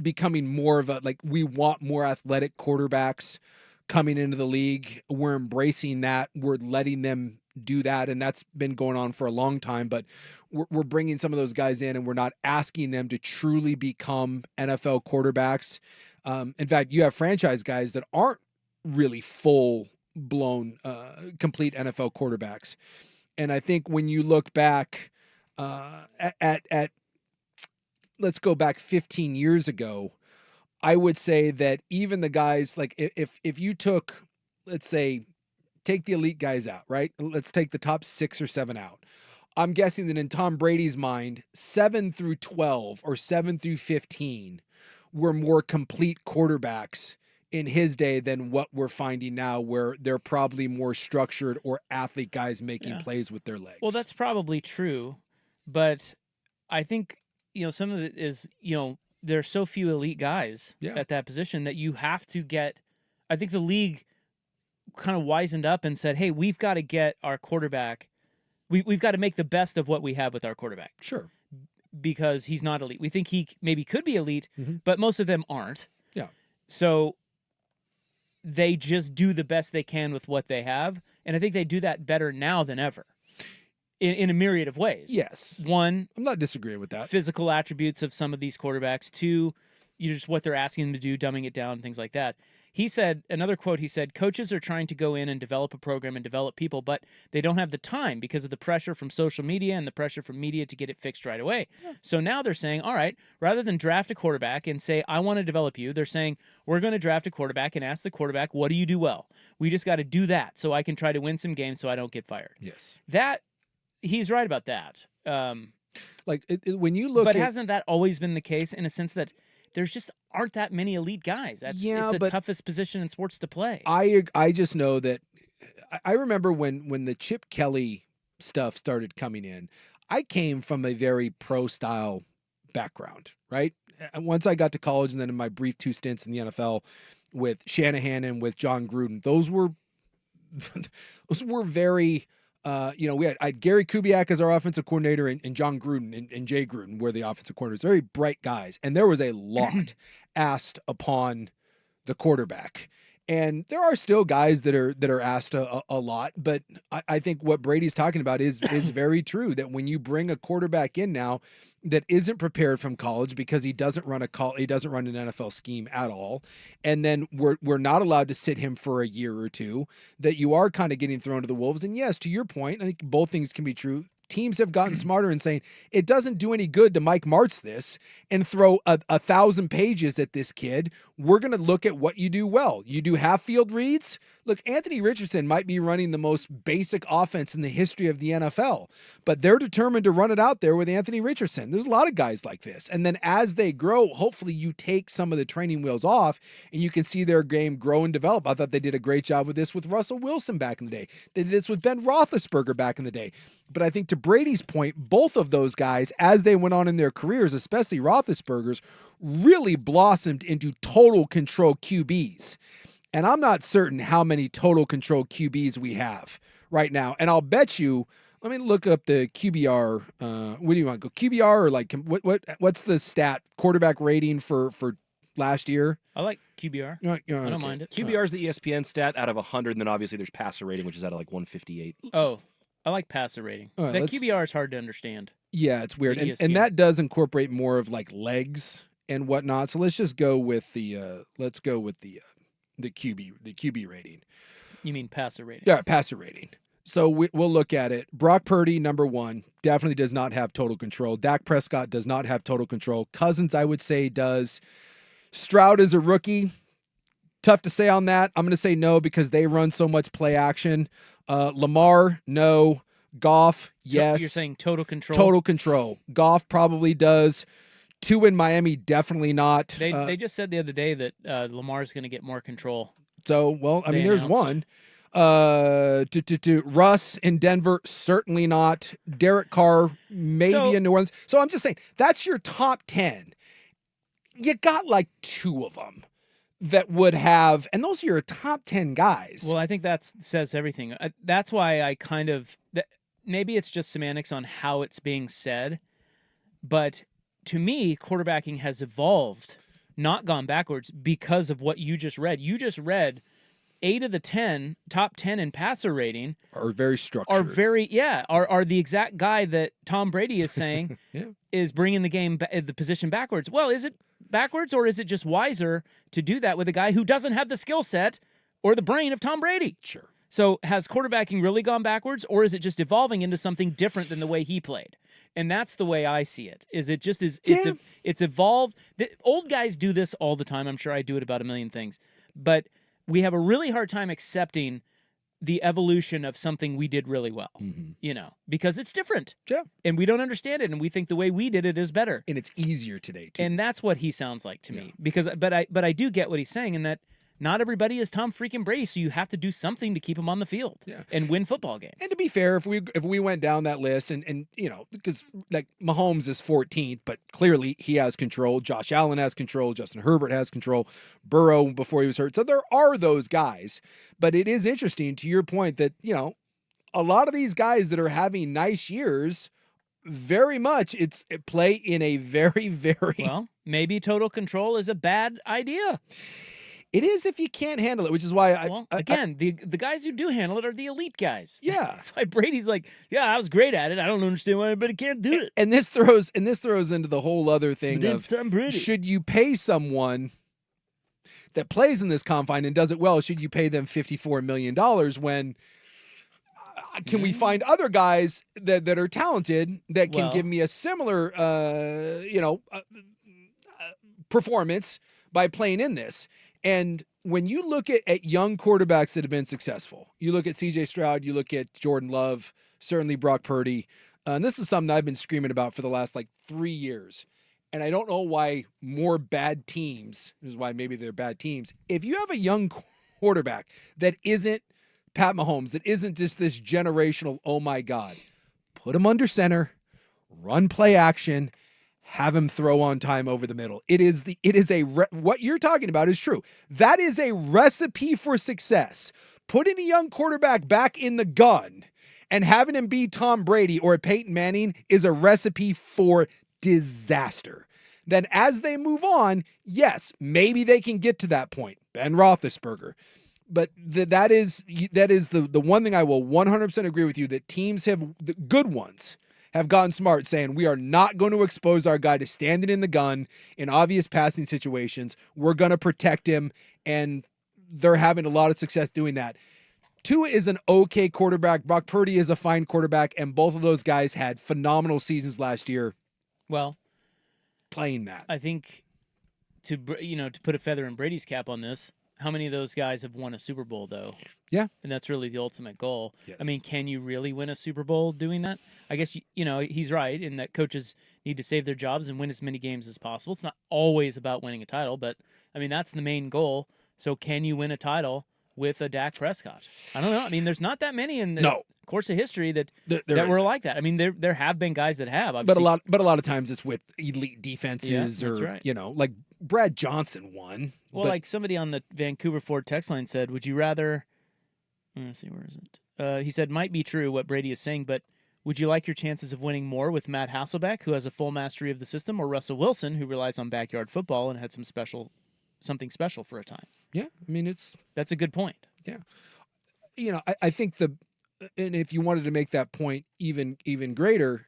becoming more of we want more athletic quarterbacks coming into the league. We're embracing that. We're letting them do that, and that's been going on for a long time, but we're bringing some of those guys in, and we're not asking them to truly become NFL quarterbacks. In fact, you have franchise guys that aren't really full blown, complete NFL quarterbacks. And I think when you look back at let's go back 15 years ago, I would say that even the guys, like if you took, let's say, take the elite guys out, right? Let's take the top 6 or 7 out. I'm guessing that in Tom Brady's mind, 7 through 12 or 7 through 15 were more complete quarterbacks in his day than what we're finding now, where they're probably more structured or athlete guys making plays with their legs. Well, that's probably true, but I think, some of it is, there are so few elite guys at that position that you have to get. I think the league kind of wisened up and said, hey, we've got to get our quarterback. We've got to make the best of what we have with our quarterback. Sure. Because he's not elite. We think he maybe could be elite, but most of them aren't. Yeah. So they just do the best they can with what they have. And I think they do that better now than ever in a myriad of ways. Yes. One, I'm not disagreeing with that. Physical attributes of some of these quarterbacks. Two, just what they're asking them to do, dumbing it down, things like that. He said, another quote, he said, coaches are trying to go in and develop a program and develop people, but they don't have the time because of the pressure from social media and the pressure from media to get it fixed right away. Yeah. So now they're saying, all right, rather than draft a quarterback and say, I want to develop you, they're saying, we're going to draft a quarterback and ask the quarterback, what do you do well? We just got to do that so I can try to win some games so I don't get fired. Yes. He's right about that. When you look But hasn't that always been the case in a sense that there's just aren't that many elite guys? It's the toughest position in sports to play. I just know that I remember when the Chip Kelly stuff started coming in, I came from a very pro style background, right? And once I got to college and then in my brief 2 stints in the NFL with Shanahan and with John Gruden, those were very we had Gary Kubiak as our offensive coordinator and John Gruden and Jay Gruden were the offensive coordinators. Very bright guys. And there was a lot asked upon the quarterback. And there are still guys that are asked a lot, but I think what Brady's talking about is very true, that when you bring a quarterback in now that isn't prepared from college because he doesn't run an NFL scheme at all, and then we're not allowed to sit him for a year or two, that you are kind of getting thrown to the wolves. And yes, to your point, I think both things can be true. Teams have gotten smarter in saying it doesn't do any good to Mike Martz this and throw 1,000 pages at this kid. We're going to look at what you do well. You do half field reads. Look, Anthony Richardson might be running the most basic offense in the history of the NFL, but they're determined to run it out there with Anthony Richardson. There's a lot of guys like this. And then as they grow, hopefully you take some of the training wheels off and you can see their game grow and develop. I thought they did a great job with this with Russell Wilson back in the day. They did this with Ben Roethlisberger back in the day. But I think to Brady's point, both of those guys, as they went on in their careers, especially Roethlisberger's, really blossomed into total control QBs. And I'm not certain how many total control QBs we have right now. And I'll bet you, let me look up the QBR. What do you want? Go QBR or like what's the stat quarterback rating for last year? I like QBR. I don't mind it. QBR is the ESPN stat out of 100, and then obviously there's passer rating, which is out of like 158. Oh, I like passer rating. Right, that QBR is hard to understand. Yeah, it's weird. And that does incorporate more of like legs and whatnot. So let's just go with the QB rating. You mean passer rating? Yeah, passer rating. So we'll look at it. Brock Purdy, number 1, definitely does not have total control. Dak Prescott does not have total control. Cousins, I would say, does. Stroud is a rookie. Tough to say on that. I'm going to say no because they run so much play action. Lamar, no. Goff, yes. You're saying total control? Total control. Goff probably does. 2 in Miami, definitely not. They just said the other day that Lamar's going to get more control. So, well, I mean, there's one. Russ in Denver, certainly not. Derek Carr, maybe in New Orleans. So I'm just saying, that's your top 10. You got like 2 of them that would have, and those are your top 10 guys. Well, I think that says everything. That's why I kind of, maybe it's just semantics on how it's being said, but to me, quarterbacking has evolved, not gone backwards, because of what you just read. You just read 8 of the 10, top 10 in passer rating are very structured. Are the exact guy that Tom Brady is saying is bringing the game, the position backwards. Well, is it backwards or is it just wiser to do that with a guy who doesn't have the skill set or the brain of Tom Brady. Sure. So has quarterbacking really gone backwards, or is it just evolving into something different than the way he played? And that's the way I see it. Is it just is it's evolved. Old guys do this all the time. I'm sure I do it about a million things. But we have a really hard time accepting the evolution of something we did really well, because it's different. Yeah. And we don't understand it, and we think the way we did it is better. And it's easier today, too. And that's what he sounds like to me. But I do get what he's saying, in that not everybody is Tom freaking Brady, so you have to do something to keep him on the field and win football games. And to be fair, if we went down that list and because like Mahomes is 14th, but clearly he has control. Josh Allen has control. Justin Herbert has control. Burrow before he was hurt. So there are those guys, but it is interesting to your point that, a lot of these guys that are having nice years, very much it play in a very, very... Well, maybe total control is a bad idea. It is if you can't handle it, which is why the guys who do handle it are the elite guys. Yeah. That's why Brady's like, I was great at it. I don't understand why anybody can't do it. And this throws into the whole other thing of Tom Brady. Should you pay someone that plays in this confine and does it well, should you pay them $54 million when can we find other guys that are talented that can give me a similar performance by playing in this? And when you look at young quarterbacks that have been successful, you look at C.J. Stroud, you look at Jordan Love, certainly Brock Purdy, and this is something I've been screaming about for the last 3 years. And I don't know why more bad teams, this is why maybe they're bad teams. If you have a young quarterback that isn't Pat Mahomes, that isn't just this generational, oh my God, put him under center, run play action, have him throw on time over the middle. What you're talking about is true. That is a recipe for success. Putting a young quarterback back in the gun and having him be Tom Brady or Peyton Manning is a recipe for disaster. Then as they move on, yes, maybe they can get to that point. Ben Roethlisberger. But that is the one thing I will 100% agree with you, that teams the good ones have gotten smart, saying we are not going to expose our guy to standing in the gun in obvious passing situations. We're going to protect him, and they're having a lot of success doing that. Tua is an okay quarterback. Brock Purdy is a fine quarterback, and both of those guys had phenomenal seasons last year. Well, playing that. I think to put a feather in Brady's cap on this, how many of those guys have won a Super Bowl, though? Yeah. And that's really the ultimate goal. Yes. I mean, can you really win a Super Bowl doing that? I guess, he's right in that coaches need to save their jobs and win as many games as possible. It's not always about winning a title, but, I mean, that's the main goal. So can you win a title with a Dak Prescott? I don't know. I mean, there's not that many in the course of history that were like that. I mean, there have been guys that have. But a lot of times it's with elite defenses right. Like Brad Johnson won. Well, like somebody on the Vancouver Ford text line said, would you rather, let's see, where is it? He said, might be true what Brady is saying, but would you like your chances of winning more with Matt Hasselbeck, who has a full mastery of the system, or Russell Wilson, who relies on backyard football and had something special for a time? Yeah, I mean, that's a good point. Yeah. I think and if you wanted to make that point even greater,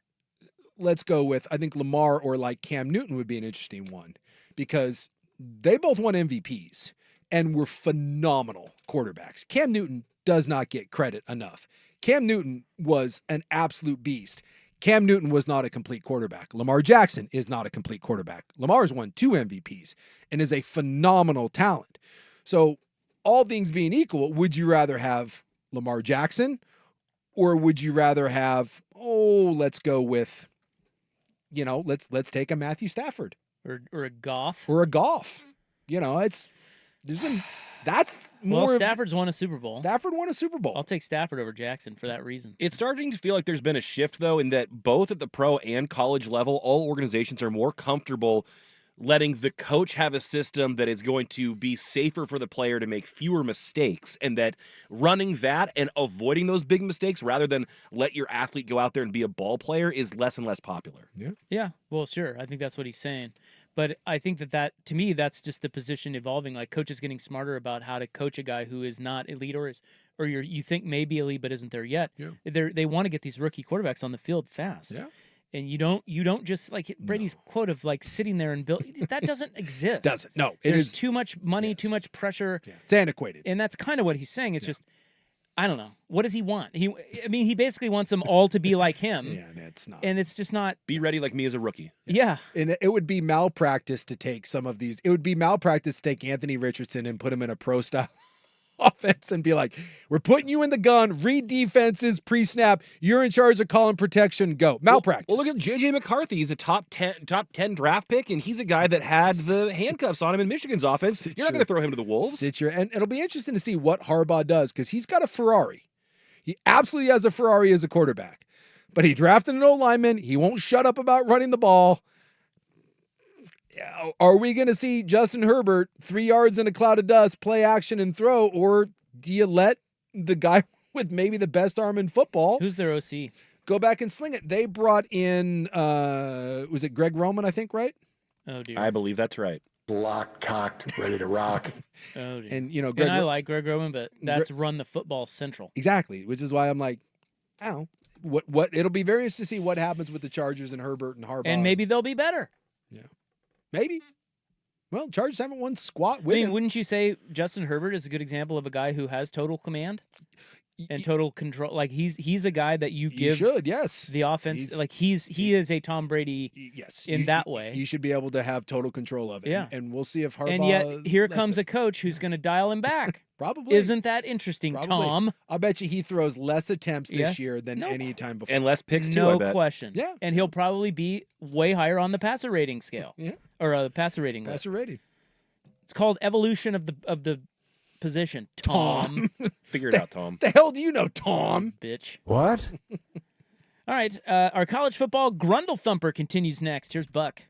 let's go with, I think Lamar or like Cam Newton would be an interesting one, because they both won MVPs and were phenomenal quarterbacks. Cam Newton does not get credit enough. Cam Newton was an absolute beast. Cam Newton was not a complete quarterback. Lamar Jackson is not a complete quarterback. Lamar's won 2 MVPs and is a phenomenal talent. So all things being equal, would you rather have Lamar Jackson, or would you rather have, let's go with, let's take a Matthew Stafford or a Goff that's more. Well, Stafford's won a Super Bowl. Stafford won a Super Bowl. I'll take Stafford over Jackson for that reason. It's starting to feel like there's been a shift, though, in that both at the pro and college level, all organizations are more comfortable letting the coach have a system that is going to be safer for the player to make fewer mistakes, and that running that and avoiding those big mistakes rather than let your athlete go out there and be a ball player is less and less popular. Yeah. Well, sure. I think that's what he's saying. But I think that to me, that's just the position evolving. Like coaches getting smarter about how to coach a guy who is not elite or you think may be elite but isn't there yet. Yeah. They want to get these rookie quarterbacks on the field fast. Yeah. And you don't just like Brady's quote of like sitting there and build that doesn't exist. Doesn't. No, it There's is too much money, too much pressure. Yeah, it's antiquated. And that's kind of what he's saying. It's just I don't know. What does he want? He basically wants them all to be like him. Yeah, it's not. And it's just not. Be ready like me as a rookie. Yeah. And it would be malpractice to take some of these. It would be malpractice to take Anthony Richardson and put him in a pro style offense and be like, we're putting you in the gun, read defenses, pre-snap. You're in charge of calling protection. Go. Malpractice. Well, look at JJ McCarthy. He's a top 10 draft pick, and he's a guy that had the handcuffs on him in Michigan's offense. You're not going to throw him to the Wolves. And it'll be interesting to see what Harbaugh does because he's got a Ferrari. He absolutely has a Ferrari as a quarterback. But he drafted an O-lineman. He won't shut up about running the ball. Are we going to see Justin Herbert 3 yards in a cloud of dust, play action and throw, or do you let the guy with maybe the best arm in football, who's their OC, go back and sling it? They brought in, was it Greg Roman, I think, right? Oh, dear. I believe that's right. Locked, cocked, ready to rock. Oh, dear. And, Greg, I like Greg Roman, but that's run the football central. Exactly, which is why I'm like, I don't know. What it'll be very interesting to see what happens with the Chargers and Herbert and Harbaugh. And maybe they'll be better. Yeah. Maybe. Well, Chargers haven't won squat with him. Wouldn't you say Justin Herbert is a good example of a guy who has total command and total control? Like he's a guy that you give the offense. He is a Tom Brady in that way. He should be able to have total control of it. Yeah. And we'll see if Harbaugh. And yet here comes a coach who's going to dial him back. Probably. Isn't that interesting, Tom? I'll bet you he throws less attempts this year than any time before. And less picks too, No I bet. question. Yeah. And he'll probably be way higher on the passer rating scale. Yeah. Or the passer rating list. Passer rating. It's called evolution of the position. Tom. Figure it out, Tom. The hell do you know, Tom? Bitch. What? All right. Our college football Grundle Thumper continues next. Here's Buck.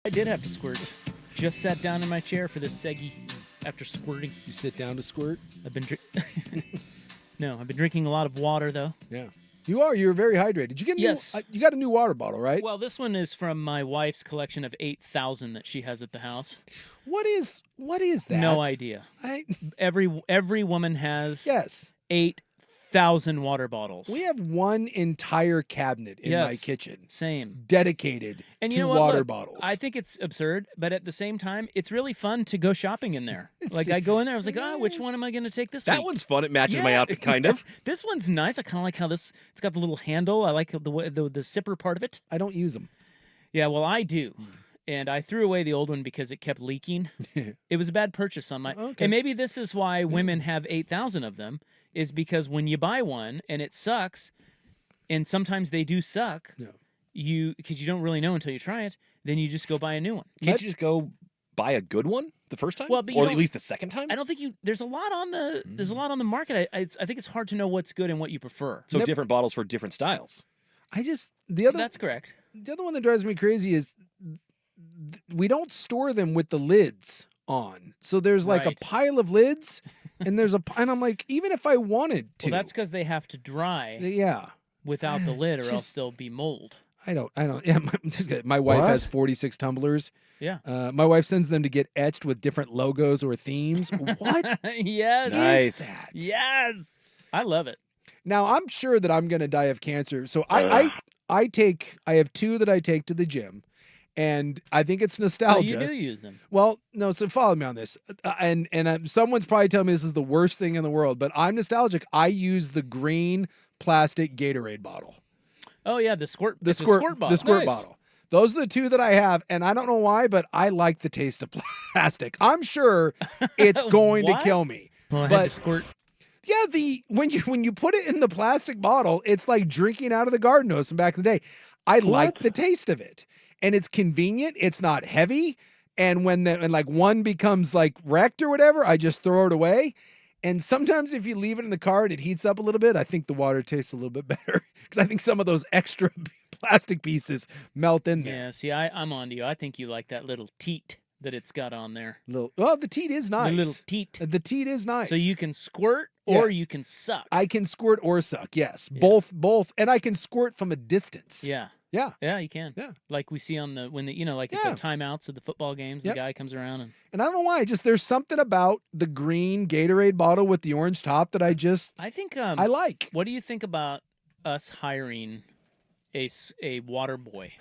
I did have to squirt. Just sat down in my chair for this seggy after squirting. You sit down to squirt? I've been No, I've been drinking a lot of water though. Yeah. You're very hydrated. Did you get a Yes. you got a new water bottle, right? Well, this one is from my wife's collection of 8,000 that she has at the house. What is that? No idea. Every woman has 8,000 water bottles. We have one entire cabinet in my kitchen. Same. Dedicated And to you know what? water Look, bottles. I think it's absurd, but at the same time, it's really fun to go shopping in there. Like I go in there, I was like, which one am I going to take this week? That one's fun. It matches my outfit, kind of. This one's nice. I kind of like how it's got the little handle. I like the zipper part of it. I don't use them. Yeah, well, I do. And I threw away the old one because it kept leaking. It was a bad purchase on my. Okay. And maybe this is why women have 8,000 of them, is because when you buy one and it sucks, and sometimes they do suck, because you don't really know until you try it, then you just go buy a new one. Can't you just go buy a good one the first time? Well, but or at least the second time? I don't think there's a lot on the market. I think it's hard to know what's good and what you prefer. So different bottles for different styles. That's correct. The other one that drives me crazy is we don't store them with the lids on. So there's like a pile of lids and and I'm like, even if I wanted to. Well, that's because they have to dry. Yeah. Without the lid, or else they'll be mold. I don't. Yeah, my wife has 46 tumblers. Yeah. My wife sends them to get etched with different logos or themes. What? Yes. Nice. Is that? Yes. I love it. Now I'm sure that I'm going to die of cancer. So I have two that I take to the gym. And I think it's nostalgia. So you do use them. Well, no, so follow me on this. And someone's probably telling me this is the worst thing in the world, but I'm nostalgic. I use the green plastic Gatorade bottle. Oh yeah, the squirt bottle. The squirt bottle. Those are the two that I have, and I don't know why, but I like the taste of plastic. I'm sure it's going to kill me. Well, I had to squirt. Yeah, when you put it in the plastic bottle, it's like drinking out of the garden hose from back in the day. I like the taste of it. And it's convenient. It's not heavy. And when one becomes like wrecked or whatever, I just throw it away. And sometimes if you leave it in the car and it heats up a little bit, I think the water tastes a little bit better because I think some of those extra plastic pieces melt in there. Yeah, see, I'm on to you. I think you like that little teat that it's got on there. Well, the teat is nice. The little teat. The teat is nice. So you can squirt or you can suck. I can squirt or suck, yes. Yeah. Both. And I can squirt from a distance. Yeah. Yeah. Yeah, you can. Yeah. Like we see on at the timeouts of the football games, the guy comes around and I don't know why, just there's something about the green Gatorade bottle with the orange top that I think I like. What do you think about us hiring a water boy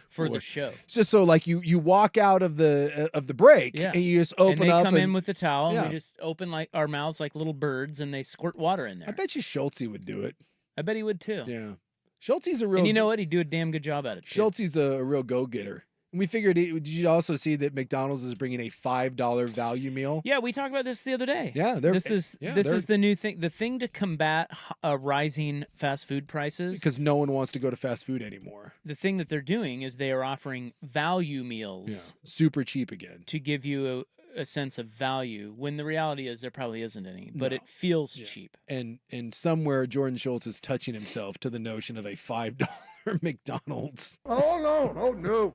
for the show? It's just so like you walk out of the break and you just open up. They come in with the towel and we just open like our mouths like little birds and they squirt water in there. I bet you Schultz would do it. I bet he would too. Yeah. Schulte's a real. And you know what? He'd do a damn good job at it. Schulte's a real go-getter. And we figured, did you also see that McDonald's is bringing a $5 value meal? Yeah, we talked about this the other day. Yeah. This is the new thing. The thing to combat rising fast food prices. Because no one wants to go to fast food anymore. The thing that they're doing is they are offering value meals. Yeah. Super cheap again. To give you a sense of value, when the reality is there probably isn't any, but it feels cheap. And somewhere Jordan Schultz is touching himself to the notion of a $5 McDonald's. Oh no.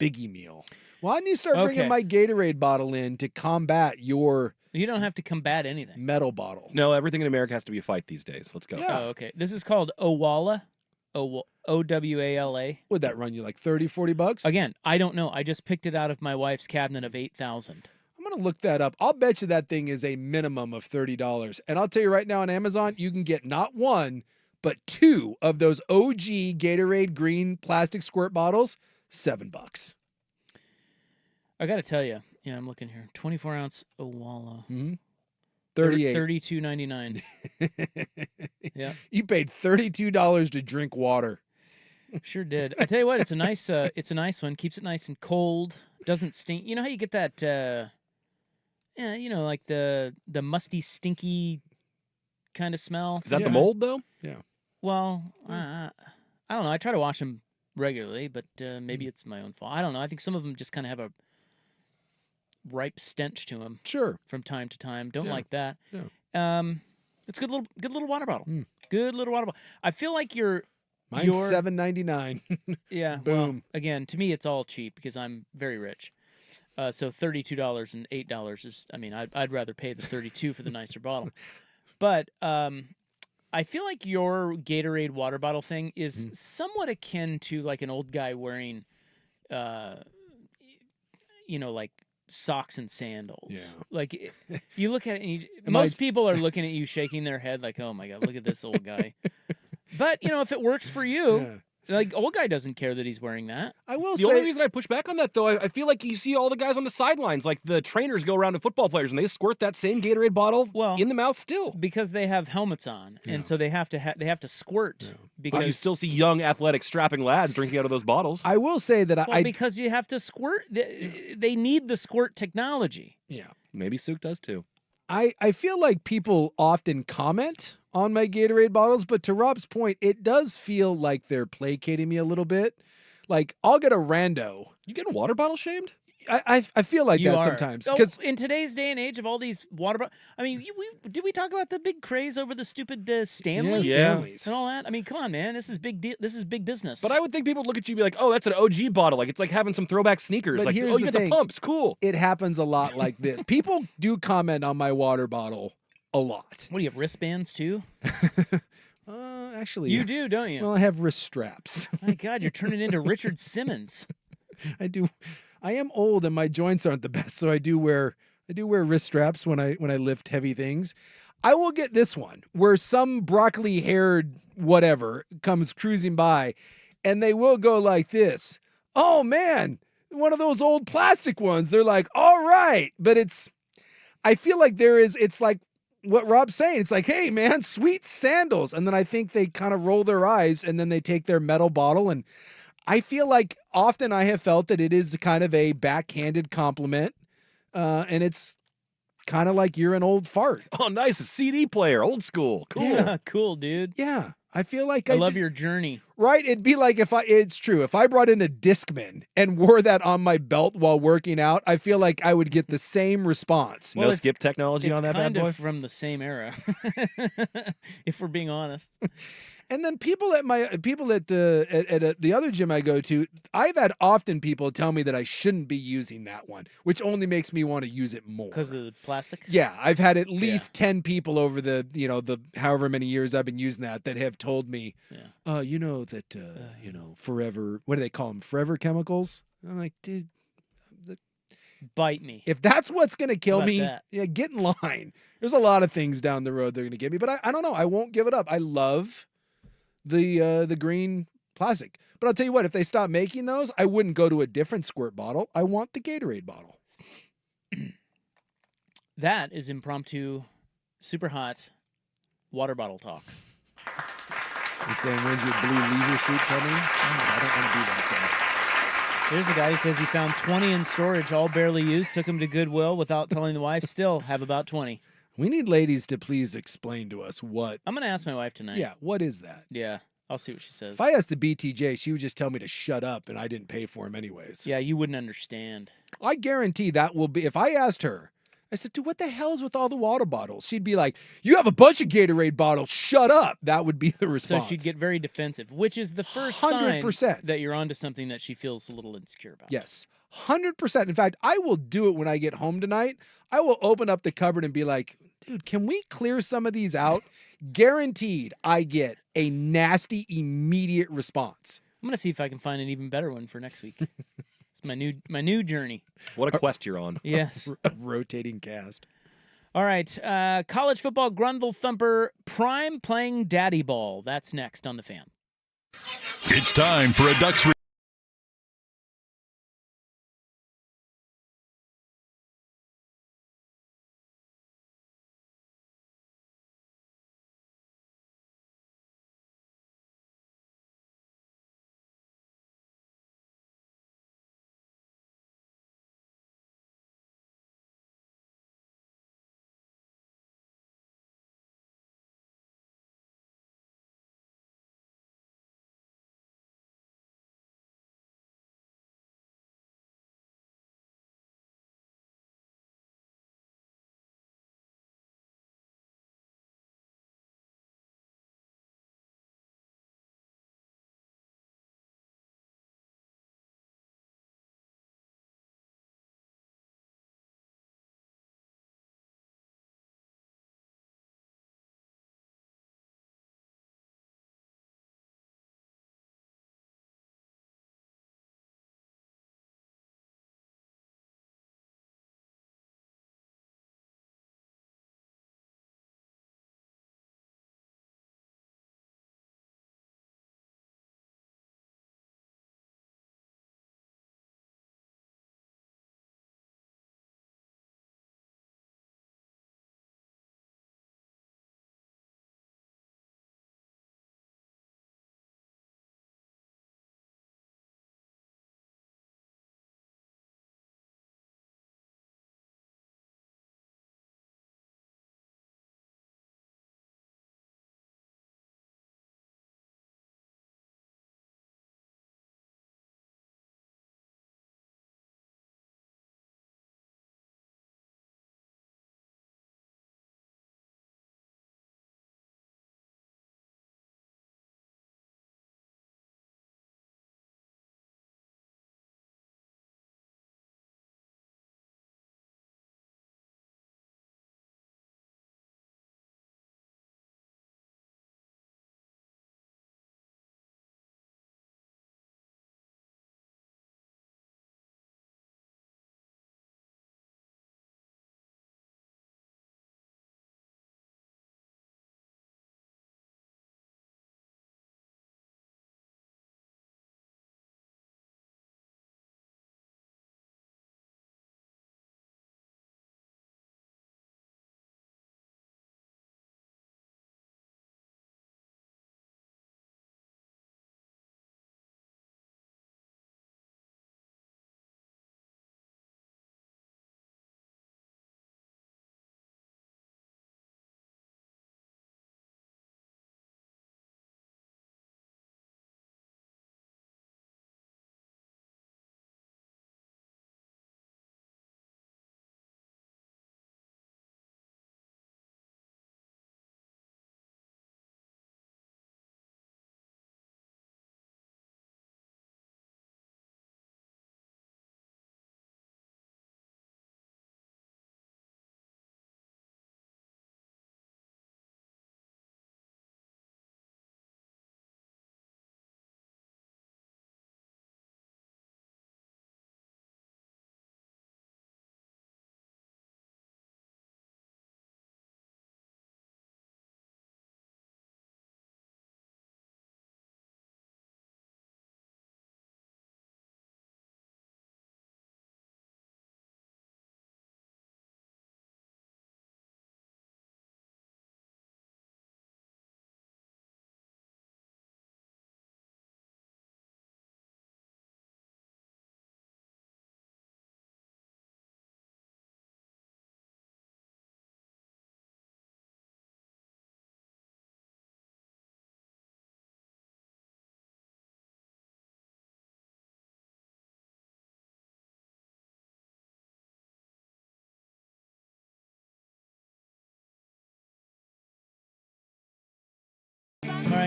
Biggie meal. Why don't you start bringing my Gatorade bottle in to combat your... You don't have to combat anything. Metal bottle. No, everything in America has to be a fight these days. Let's go. Yeah. Oh, okay. This is called Owala. Owala. Would that run you like $30-$40? Again, I don't know. I just picked it out of my wife's cabinet of 8,000. I'm going to look that up. I'll bet you that thing is a minimum of $30. And I'll tell you right now on Amazon, you can get not one, but two of those OG Gatorade green plastic squirt bottles, $7. I got to tell you, I'm looking here. 24-ounce Owala. Mm-hmm. 38. $32.99. Yeah. You paid $32 to drink water. Sure did. I tell you what, it's a nice one. Keeps it nice and cold. Doesn't stink. You know how you get that like the musty, stinky kind of smell? Is that the mold though? Yeah. Well, I don't know. I try to wash them regularly, but maybe it's my own fault. I don't know. I think some of them just kind of have a ripe stench to them. Sure. From time to time. Don't like that. Yeah. It's a good little water bottle. Mm. Good little water bottle. I feel like you're Mine's $7.99. Yeah. Boom. Well, again, to me, it's all cheap because I'm very rich. So $32 and $8 is. I mean, I'd rather pay the $32 for the nicer bottle. But I feel like your Gatorade water bottle thing is somewhat akin to like an old guy wearing, like socks and sandals. Yeah. Like you look at it, and most people are looking at you, shaking their head, like, "Oh my god, look at this old guy." But if it works for you, like old guy doesn't care that he's wearing that. I will The only reason I push back on that, though, I feel like you see all the guys on the sidelines, like the trainers go around to football players, and they squirt that same Gatorade bottle in the mouth still. Because they have helmets on, and so they have to squirt. Because But you still see young, athletic, strapping lads drinking out of those bottles. I will say that because you have to squirt. They need the squirt technology. Yeah. Maybe Sook does too. I feel like people often comment on my Gatorade bottles, but to Rob's point, it does feel like they're placating me a little bit. Like, I'll get a rando. You get a water bottle shamed? I feel like You that are. sometimes. So, Because in today's day and age of all these water bottles, I mean, did we talk about the big craze over the stupid Stanleys? Stanleys. And all that? I mean, come on, man. This is big deal. This is big business. But I would think people would look at you and be like, oh, that's an OG bottle. Like, it's like having some throwback sneakers. But Like, here's oh, you the got thing. the pumps. Cool. it happens a lot like this. People do comment on my water bottle a lot. What do you have, wristbands too? Actually, You do, don't you? Well, I have wrist straps. My God, you're turning into Richard Simmons. I do. I am old and my joints aren't the best, so I do wear wrist straps when I lift heavy things. I will get this one where some broccoli-haired whatever comes cruising by, and they will go like this. Oh man, one of those old plastic ones. They're like, all right, but I feel like it's like what Rob's saying. It's like, hey man, sweet sandals, and then I think they kind of roll their eyes, and then they take their metal bottle and. I feel like often I have felt that it is kind of a backhanded compliment, and it's kind of like you're an old fart. Oh, nice. A CD player. Old school. Cool. Yeah, cool, dude. Yeah. I feel like I love your journey. Right? It'd be like it's true. If I brought in a Discman and wore that on my belt while working out, I feel like I would get the same response. No skip technology on that bad boy? It's kind of from the same era, if we're being honest. And then people at the other gym I go to, I've had often people tell me that I shouldn't be using that one, which only makes me want to use it more. Because of the plastic? Yeah, I've had at least 10 people over the however many years I've been using that have told me, forever, what do they call them? Forever chemicals? I'm like, dude, bite me. If that's what's going to kill me, that? yeah, get in line. There's a lot of things down the road they're going to give me, but I don't know. I won't give it up. I love the green plastic. But I'll tell you what, if they stop making those, I wouldn't go to a different squirt bottle. I want the Gatorade bottle. That is impromptu, super hot water bottle talk. He's saying, when's your blue leisure suit coming? I don't want to do that There's a guy who says he found 20 in storage, all barely used, took them to Goodwill without telling the wife, still have about 20. We need ladies to please explain to us what. I'm going to ask my wife tonight. Yeah, what is that? Yeah, I'll see what she says. If I asked the BTJ, she would just tell me to shut up and I didn't pay for him anyways. Yeah, you wouldn't understand. I guarantee that will be, if I asked her, I said, dude, what the hell is with all the water bottles? She'd be like, you have a bunch of Gatorade bottles, shut up. That would be the response. So she'd get very defensive, which is the first 100%. sign that you're onto something that she feels a little insecure about. Yes, 100%. In fact, I will do it when I get home tonight. I will open up the cupboard and be like, dude, can we clear some of these out? Guaranteed I get a nasty, immediate response. I'm going to see if I can find an even better one for next week. It's my new journey. What a quest you're on. Yes. A rotating cast. All right. College football grundle thumper Prime playing daddy ball. That's next on The Fan. It's time for a Ducks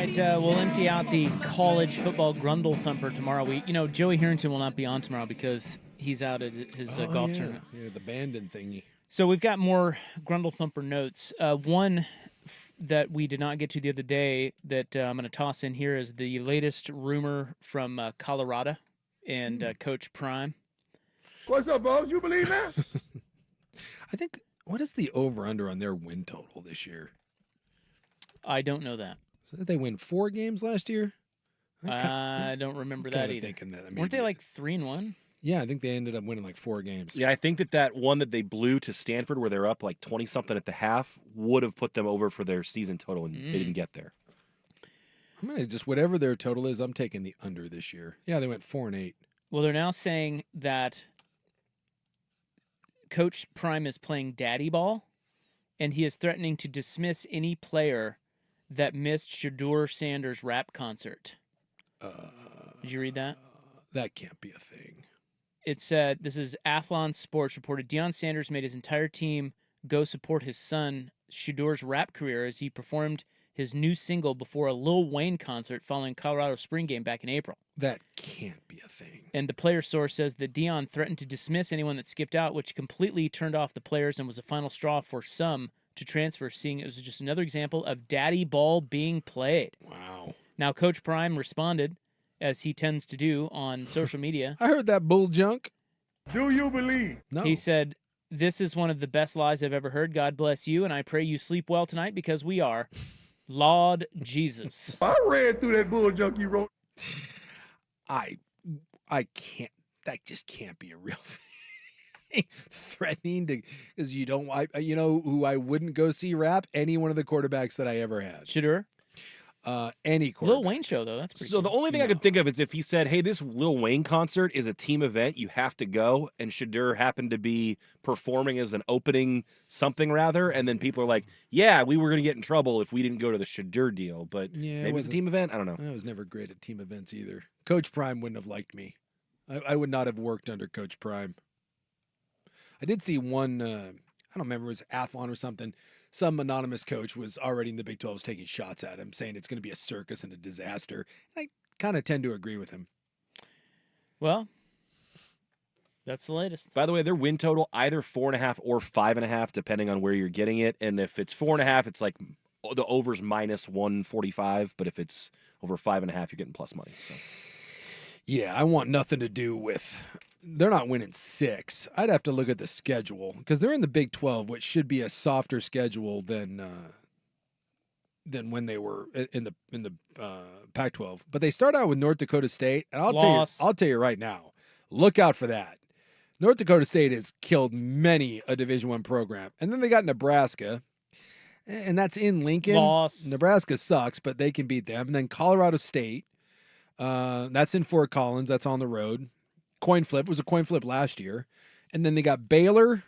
right, we'll empty out the college football Grundle Thumper tomorrow. Joey Harrington will not be on tomorrow because he's out at his golf tournament. Yeah, the Bandon thingy. So we've got more Grundle Thumper notes. One that we did not get to the other day that I'm going to toss in here is the latest rumor from Colorado and Coach Prime. What's up, boss? You believe that? I think, what is the over-under on their win total this year? I don't know that. So did they win 4 games last year? I don't remember that either. Weren't they like 3-1? Yeah, I think they ended up winning like 4 games. Yeah, I think that one that they blew to Stanford where they're up like 20-something at the half would have put them over for their season total, and they didn't get there. I'm going to just, whatever their total is, I'm taking the under this year. Yeah, they went 4-8. Well, they're now saying that Coach Prime is playing daddy ball, and he is threatening to dismiss any player that missed Shedeur Sanders' rap concert. Did you read that? That can't be a thing. It said, this is Athlon Sports reported, Deion Sanders made his entire team go support his son Shedeur's rap career as he performed his new single before a Lil Wayne concert following Colorado spring game back in April. That can't be a thing. And the player source says that Deion threatened to dismiss anyone that skipped out, which completely turned off the players and was a final straw for some to transfer, seeing it was just another example of daddy ball being played. Wow. Now, Coach Prime responded, as he tends to do on social media. I heard that bull junk. Do you believe? No. He said, "This is one of the best lies I've ever heard. God bless you, and I pray you sleep well tonight because we are. Lord Jesus." I read through that bull junk you wrote. I can't. That just can't be a real thing. Threatening to, because you don't. You know who I wouldn't go see rap? Any one of the quarterbacks that I ever had. Shedeur? Any quarterback. Lil Wayne show though. That's pretty. So the only thing I could think of is if he said, "Hey, this Lil Wayne concert is a team event. You have to go," and Shedeur happened to be performing as an opening something rather, and then people are like, "Yeah, we were going to get in trouble if we didn't go to the Shedeur deal." But Yeah, maybe it's a team event. I don't know. I was never great at team events either. Coach Prime wouldn't have liked me. I would not have worked under Coach Prime. I did see one. I don't remember, it was Athlon or something. Some anonymous coach was already in the Big 12 was taking shots at him, saying it's going to be a circus and a disaster. And I kind of tend to agree with him. Well, that's the latest. By the way, their win total either 4.5 or 5.5, depending on where you're getting it. And if it's 4.5, it's like the over's minus 145. But if it's over 5.5, you're getting plus money. So. Yeah, I want nothing to do with. They're not winning 6. I'd have to look at the schedule because they're in the Big 12, which should be a softer schedule than when they were in the Pac-12. But they start out with North Dakota State, and I'll tell you right now, look out for that. North Dakota State has killed many a Division I program, and then they got Nebraska, and that's in Lincoln. Loss. Nebraska sucks, but they can beat them. And then Colorado State, that's in Fort Collins. That's on the road. Coin flip. It was a coin flip last year. And then they got Baylor,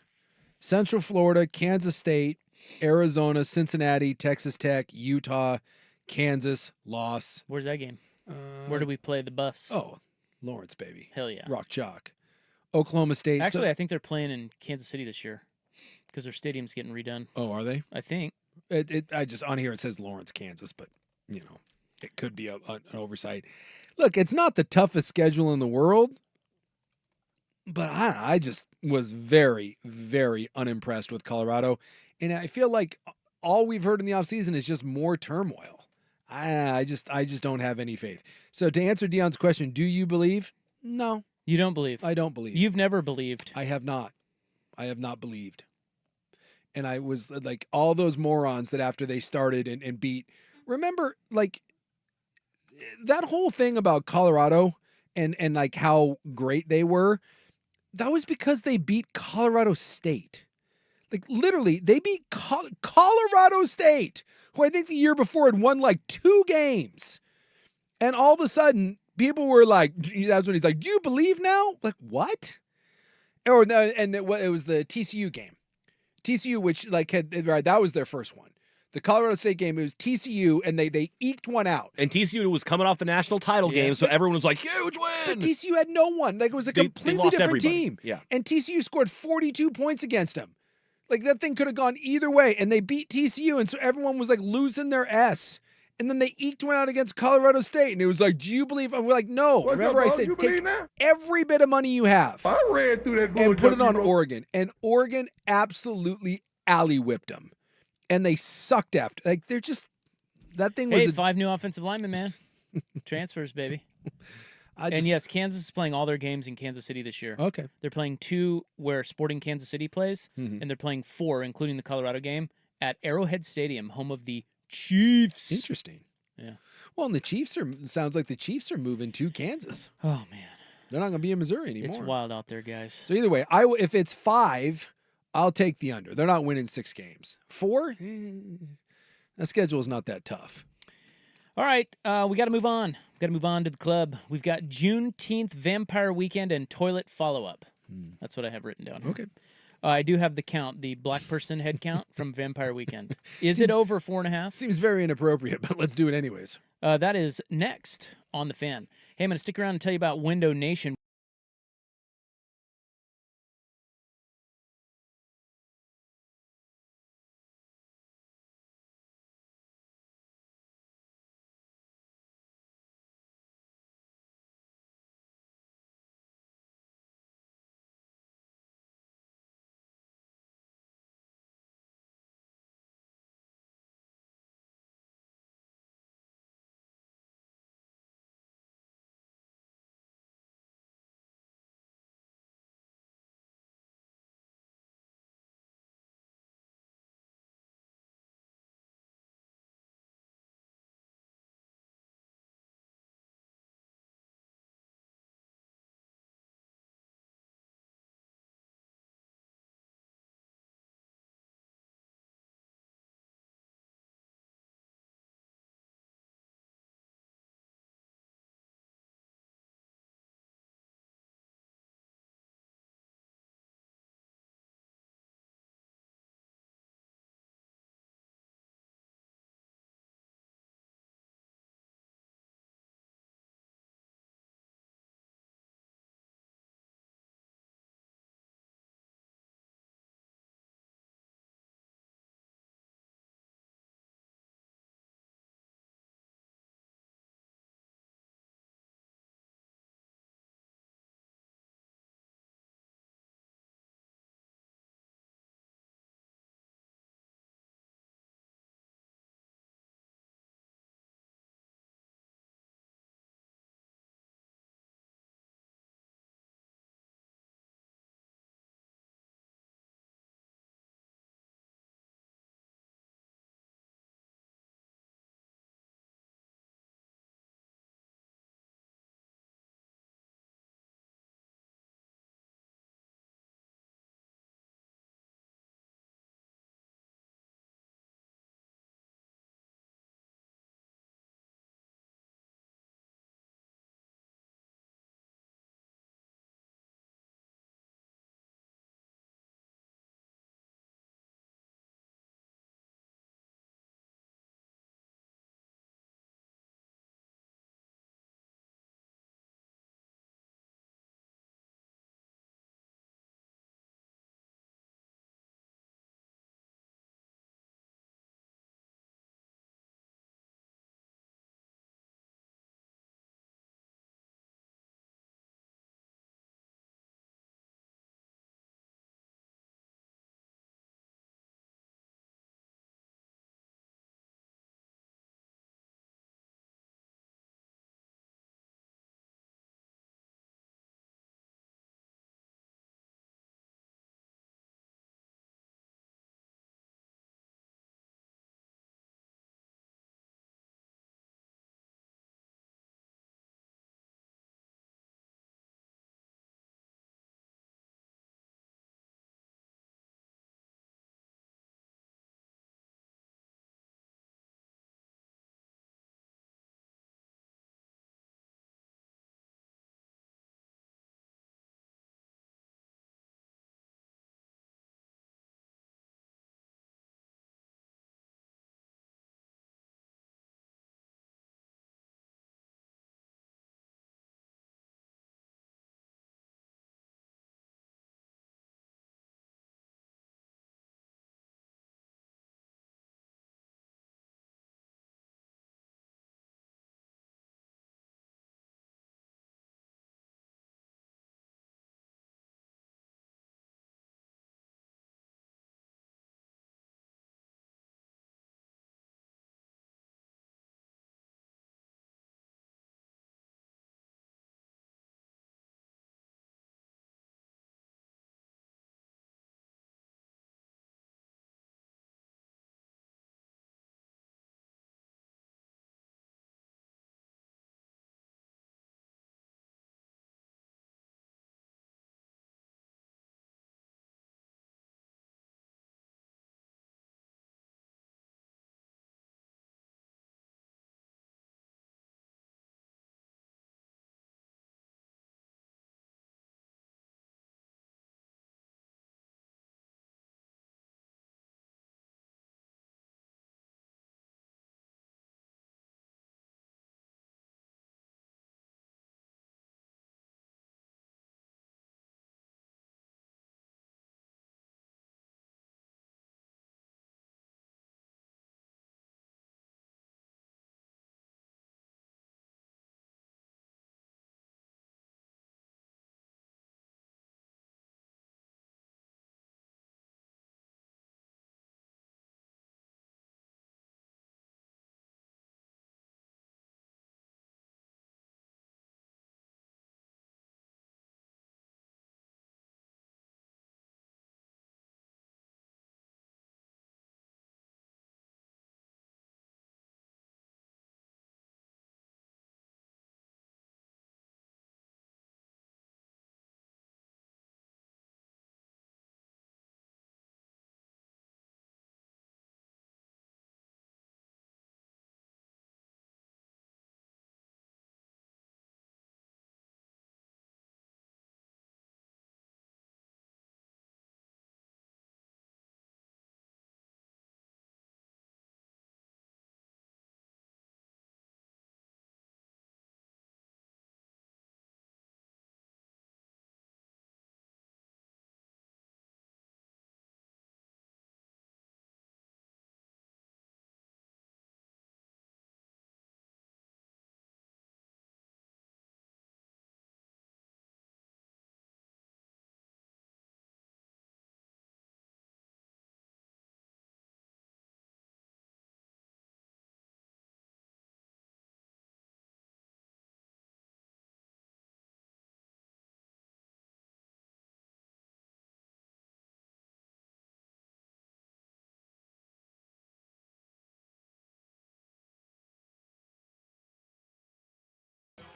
Central Florida, Kansas State, Arizona, Cincinnati, Texas Tech, Utah, Kansas, loss. Where's that game? Where do we play the Buffs? Oh, Lawrence, baby. Hell yeah. Rock Chalk. Oklahoma State. Actually, I think they're playing in Kansas City this year because their stadium's getting redone. Oh, are they? I think. I just, on here it says Lawrence, Kansas, but, you know, it could be an oversight. Look, it's not the toughest schedule in the world. But I just was very, very unimpressed with Colorado. And I feel like all we've heard in the offseason is just more turmoil. I just don't have any faith. So to answer Deion's question, do you believe? No. You don't believe? I don't believe. You've never believed. I have not. I have not believed. And I was like all those morons that after they started and beat. Remember, like, that whole thing about Colorado and like how great they were, that was because they beat Colorado State. Like, literally, they beat Colorado State, who I think the year before had won like 2 games. And all of a sudden, people were like, that's when he's like, do you believe now? Like, what? Or no, and it was the TCU game. TCU, which like that was their first one. The Colorado State game, it was TCU, and they eked one out. And TCU was coming off the national title game, so everyone was like, huge win! But TCU had no one. Like, it was a completely different team. Yeah. And TCU scored 42 points against them. Like, that thing could have gone either way, and they beat TCU, and so everyone was, like, losing their S. And then they eked one out against Colorado State. And it was like, do you believe? I'm like, no. What's Remember up, I boss? said, You take believe that? every bit of money you have I ran through that bull and put it junkie on road. Oregon. And Oregon absolutely alley-whipped them. And they sucked after. Like, they're just, that thing was Hey, 5 new offensive linemen, man. Transfers, baby. And yes, Kansas is playing all their games in Kansas City this year. Okay. They're playing 2 where Sporting Kansas City plays, and they're playing 4, including the Colorado game, at Arrowhead Stadium, home of the Chiefs. Interesting. Yeah. Well, and the Chiefs sounds like the Chiefs are moving to Kansas. Oh, man. They're not going to be in Missouri anymore. It's wild out there, guys. So either way, if it's 5, I'll take the under. They're not winning 6 games. 4? That schedule is not that tough. All right, we got to move on. We got to move on to the club. We've got Juneteenth Vampire Weekend and Toilet Follow-Up. That's what I have written down here. Okay. I do have the count, the black person head count from Vampire Weekend. Is it over 4.5? Seems very inappropriate, but let's do it anyways. That is next on The Fan. Hey, I'm going to stick around and tell you about Window Nation.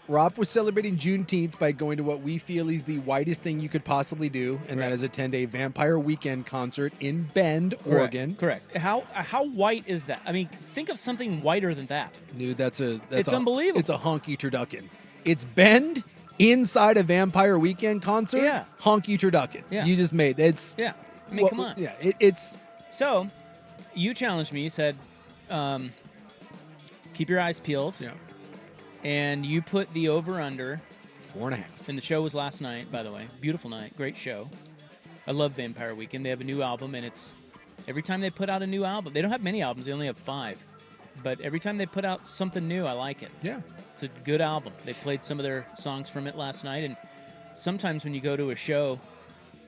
Rob was celebrating Juneteenth by going to what we feel is the whitest thing you could possibly do, and that is attend a Vampire Weekend concert in Bend, Oregon. Correct. How white is that? I mean, think of something whiter than that. Dude, it's unbelievable. It's a honky turducken. It's Bend inside a Vampire Weekend concert. Yeah. Honky turducken. Yeah. You just made it's. Yeah. I mean, come on. Yeah. It's. So, you challenged me. You said, keep your eyes peeled. Yeah. And you put the over/under 4.5. And the show was last night, by the way. Beautiful night. Great show. I love Vampire Weekend. They have a new album, and it's every time they put out a new album. They don't have many albums. They only have 5. But every time they put out something new, I like it. Yeah. It's a good album. They played some of their songs from it last night, and sometimes when you go to a show,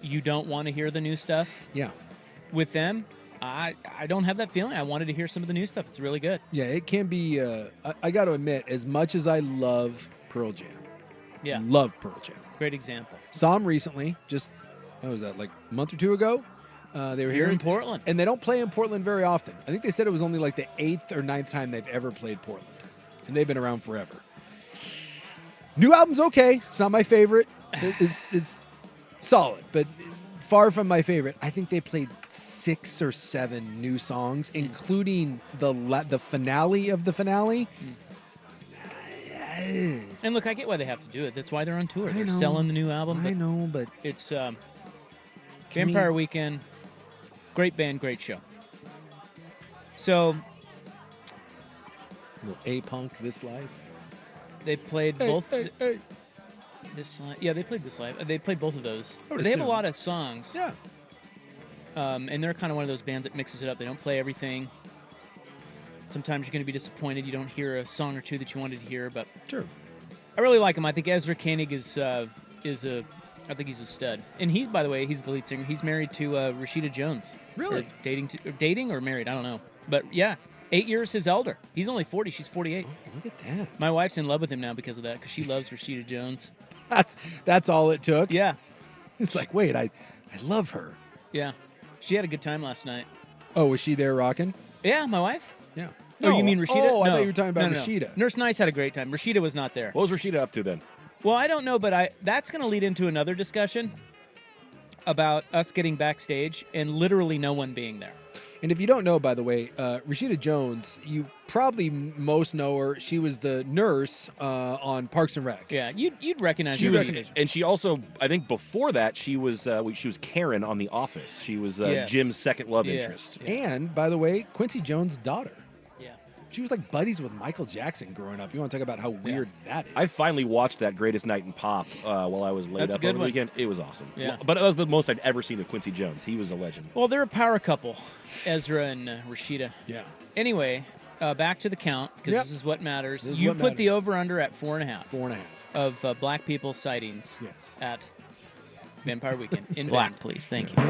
you don't want to hear the new stuff. Yeah. With them, I don't have that feeling. I wanted to hear some of the new stuff. It's really good. Yeah, it can be. I got to admit, as much as I love Pearl Jam, love Pearl Jam. Great example. Saw them recently. Just what was that? Like a month or 2 ago. They were here in Portland, and they don't play in Portland very often. I think they said it was only like the 8th or 9th time they've ever played Portland, and they've been around forever. New album's okay. It's not my favorite. It's solid, but far from my favorite. I think they played 6 or 7 new songs, including the finale of the finale. And look, I get why they have to do it. That's why they're on tour. They're know. selling the new album. I know, but it's Vampire Weekend. Great band, great show. So, little A-Punk, This Life. They played Hey, both. hey. This Life. Yeah, they played This Life. They played both of those. I would They have a assume. lot of songs. Yeah. And they're kind of one of those bands that mixes it up. They don't play everything. Sometimes you're going to be disappointed you don't hear a song or two that you wanted to hear, but Sure. I really like him. I think Ezra Koenig is a I think he's a stud. And he, by the way, he's the lead singer. He's married to Rashida Jones. Really? Or dating or married? I don't know. But yeah, 8 years his elder. He's only 40. She's 48. Oh, look at that. My wife's in love with him now because of that, because she loves Rashida Jones. That's all it took. Yeah. It's like, wait, I love her. Yeah. She had a good time last night. Oh, was she there rocking? Yeah, my wife. Yeah. Oh, you mean Rashida? Oh, I No. thought you were talking about No. Rashida. Nurse Nice had a great time. Rashida was not there. What was Rashida up to then? Well, I don't know, but that's going to lead into another discussion about us getting backstage and literally no one being there. And if you don't know, by the way, Rashida Jones, you probably most know her. She was the nurse on Parks and Rec. Yeah, you'd recognize She her. was, and she also, I think, before that, she was Karen on The Office. She was Yes. Jim's second love Yeah. interest. And by the way, Quincy Jones' daughter. Yeah. She was like buddies with Michael Jackson growing up. You want to talk about how weird that is? I finally watched that Greatest Night in Pop while I was laid That's a up good over the one. weekend. It was awesome. Yeah. But it was the most I'd ever seen of Quincy Jones. He was a legend. Well, they're a power couple, Ezra and Rashida. Yeah. Anyway, back to the count, because Yep. this is what matters. This is You what put the matters. over-under at 4.5. 4.5. Of black people sightings. Yes. At Vampire Weekend. In Black, Bend, please. Thank you.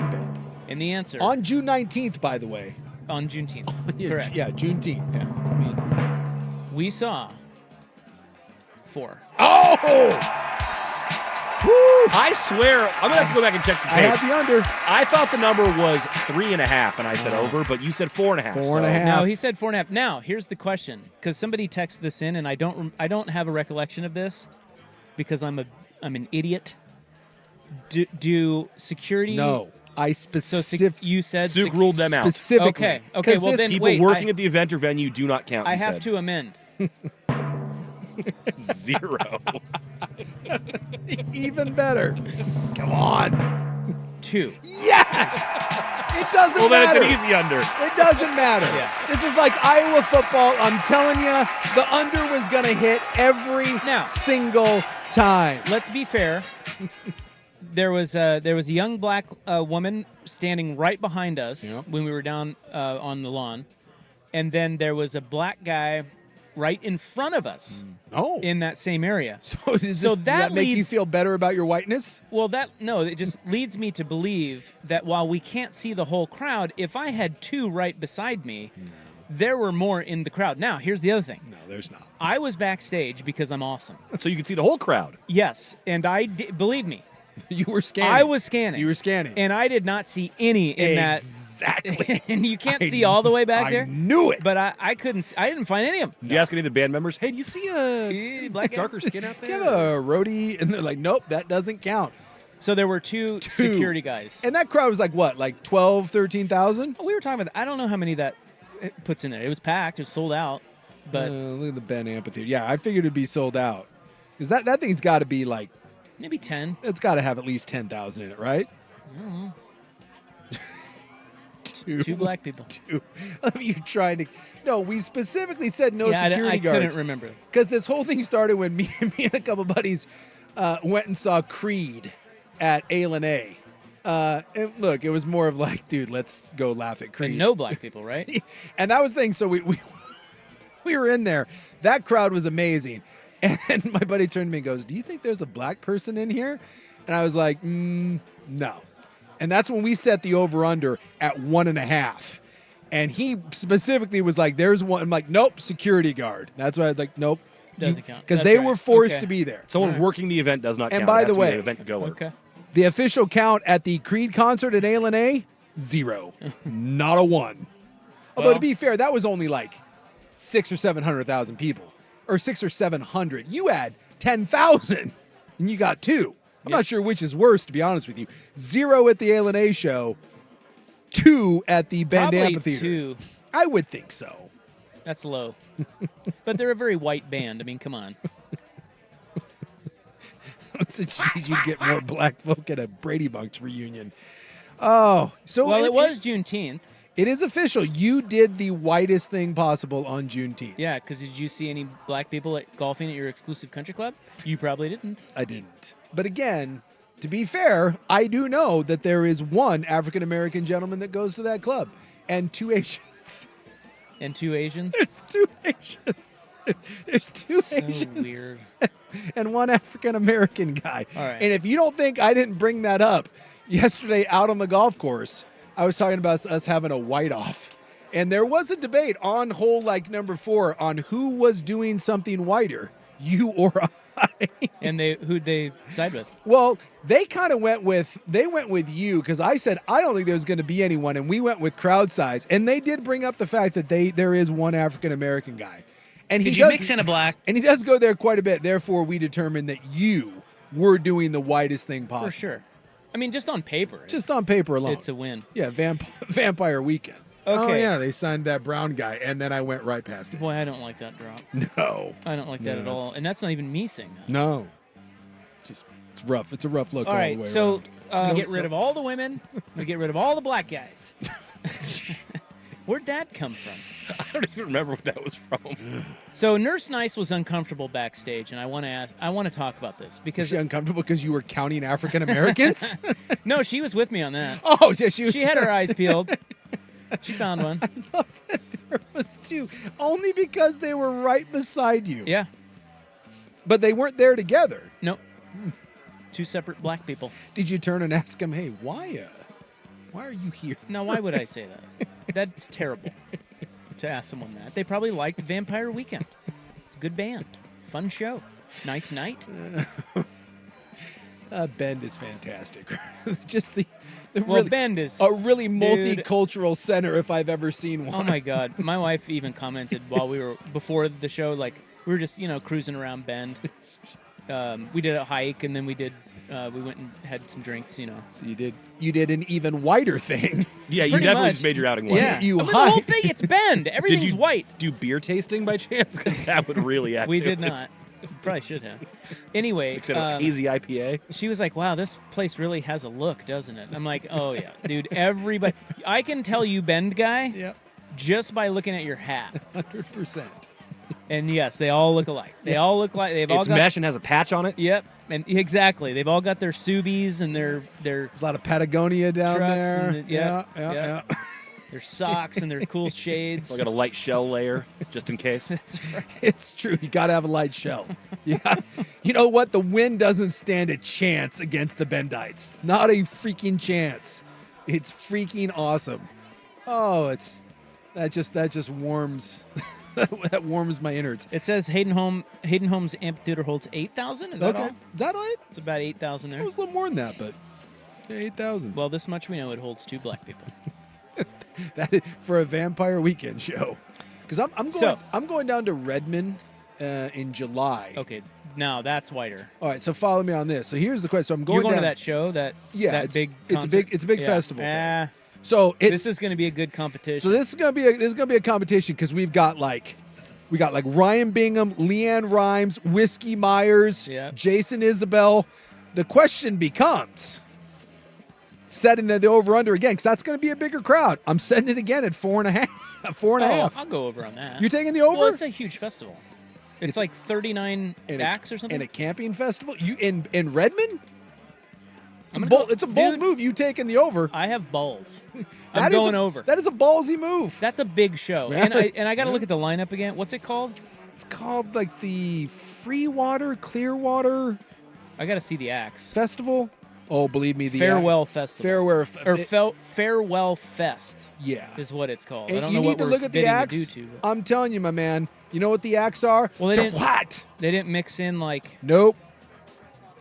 And the answer. On June 19th, by the way. On Juneteenth. Yeah, Correct. Yeah, Juneteenth. Yeah. I mean, We saw 4. oh! I swear, I'm going to have to go back and check the tape. I had the under. I thought the number was 3.5, and I said over, but you said 4.5. 4.5. No, he said 4.5. Now, here's the question, because somebody texted this in, and I don't have a recollection of this, because I'm an idiot. Do security? No. I you said Suk ruled them out. specifically. Okay. 'Cause Well, this- then People wait. working at the event or venue do not count. I he have said. to amend. 0. Even better. Come on. 2. Yes! It doesn't Well, then matter. it's an easy under. It doesn't matter. Yeah. This is like Iowa football. I'm telling you, the under was going to hit every Now. single time. Let's be fair. There was a young black woman standing right behind us Yep. when we were down on the lawn, and then there was a black guy right in front of us Oh. in that same area. So So does that that make you leads- feel better about your whiteness? Well, it just leads me to believe that while we can't see the whole crowd, if I had 2 right beside me, there were more in the crowd. Now, here's the other thing. No, there's not. I was backstage because I'm awesome. So you can see the whole crowd. Yes, and believe me, You were scanning. I was scanning. You were scanning. And I did not see any in that. Exactly. And you can't see all the way back there. I knew it. But I couldn't. I didn't find any of them. Did you ask any of the band members, hey, do you see a Black darker skin out Do there? you have a roadie? And they're like, nope, that doesn't count. So there were two security guys. And that crowd was like what? Like 12, 13,000? We were talking about, I don't know how many that it puts in there. It was packed. It was sold out. But look at the Ben Amphitheater. Yeah, I figured it'd be sold out. Because that thing's got to be like, maybe 10. it's got to have at least 10,000 in it, right? I don't know. Two black people. You trying to? No, we specifically said no Yeah, security I guards. couldn't remember. Because this whole thing started when me and a couple buddies went and saw Creed at A&A. And look, it was more of like, dude, let's go laugh at Creed. And no black people, right? And that was the thing. So we were in there. That crowd was amazing. And my buddy turned to me and goes, do you think there's a black person in here? And I was like, no. And that's when we set the over-under at 1.5. And he specifically was like, there's one. I'm like, nope, security guard. That's why I was like, nope. Doesn't count. Because That's they right. were forced Okay. to be there. Someone working the event does not count. And by It has the to be way, an event goer. Okay. the official count at the Creed concert at A&A, 0. Not a 1. Although, Well- to be fair, that was only like 600,000 or 700,000 people. Or 600 or 700. You had 10,000 and you got 2. I'm not sure which is worse, to be honest with you. 0 at the A&A show, 2 at the Bend Probably Amphitheater. 2. I would think so. That's low. But they're a very white band. I mean, come on. So geez, you'd get more black folk at a Brady Bunch reunion. Oh, so Well, it was Juneteenth. It is official. You did the whitest thing possible on Juneteenth. Yeah, because did you see any black people golfing at your exclusive country club? You probably didn't. I didn't. But again, to be fair, I do know that there is one African-American gentleman that goes to that club and 2 Asians. And 2 Asians? There's 2 Asians. There's 2 So Asians. weird. And 1 African-American guy. All right. And if you don't think I didn't bring that up, yesterday out on the golf course, I was talking about us having a white-off. And there was a debate on hole like number 4 on who was doing something whiter, you or I. And who'd they side with? Well, they kind of went with you because I said I don't think there's going to be anyone, and we went with crowd size. And they did bring up the fact that there is 1 African American guy, and Did you mix in a black? And he does go there quite a bit. Therefore, we determined that you were doing the whitest thing possible. For sure. I mean, just on paper. Just on paper alone, It's a win. Yeah, Vampire Weekend. Oh Okay. yeah, they signed that brown guy, and then I went right past it. Boy, I don't like that drop. No, I don't like that No, at all. it's- And that's not even me saying that. no, it's rough. It's a rough look All all right, the way so around. we get rid of all the women. We get rid of all the black guys. Where'd that come from? I don't even remember what that was from. So Nurse Nice was uncomfortable backstage, and I want to talk about this Is because she uncomfortable because you were counting African Americans? no, she was with me on that. Oh, yeah, she was. She had her eyes peeled. She found one. There was 2, only because they were right beside you. Yeah. But they weren't there together. Nope. 2 separate black people. Did you turn and ask them, hey, why are you here? Now, why would I say that? That's terrible to ask someone that. They probably liked Vampire Weekend. It's a good band. Fun show. Nice night. Bend is fantastic. Just the Well, really, Bend is a really multicultural center if I've ever seen one. Oh my God! My wife even commented while we were before the show, like we were just cruising around Bend. We did a hike and then we went and had some drinks. So you did an even whiter thing. Yeah, you Pretty definitely much. just made your outing white. Yeah, You I mean, the whole hiked. thing. It's Bend. Everything's white. Do beer tasting by chance? Because that would really add We to did it. not. Probably should have. Anyway, Except a hazy IPA. she was like, "Wow, this place really has a look, doesn't it?" I'm like, "Oh yeah, dude. Everybody, I can tell you, Bend guy, Yep, just by looking at your hat." 100%. And yes, they all look alike. They all look like they've all It's got. mesh and has a patch on it. Yep, and exactly. They've all got their Subies and their A lot of Patagonia down Trucks there. and Yeah. their socks and their cool shades. So I got a light shell layer just in case. That's right. It's true. You got to have a light shell. Yeah. You know what? The wind doesn't stand a chance against the Bendites. Not a freaking chance. It's freaking awesome. Oh, that just warms that warms my innards. It says Hayden Home's amphitheater holds 8,000. Is that all? Is that it? It's about 8,000 there. It was a little more than that, but 8,000. Well, this much we know: it holds 2 black people. That is for a Vampire Weekend show. Because I'm going down to Redmond in July. Okay, now that's whiter. All right, so follow me on this. So here's the question. So I'm going You're going down to that show, that it's big it's concert? a big Yeah. festival thing. So this is going to be a good competition. So this is gonna be a competition because we got like Ryan Bingham, Leanne Rhymes, Whiskey Myers, Jason Isabel. The question becomes setting the over under again because that's going to be a bigger crowd. I'm setting it again at 4.5. 4.5. I'll go over on that. You're taking the over? Well, it's a huge festival. It's like 39 acts or something. And a camping festival? You in Redmond? It's a bold move. You taking the over? I have balls. I'm going over. That is a ballsy move. That's a big show. And I got to look at the lineup again. What's it called? It's called like the Clearwater I got to see the acts. Festival. Oh, believe me, the Farewell Festival. Farewell Fest. Yeah, is what it's called. And I don't you know need what to we're look at the getting acts. to do to. I'm telling you, my man. You know what the acts are? Well, they didn't mix in like. Nope.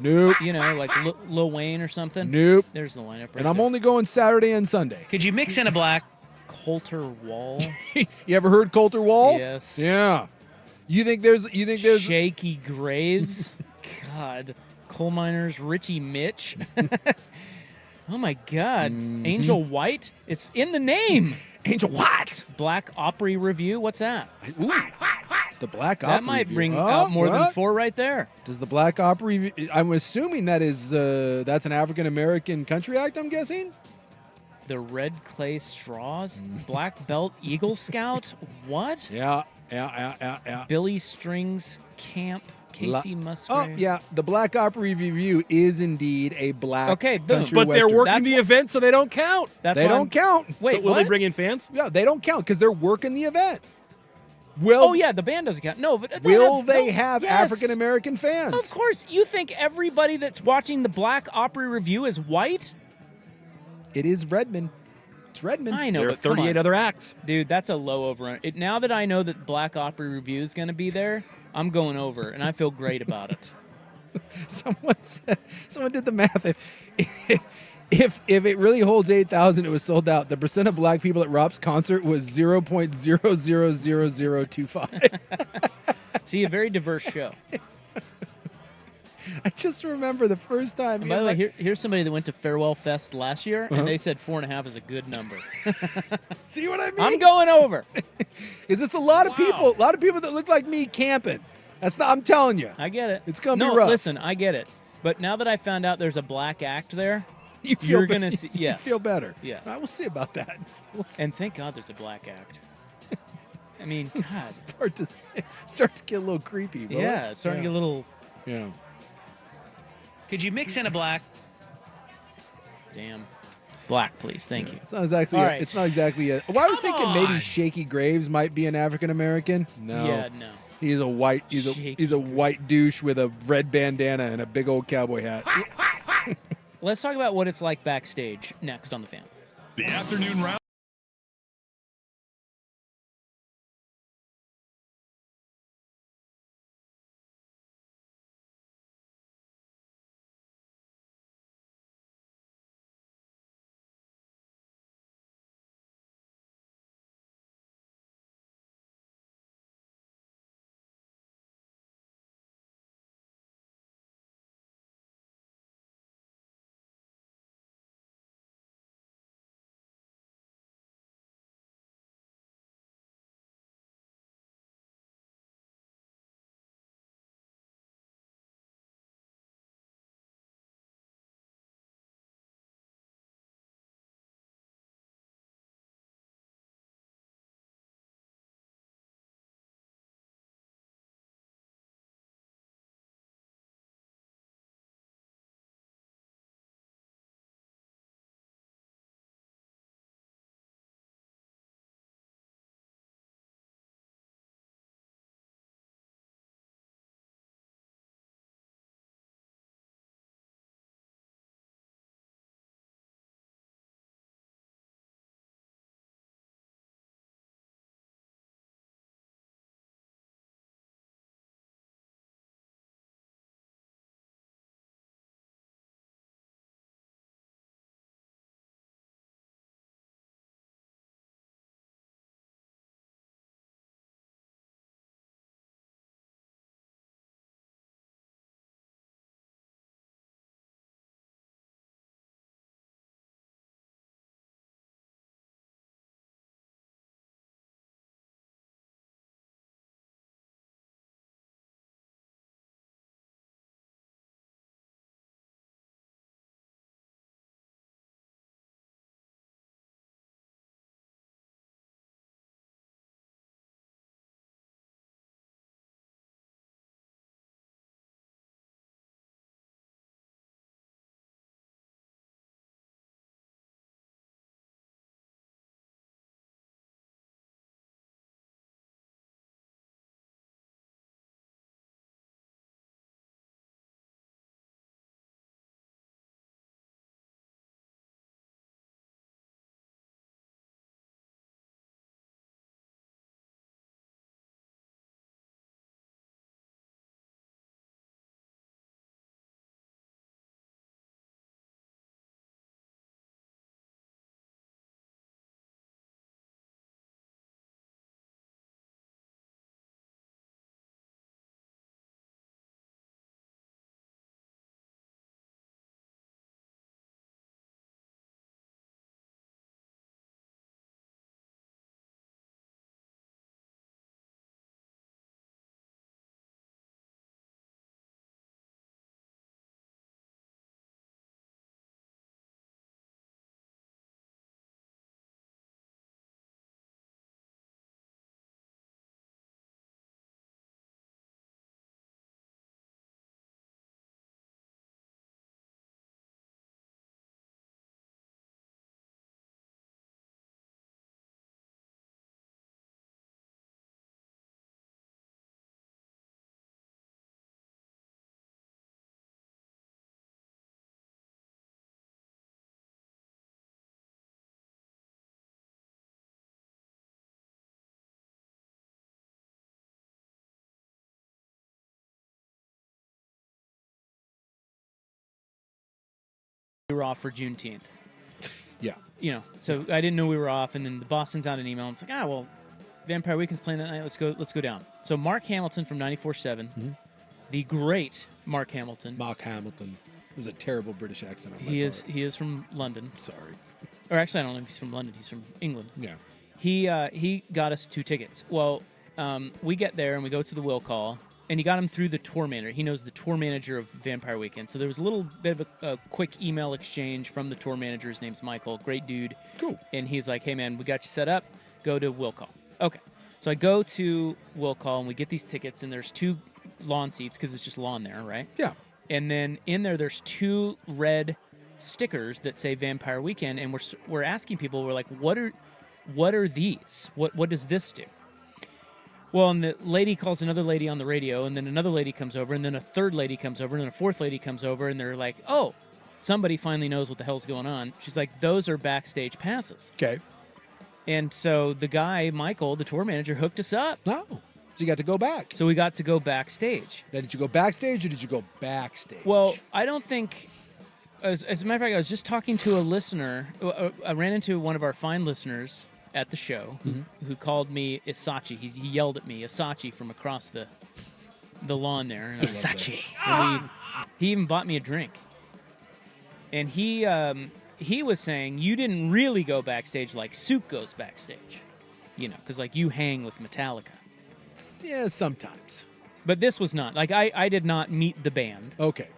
You know, like Lil Wayne or something. Nope. There's the lineup. Right And I'm there. only going Saturday and Sunday. Could you mix in a black Coulter Wall? You ever heard Coulter Wall? Yes. Yeah. You think there's Shaky Graves? God. Coal Miners, Richie Mitch. Oh my God. Angel White? It's in the name. Angel White. Black Opry Review. What's that? Ooh. The Black Opry. That might Review. bring out more than 4 right there. Does the Black Opry? I'm assuming that is that's an African American country act. I'm guessing. The Red Clay Straws, Black Belt Eagle Scout. What? Yeah. Billy Strings Camp. Casey Musgrave. Oh yeah, the Black Opry Review is indeed a black. Okay, boom. country But they're western. working the event, so they don't count. They don't count. Wait, But will they bring in fans? Yeah, they don't count because they're working the event. Oh yeah, the band doesn't count. No, but Will they have yes. African American fans? Of course. You think everybody that's watching the Black Opry Review is white? It is Redmond. It's Redmond. I know, There are but come 38 on. other acts. Dude, that's a low over. Now that I know that Black Opry Review is going to be there, I'm going over, and I feel great about it. Someone did the math. If it really holds 8,000, it was sold out. The percent of black people at Rob's concert was 0.000025. See, a very diverse show. I just remember the first time. And by the way, here's somebody that went to Farewell Fest last year, and they said 4.5 is a good number. See what I mean? I'm going over. Is this a lot of people? A lot of people that look like me camping. That's not. I'm telling you. I get it. It's gonna be rough. Listen, I get it. But now that I found out there's a black act there, you're gonna see. Yes, you feel better. Yeah, we'll see about that. And thank God there's a black act. I mean, God, start to get a little creepy. Bro. Yeah, it's starting to get a little. Yeah. Could you mix in a black? Damn. Black, please. Thank you. It's not exactly. All right. It's not exactly. Well, I was thinking maybe on. Shaky Graves might be an African American. No. Yeah, no. He's a white. He's a white douche with a red bandana and a big old cowboy hat. Let's talk about what it's like backstage next on the Fan. The afternoon round. we were off for Juneteenth. Yeah. You know, so I didn't know we were off, and then the boss sends out an email. And it's like, well, Vampire Weekend's playing that night. Let's go down. So Mark Hamilton from 94.7, the great Mark Hamilton. Mark Hamilton. It was a terrible British accent on my He part. is from London. Sorry. Or actually, I don't know if he's from London. He's from England. Yeah. He got us 2 tickets. Well, we get there and we go to the will call, and he got him through the tour manager. He knows the tour manager of Vampire Weekend. So there was a little bit of a quick email exchange from the tour manager. His name's Michael. Great dude. Cool. And he's like, hey, man, we got you set up. Go to will call. Okay. So I go to will call, and we get these tickets, and there's 2 lawn seats because it's just lawn there, right? Yeah. And then in there's 2 red stickers that say Vampire Weekend, and we're asking people, we're like, what are these? What does this do? Well, and the lady calls another lady on the radio, and then another lady comes over, and then a third lady comes over, and then a fourth lady comes over, and they're like, oh, somebody finally knows what the hell's going on. She's like, those are backstage passes. Okay. And so the guy, Michael, the tour manager, hooked us up. Oh. So you got to go back. So we got to go backstage. Now, did you go backstage or did you go backstage? Well, I don't think... As a matter of fact, I was just talking to a listener. I ran into one of our fine listeners at the show who called me Isachi. He yelled at me, Isachi, from across the lawn there. And Isachi. He even bought me a drink. And he was saying, you didn't really go backstage like Souk goes backstage. You know, because like you hang with Metallica. Yeah, sometimes. But this was not. Like I did not meet the band. Okay.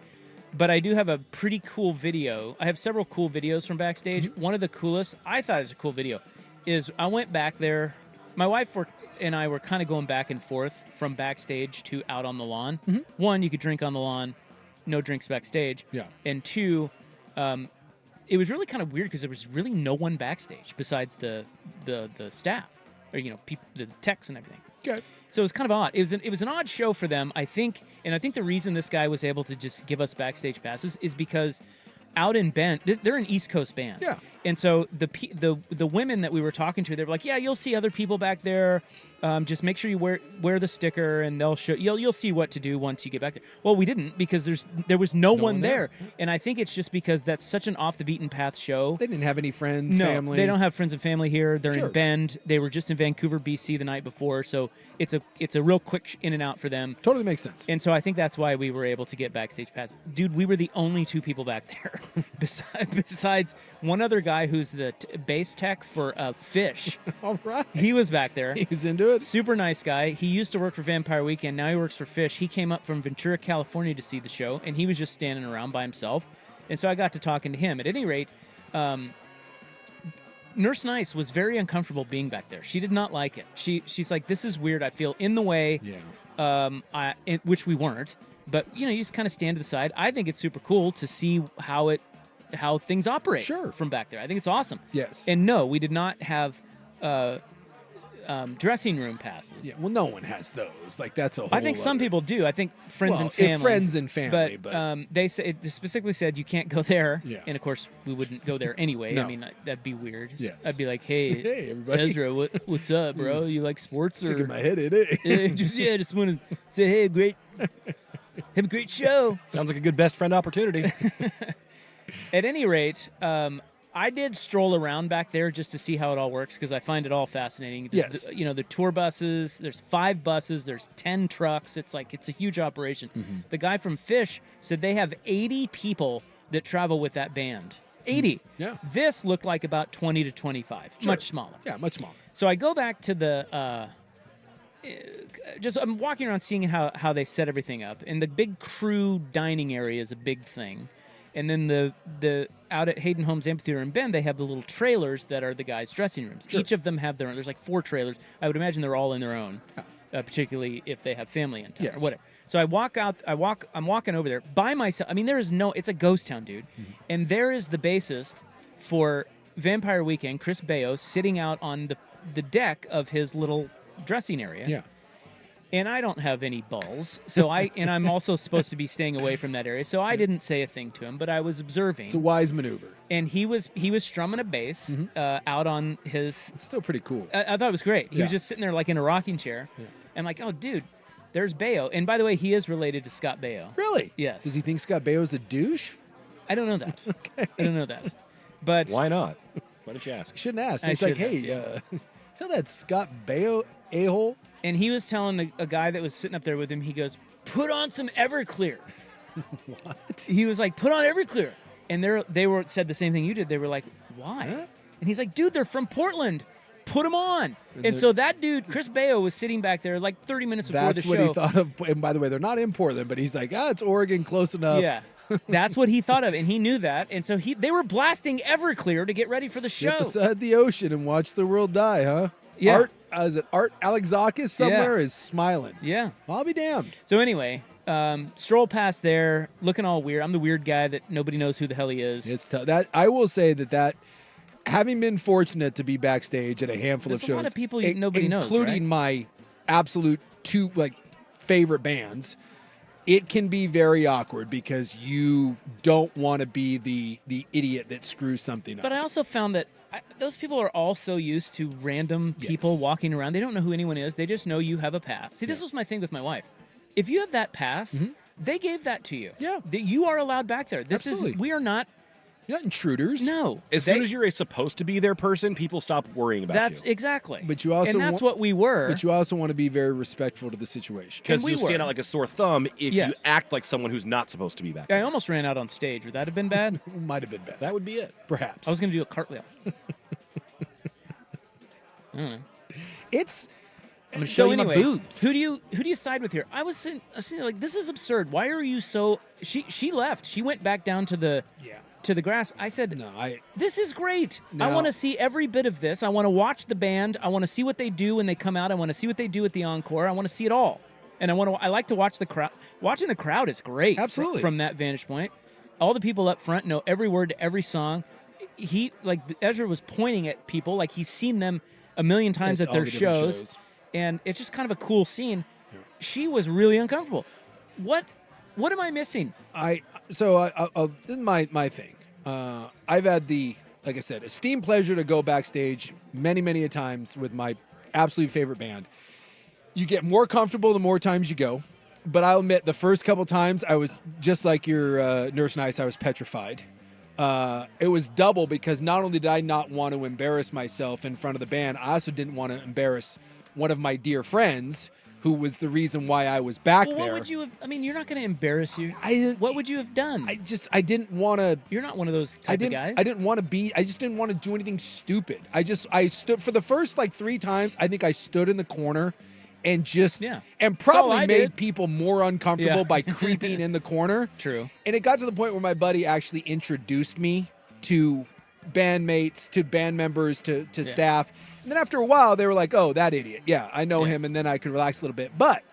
But I do have a pretty cool video. I have several cool videos from backstage. One of the coolest, I thought it was a cool video, is I went back there. My wife and I were kind of going back and forth from backstage to out on the lawn. One, you could drink on the lawn, no drinks backstage. Yeah. And 2, it was really kind of weird because there was really no one backstage besides the staff, or people, the techs and everything. Okay. So it was kind of odd. It was an odd show for them, I think, and I think the reason this guy was able to just give us backstage passes is because out in Bend, they're an East Coast band. Yeah. And so the women that we were talking to, they were like, yeah, you'll see other people back there. Just make sure you wear the sticker, and they'll show you'll see what to do once you get back there. Well, we didn't, because there was no one there. And I think it's just because that's such an off the beaten path show. They didn't have any friends, No, family. they don't have friends and family here. They're Sure. in Bend. They were just in Vancouver, BC the night before, so it's a real quick in and out for them. Totally makes sense. And so I think that's why we were able to get backstage passes. Dude, we were the only 2 people back there, besides one other guy who's the bass tech for Fish. All right. He was back there. He was into it. Super nice guy. He used to work for Vampire Weekend. Now he works for Fish. He came up from Ventura, California to see the show, and he was just standing around by himself. And so I got to talking to him. At any rate, Nurse Nice was very uncomfortable being back there. She did not like it. She's like, this is weird. I feel in the way. Yeah. Which we weren't. But, you just kind of stand to the side. I think it's super cool to see how things operate from back there. I think it's awesome. Yes. And no, we did not have dressing room passes. Yeah. Well, no one has those. Like, that's a whole I think some people do. I think friends and if family. friends and family, but they say it specifically said you can't go there. Yeah. And of course we wouldn't go there anyway. No. I mean, that'd be weird. Yes. I'd be like, hey, Hey, everybody. Ezra, what's up, bro? You like sports or? Sticking my head in it. Just want to say, hey, have a great show. Sounds like a good best friend opportunity. At any rate, I did stroll around back there just to see how it all works, because I find it all fascinating. There's Yes. the tour buses, there's 5 buses, there's 10 trucks. It's a huge operation. The guy from Fish said they have 80 people that travel with that band. 80. Yeah. This looked like about 20 to 25, much smaller. Yeah, much smaller. So I go back to the I'm walking around seeing how they set everything up, and the big crew dining area is a big thing. And then the out at Hayden Homes Amphitheater in Bend, they have the little trailers that are the guys' dressing rooms. Sure. Each of them have their own. There's like 4 trailers. I would imagine they're all in their own, particularly if they have family in town or whatever. So I walk out. I'm walking over there by myself. I mean, there is no. It's a ghost town, dude. And there is the bassist for Vampire Weekend, Chris Baio, sitting out on the deck of his little dressing area. Yeah. And I don't have any balls, so I'm also supposed to be staying away from that area, so I didn't say a thing to him, but I was observing. It's a wise maneuver. And he was strumming a bass out on his. It's still pretty cool. I thought it was great. He was just sitting there like in a rocking chair. Yeah. And like, oh, dude, there's Baio. And by the way, he is related to Scott Baio. Really? Yes. Does he think Scott Baio's a douche? I don't know that. Okay. I don't know that. But why not? Why don't you ask? You shouldn't ask. I It's like, should have, hey, yeah. you know that Scott Baio a-hole? And he was telling a guy that was sitting up there with him, he goes, put on some Everclear. What? He was like, put on Everclear. And they said the same thing you did. They were like, why? Huh? And he's like, dude, they're from Portland. Put them on. And And so that dude, Chris Baio, was sitting back there like 30 minutes before That's the what show. he thought of. And by the way, they're not in Portland, but he's like, it's Oregon, close enough. Yeah. That's what he thought of, and he knew that. And so they were blasting Everclear to get ready for the Sit show. beside the ocean and watch the world die, huh? Yeah. Art Alexakis somewhere is smiling. Yeah. I'll be damned. So anyway, stroll past there, looking all weird. I'm the weird guy that nobody knows who the hell he is. It's tough. That I will say that having been fortunate to be backstage at a handful There's of a shows, lot of people nobody knows, including my absolute two favorite bands, it can be very awkward because you don't want to be the idiot that screws something up. But I also found that those people are all so used to random people walking around. They don't know who anyone is. They just know you have a pass. See, this was my thing with my wife. If you have that pass, they gave that to you. Yeah. That you are allowed back there. Absolutely. We are not. You're not intruders. No. As soon as you're a supposed to be there person, people stop worrying about That's you. exactly. But you also and that's what we were. But you also want to be very respectful to the situation. Because we you'll stand were. out like a sore thumb if Yes. you act like someone who's not supposed to be back I there. almost ran out on stage. Would that have been bad? Might have been bad. That would be it. Perhaps. I was going to do a cartwheel. I don't know. It's I'm going to show you anyway, my boobs. Who do you side with here? I was sitting like, this is absurd. Why are you so? She left. She went back down to the grass. I said, no. This is great. I No. want to see every bit of this. I want to watch the band. I want to see what they do when they come out. I want to see what they do at the encore. I want to see it all. And I like to watch the crowd. Watching the crowd is great. Absolutely. From that vantage point. All the people up front know every word to every song. Ezra was pointing at people like he's seen them a million times at all their the different shows. And it's just kind of a cool scene. She was really uncomfortable. What am I missing? This is my thing. I've had like I said, esteemed pleasure to go backstage many a times with my absolute favorite band. You get more comfortable the more times you go. But I'll admit, the first couple times I was just like your Nurse Nice, I was petrified. It was double because not only did I not want to embarrass myself in front of the band, I also didn't want to embarrass one of my dear friends who was the reason why I was back Well, there. what would you have? I mean, you're not going to embarrass you. What would you have done? I didn't want to. You're not one of those type of guys. I didn't want to be. I just didn't want to do anything stupid. I stood for the first 3 times. I think I stood in the corner, and and probably made people more uncomfortable by creeping in the corner. True. And it got to the point where my buddy actually introduced me to bandmates, to band members, to staff. And then after a while, they were like, "Oh, that idiot. Yeah, I know him." And then I could relax a little bit. But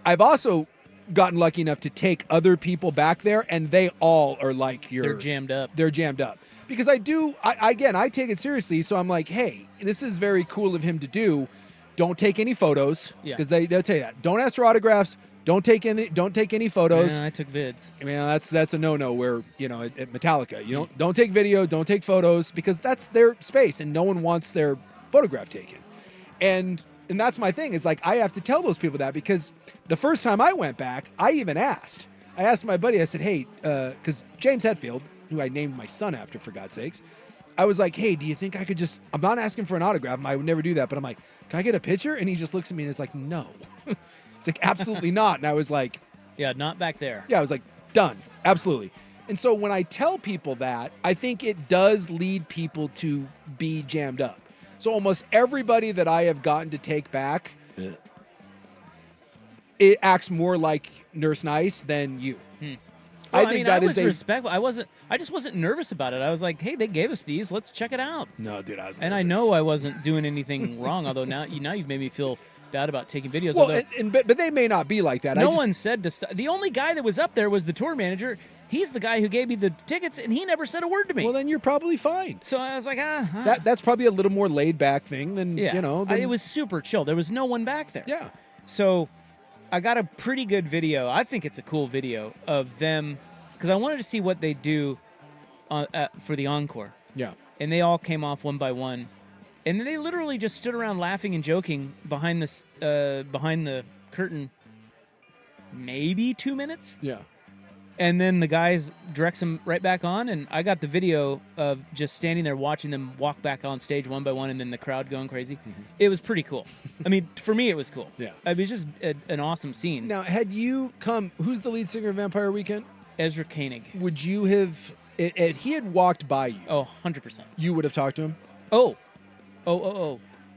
I've also gotten lucky enough to take other people back there, and they all are like They're jammed up. They're jammed up. Because I take it seriously. So I'm like, hey, this is very cool of him to do. Don't take any photos. Yeah. Because they'll tell you that. Don't ask for autographs. Don't take any photos. Yeah, I took vids. I mean, that's a no-no where, at Metallica, you don't take video, don't take photos, because that's their space and no one wants their photograph taken. And that's my thing, is like, I have to tell those people that, because the first time I went back, I asked my buddy, I said, hey, because James Hetfield, who I named my son after, for God's sakes, I was like, hey, do you think I could I'm not asking for an autograph, I would never do that, but I'm like, can I get a picture? And he just looks at me and is like, no. It's like, absolutely not. And I was like, yeah, not back there. Yeah, I was like, done. Absolutely. And so when I tell people that, I think it does lead people to be jammed up. So almost everybody that I have gotten to take back, it acts more like Nurse Nice than you. Well, I think that is respectful. I just wasn't nervous about it. I was like, hey, they gave us these. Let's check it out. No, dude, I was nervous. And I know I wasn't doing anything wrong, although now you've made me feel bad about taking videos. Well, but they may not be like that. No one said to stop. The only guy that was up there was the tour manager. He's the guy who gave me the tickets, and he never said a word to me. Well, then you're probably fine. So I was like, That's probably a little more laid back thing than, it was super chill. There was no one back there. Yeah. So I got a pretty good video. I think it's a cool video of them, because I wanted to see what they do for the encore. Yeah. And they all came off one by one. And then they literally just stood around laughing and joking behind the curtain, maybe 2 minutes. Yeah. And then the guys directs them right back on, and I got the video of just standing there watching them walk back on stage one by one, and then the crowd going crazy. It was pretty cool. I mean, for me, it was cool. Yeah. It was just an awesome scene. Now, had you come, who's the lead singer of Vampire Weekend? Ezra Koenig. Would you have, if he had walked by you, Oh, 100%. you would have talked to him? Oh.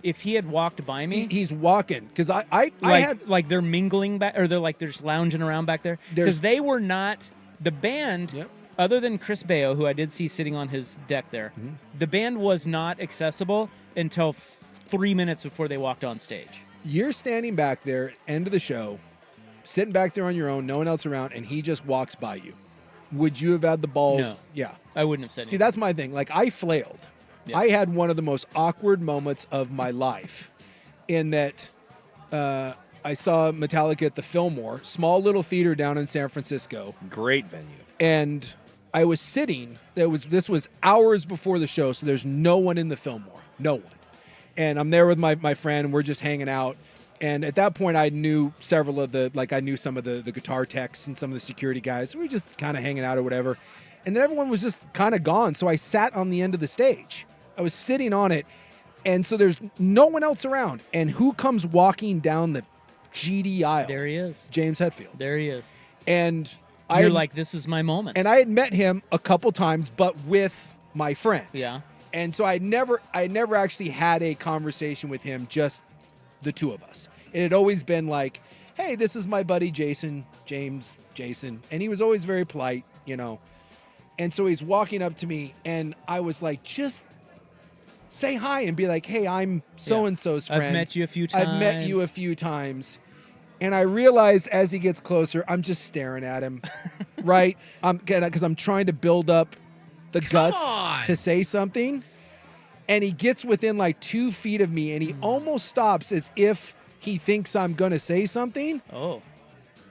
If he had walked by me, He's walking, because I like, had, like they're mingling back, or they're just lounging around back there. Because they were not, the band, other than Chris Baio, who I did see sitting on his deck there, the band was not accessible until 3 minutes before they walked on stage. You're standing back there, end of the show, sitting back there on your own, no one else around, and he just walks by you. Would you have had the balls? No. Yeah. I wouldn't have said See, anything. that's my thing. Like, I flailed. Yeah. I had one of the most awkward moments of my life in that I saw Metallica at the Fillmore, small little theater down in San Francisco. Great venue. And I was sitting, this was hours before the show, so there's no one in the Fillmore. No one. And I'm there with my friend, and we're just hanging out. And at that point, I knew several of I knew some of the guitar techs and some of the security guys. So we were just kind of hanging out or whatever. And then everyone was just kind of gone. So I sat on the end of the stage. I was sitting on it. And so there's no one else around. And who comes walking down the GD aisle? There he is. James Hetfield. There he is. And You're like, this is my moment. And I had met him a couple times, but with my friend. Yeah. And so I never actually had a conversation with him, just the two of us. It had always been like, hey, this is my buddy Jason. And he was always very polite, you know. And so he's walking up to me, and I was like, just say hi and be like, hey, I'm so-and-so's friend. I've met you a few times. I've met you a few times. And I realize as he gets closer, I'm just staring at him, right? Because I'm trying to build up the guts to say something. And he gets within like 2 feet of me, and he almost stops as if he thinks I'm going to say something. Oh.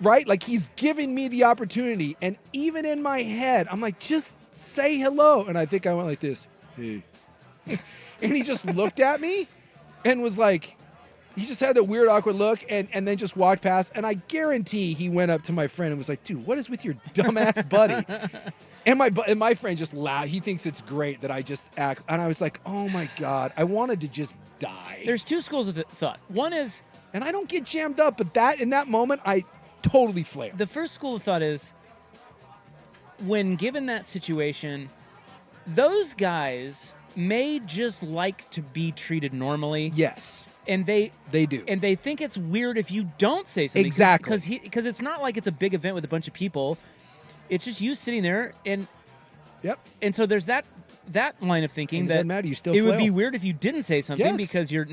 Right? Like he's giving me the opportunity. And even in my head, I'm like, just say hello. And I think I went like this. Hey. And he just looked at me and was like, he just had that weird, awkward look and then just walked past. And I guarantee he went up to my friend and was like, dude, what is with your dumbass buddy? And my friend just laughed. He thinks it's great that I just act. And I was like, oh my God, I wanted to just die. There's two schools of thought. One is, and I don't get jammed up, but in that moment, I totally flailed. The first school of thought is, when given that situation, those guys may just like to be treated normally. Yes. And they do. And they think it's weird if you don't say something. Exactly. Because it's not like it's a big event with a bunch of people. It's just you sitting there, and And so there's that line of thinking and that it doesn't matter, you still it would flail. be weird if you didn't say something Yes. because you're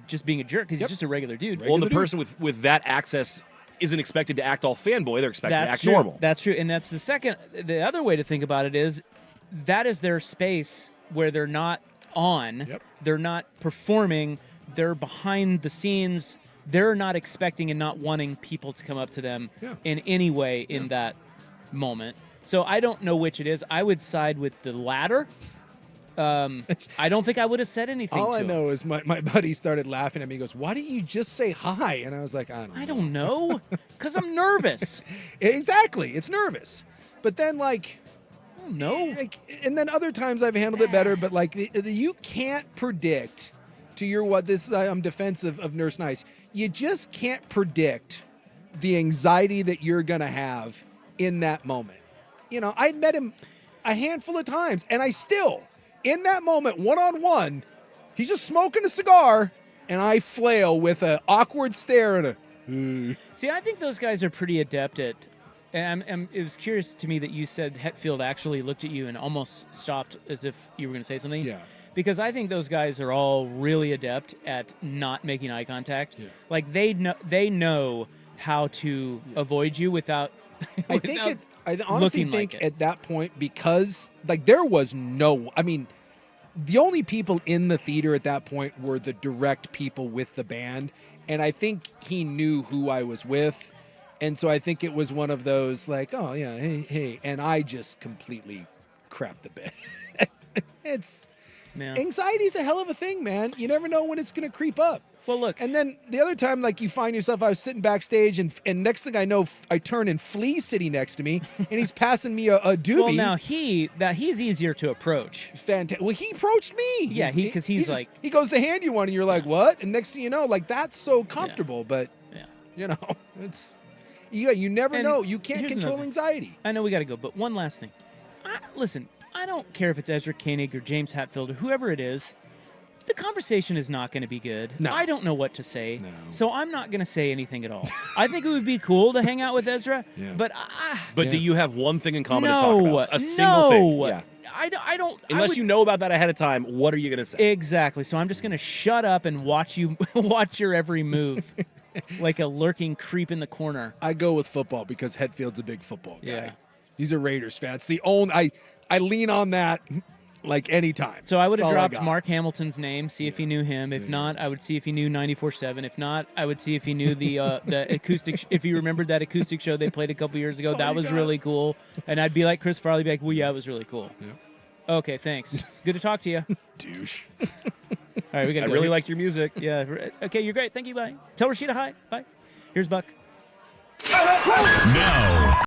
just being a jerk because he's just a regular dude. Well, and the person with that access isn't expected to act all fanboy. They're expected to act normal. That's true. And that's the other way to think about it is that is their space where they're not on, they're not performing, they're behind the scenes, they're not expecting and not wanting people to come up to them in any way in that moment. So I don't know which it is. I would side with the latter. I don't think I would have said anything All to I him. know is my buddy started laughing at me. He goes, why didn't you just say hi? And I was like, I don't know. Because I'm nervous. Exactly. It's nervous. But then, like, no. And then other times I've handled it better. But, like, you can't predict, I'm defensive of Nurse Nice. You just can't predict the anxiety that you're going to have in that moment. You know, I'd met him a handful of times, and I still, in that moment, one-on-one, he's just smoking a cigar, and I flail with an awkward stare and a... See, I think those guys are pretty adept at... And it was curious to me that you said Hetfield actually looked at you and almost stopped as if you were going to say something. Yeah. Because I think those guys are all really adept at not making eye contact. Yeah. Like, they know how to avoid you without... I honestly think at that point, because like there was the only people in the theater at that point were the direct people with the band. And I think he knew who I was with. And so I think it was one of those like, oh yeah, hey. And I just completely crapped the bed. Anxiety's a hell of a thing, man. You never know when it's going to creep up. Well, look. And then the other time, like you find yourself, I was sitting backstage, and next thing I know, I turn and Flea's sitting next to me, and he's passing me a doobie. Well, now he's easier to approach. Fantastic. Well, he approached me. Yeah, because he's like he goes to hand you one, and you're like, what? And next thing you know, like that's so comfortable. But you know, it's you never know. You can't control anxiety. I know we got to go, but one last thing. Listen, I don't care if it's Ezra Koenig or James Hetfield or whoever it is. The conversation is not going to be good. No. I don't know what to say, so I'm not going to say anything at all. I think it would be cool to hang out with Ezra, but do you have one thing in common no, to talk about? A single thing. Yeah. I don't. Unless you know about that ahead of time, what are you going to say? Exactly. So I'm just going to shut up and watch you watch your every move. Like a lurking creep in the corner. I go with football because Hetfield's a big football guy. Yeah. He's a Raiders fan. It's the only I lean on that like anytime. So I would have That's all I dropped got. Mark Hamilton's name, see if he knew him. If not, I would see if he knew 94.7. If not, I would see if he knew the acoustic. If he remembered that acoustic show they played a couple years ago, that was really cool. And I'd be like Chris Farley, be like, well, yeah, it was really cool. Yeah. Okay, thanks. Good to talk to you. Douche. All right, we got to I go. really like your music. Yeah. Okay, you're great. Thank you. Bye. Tell Rashida hi. Bye. Here's Buck. Now,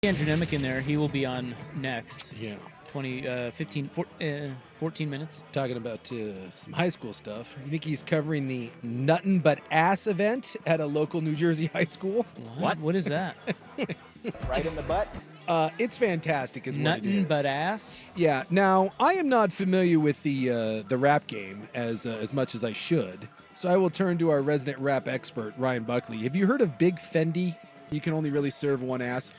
Andrew Nemec in there. He will be on next. Yeah. 14 minutes. Talking about some high school stuff. You think he's covering the Nuttin' But Ass event at a local New Jersey high school? What? What is that? Right in the butt? It's fantastic is what it Nuttin' is. But Ass? Yeah. Now, I am not familiar with the rap game as much as I should, so I will turn to our resident rap expert, Ryan Buckley. Have you heard of Big Fendi? You can only really serve one ass.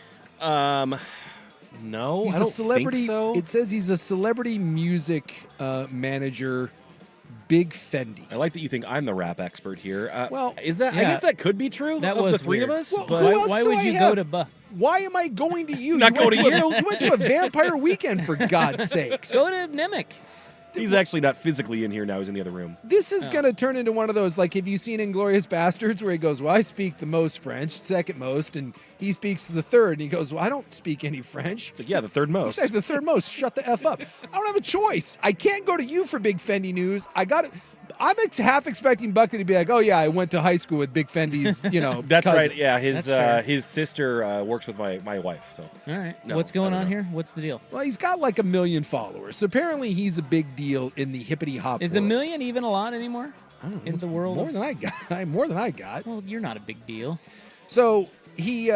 No, He's I don't a celebrity. think so. It says he's a celebrity music manager. Big Fendi. I like that you think I'm the rap expert here. Well, is that? I yeah. guess that could be true. That of was the three weird. of us. Well, but who else Why do would I you have? go to Why am I going to you? Not going to you. You went to a vampire weekend, for God's sakes. Go to Nemec. he's actually not physically in here now. He's in the other room. This is going to turn into one of those, like, have you seen Inglourious Bastards, where he goes, well, I speak the most French, second most, and he speaks the third, and he goes, well, I don't speak any French. It's like, yeah, the third most. He says the third most. Shut the F up. I don't have a choice. I can't go to you for Big Fendi news. I'm half expecting Bucky to be like, oh, yeah, I went to high school with Big Fendi's, That's cousin. right. Yeah, That's fair. his sister works with my wife. So All right. No, What's going I don't on know. here? What's the deal? Well, he's got like 1 million followers. So apparently he's a big deal in the hippity hop Is world. 1 million even a lot anymore? I don't know. In the world? More than I got. More than I got. Well, you're not a big deal. So he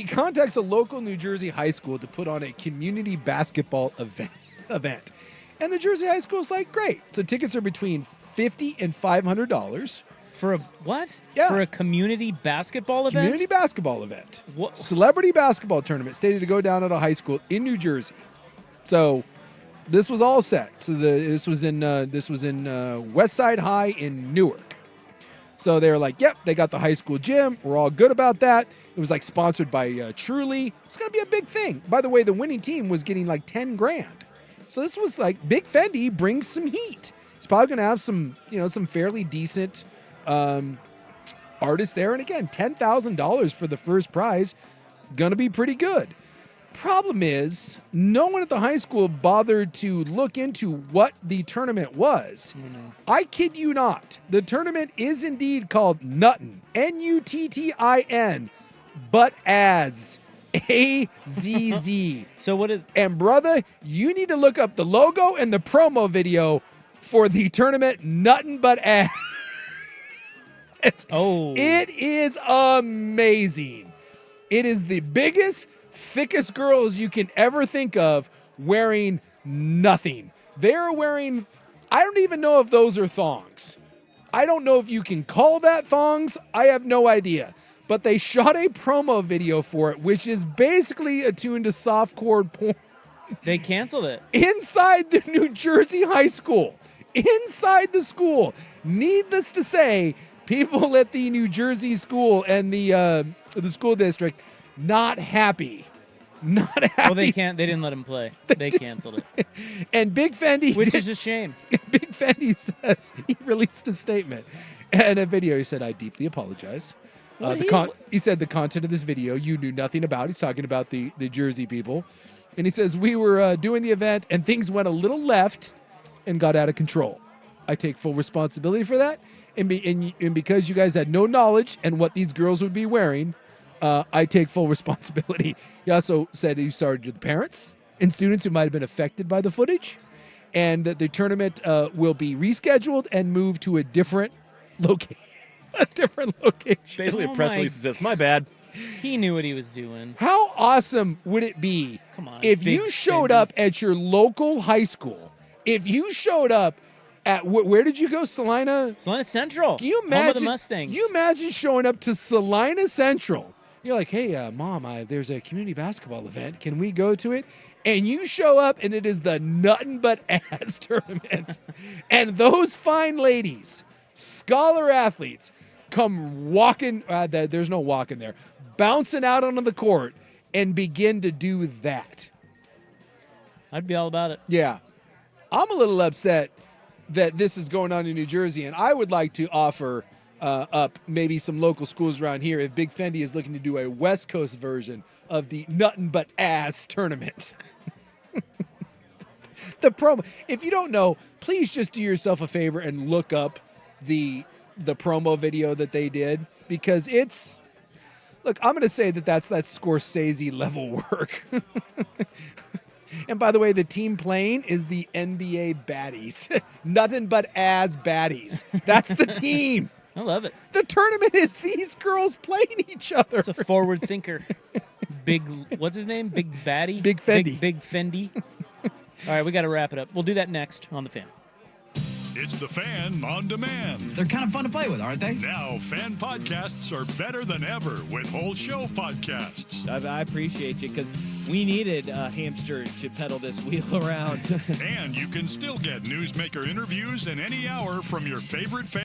contacts a local New Jersey high school to put on a community basketball event. And the Jersey high school is like, great. So tickets are between $50 and $500. For a what? Yeah. For a community basketball event? Community basketball event. What? Celebrity basketball tournament stated to go down at a high school in New Jersey. So this was all set. So this was in West Side High in Newark. So they were like, yep, they got the high school gym. We're all good about that. It was like sponsored by Truly. It's going to be a big thing. By the way, the winning team was getting like 10 grand. So this was like Big Fendi brings some heat. He's probably going to have some fairly decent artists there. And again, $10,000 for the first prize. Going to be pretty good. Problem is, no one at the high school bothered to look into what the tournament was. I kid you not. The tournament is indeed called Nuttin, Nuttin, but as AZZ. So what is? And brother, you need to look up the logo and the promo video for the tournament Nuttin' But Ass. It is amazing. It is the biggest, thickest girls you can ever think of wearing nothing. They're wearing, I don't even know if those are thongs. I don't know if you can call that thongs. I have no idea. But they shot a promo video for it, which is basically attuned to softcore porn. They canceled it. Inside the New Jersey high school. Inside the school. Needless to say, people at the New Jersey school and the school district not happy. Not happy. Well, they didn't let him play. They canceled it. And Big Fendi, which is a shame. Big Fendi says he released a statement and a video. He said, "I deeply apologize." He said the content of this video you knew nothing about. He's talking about the Jersey people, and he says we were doing the event and things went a little left and got out of control. I take full responsibility for that, and because you guys had no knowledge and what these girls would be wearing. I take full responsibility. He also said he sorry to the parents and students who might have been affected by the footage, and that the tournament will be rescheduled and moved to a different location. Basically, a press release that says, "My bad." He knew what he was doing. How awesome would it be if you showed up at your local high school? If you showed up at where did you go? Salina Central. Can you imagine? Home of the Mustangs. You imagine showing up to Salina Central. You're like, hey, Mom, there's a community basketball event. Can we go to it? And you show up, and it is the Nuttin' But Ass tournament. And those fine ladies, scholar athletes, come walking. There's no walking there. Bouncing out onto the court and begin to do that. I'd be all about it. Yeah. I'm a little upset that this is going on in New Jersey, and I would like to offer up maybe some local schools around here if Big Fendi is looking to do a West Coast version of the Nuttin' But Ass tournament. The promo. If you don't know, please just do yourself a favor and look up the promo video that they did, because it's Look, I'm going to say that's Scorsese level work. And by the way, the team playing is the NBA baddies. Nothing but ass baddies. That's the team. I love it. The tournament is these girls playing each other. It's a forward thinker. Big, what's his name? Big Baddie? Big Fendi. Big Fendi. All right, we got to wrap it up. We'll do that next on The Fan. It's The Fan on demand. They're kind of fun to play with, aren't they? Now, fan podcasts are better than ever with whole show podcasts. I appreciate you because we needed a hamster to pedal this wheel around. And you can still get newsmaker interviews in any hour from your favorite fan.